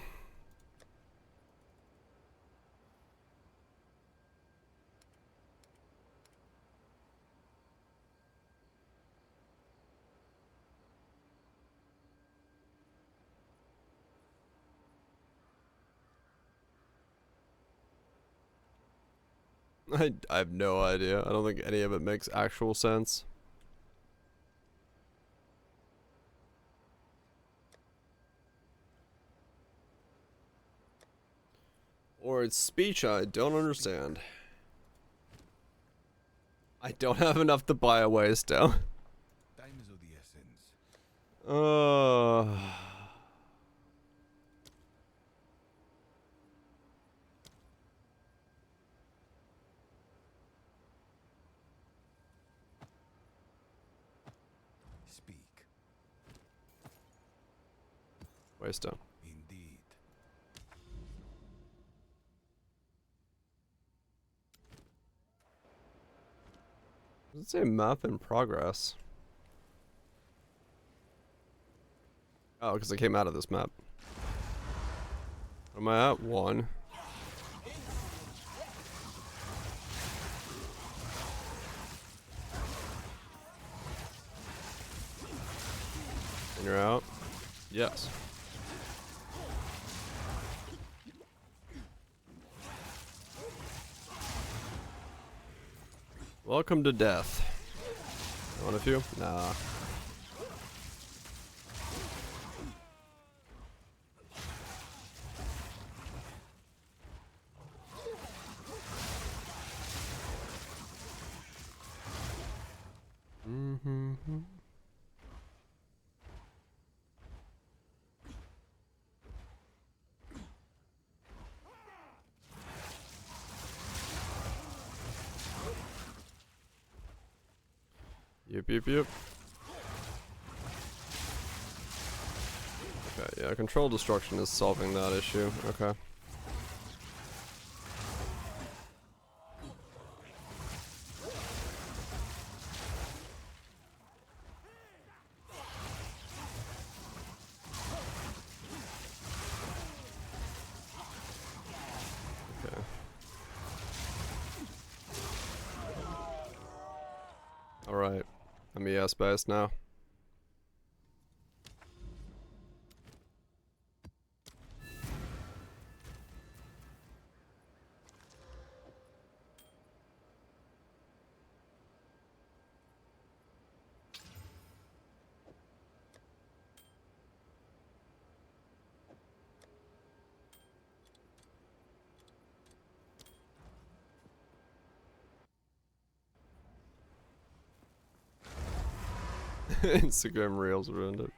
I have no idea. I don't think any of it makes actual sense. Or it's speech I don't understand. I don't have enough to buy a waystone. Time is of the essence. Speak. Waystone. Indeed. Does it say map in progress? Oh, because I came out of this map. Am I at 1? And you're out? Yes. Welcome to death. One of you? Nah. Yep, yep, yep. Okay, yeah, control destruction is solving that issue. Okay. Okay. Alright. I'm ES based now. Instagram Reels ruined it.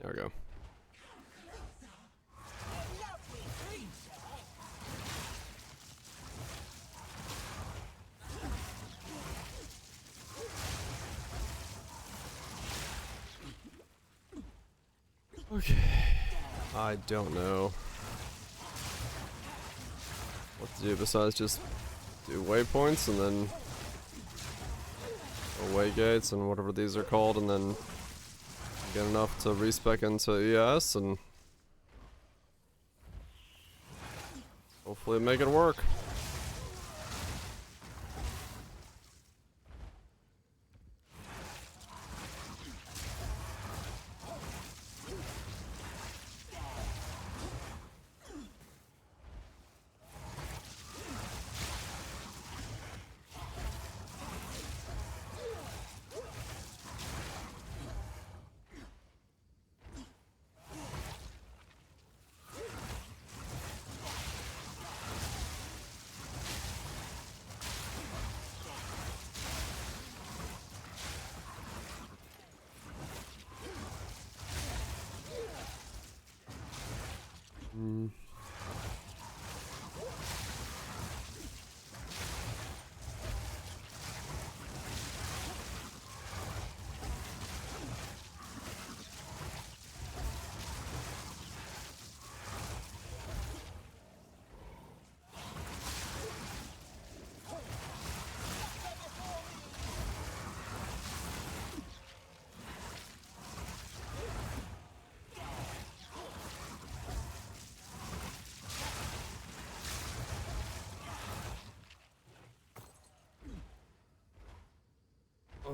There we go. Okay. I don't know what to do besides just do waypoints and then away gates and whatever these are called, and then get enough to respec into ES and hopefully make it work.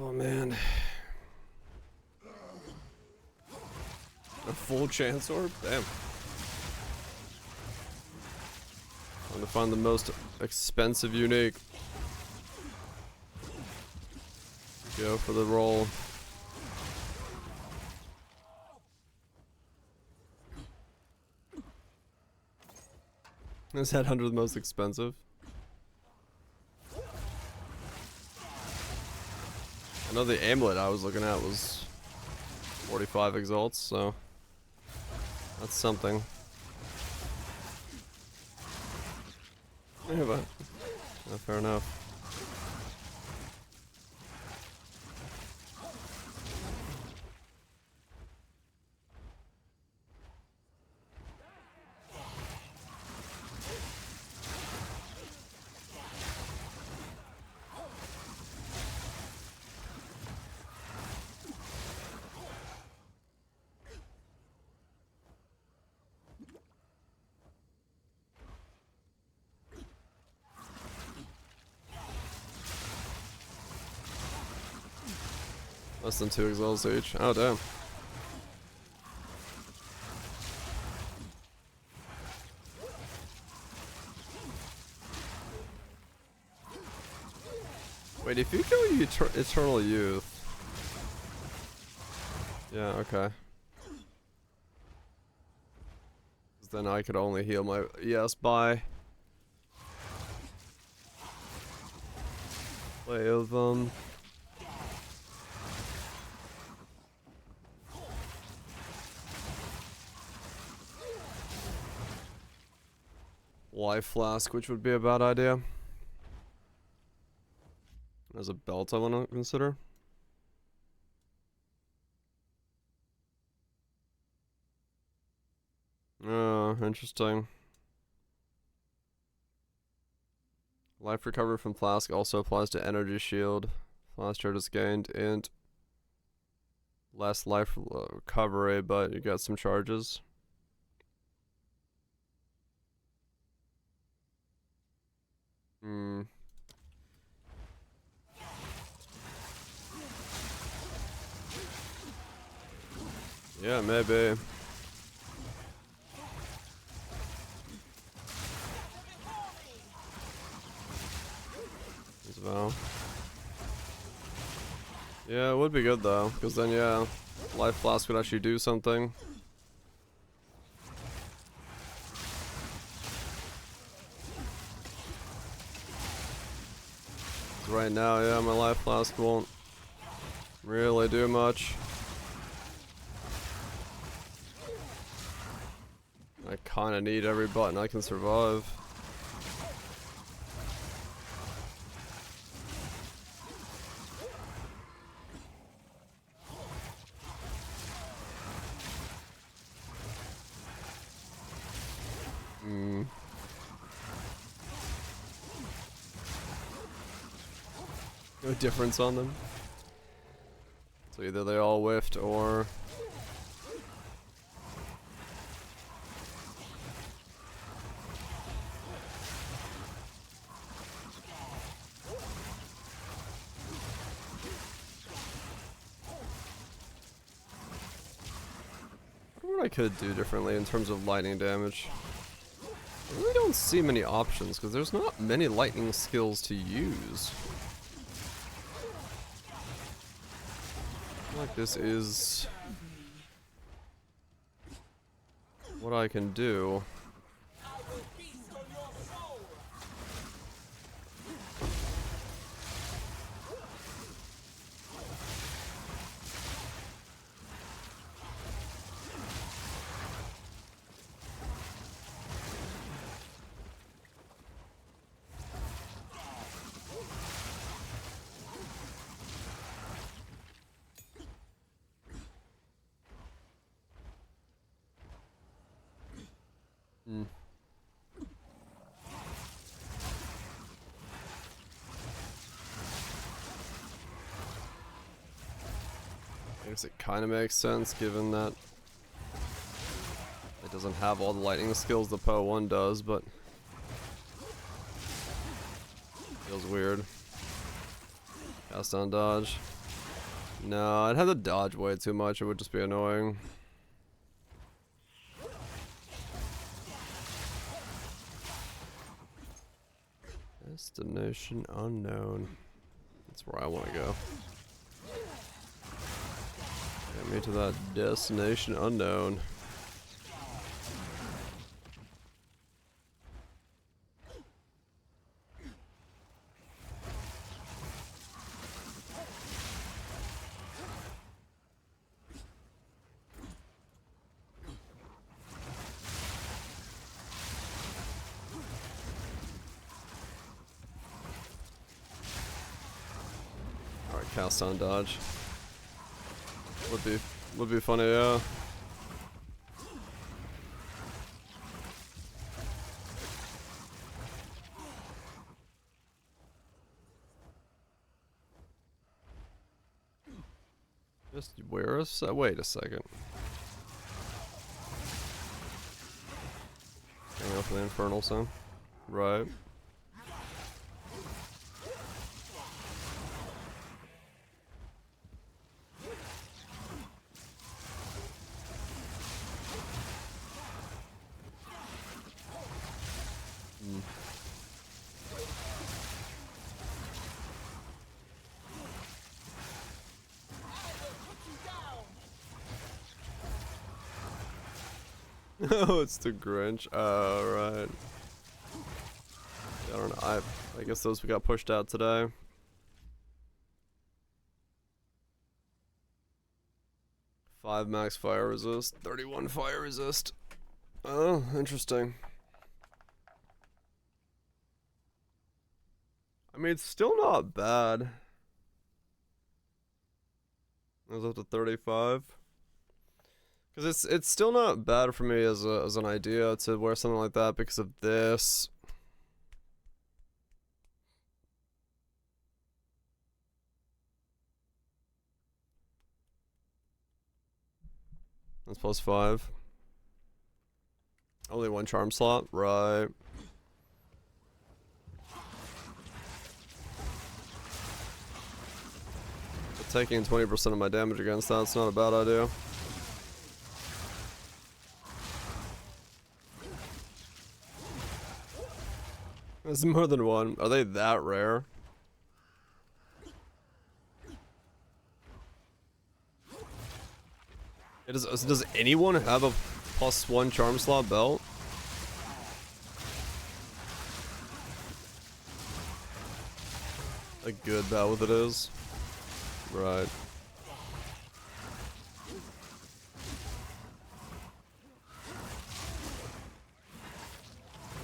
Oh man. A full chance orb? Damn. Trying to find the most expensive unique. Go for the roll. Is that under the most expensive? I know the amulet I was looking at was 45 exalts, so that's something. Yeah, but fair enough. Less than 2 exalts each. Oh damn. Wait, if you kill Eternal Youth. Yeah, okay. 'Cause then I could only heal my ES by way of Life Flask, which would be a bad idea. There's a belt I want to consider. Oh, interesting. Life recovery from Flask also applies to Energy Shield. Flask charges gained and less life recovery, but you got some charges. Hmm. Yeah, maybe. As well. Yeah, it would be good though, because then yeah, Life Flask would actually do something. Right now, yeah, my Life Flask won't really do much. I kinda need every button I can survive. Hmm. No difference on them. So either they all whiffed or... I wonder what I could do differently in terms of lightning damage. I really don't see many options because there's not many lightning skills to use. I feel like this is what I can do. I will feast on your soul. Hmm. I guess it kind of makes sense given that it doesn't have all the lightning skills the Poe 1 does, but feels weird. Cast on dodge. No, I'd have to dodge way too much. It would just be annoying. Destination unknown. That's where I want to go. Get me to that destination unknown. Cast on dodge. Would be funny, yeah. Just where is wait a second. Hang up the infernal sound. Right. Oh, it's the Grinch. Oh, right. I don't know. I guess those got pushed out today. 5 max fire resist, 31 fire resist. Oh, interesting. I mean, it's still not bad. It was up to 35. Because it's still not bad for me as an idea to wear something like that because of this. That's +5. Only 1 charm slot, right? But taking 20% of my damage against that's not a bad idea. There's more than 1. Are they that rare? Does anyone have a +1 charm slot belt? A good belt with it is. Right.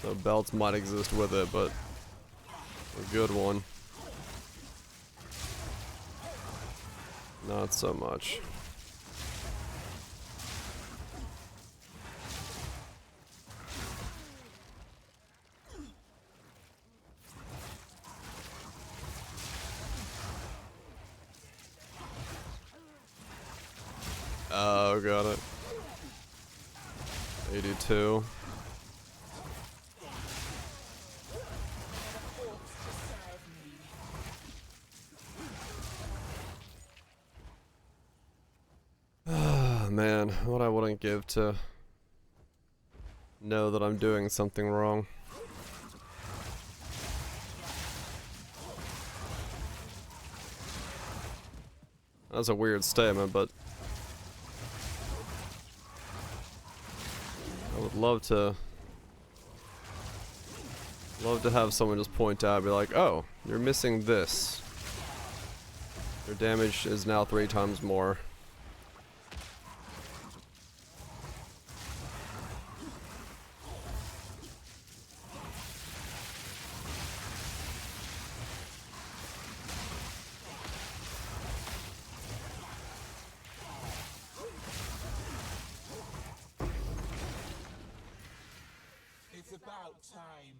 So belts might exist with it, but a good one. Not so much. Oh, got it. 82. Man, what I wouldn't give to know that I'm doing something wrong. That's a weird statement, but I would love to have someone just point out and be like, oh, you're missing this. Your damage is now 3 times more. It's about time.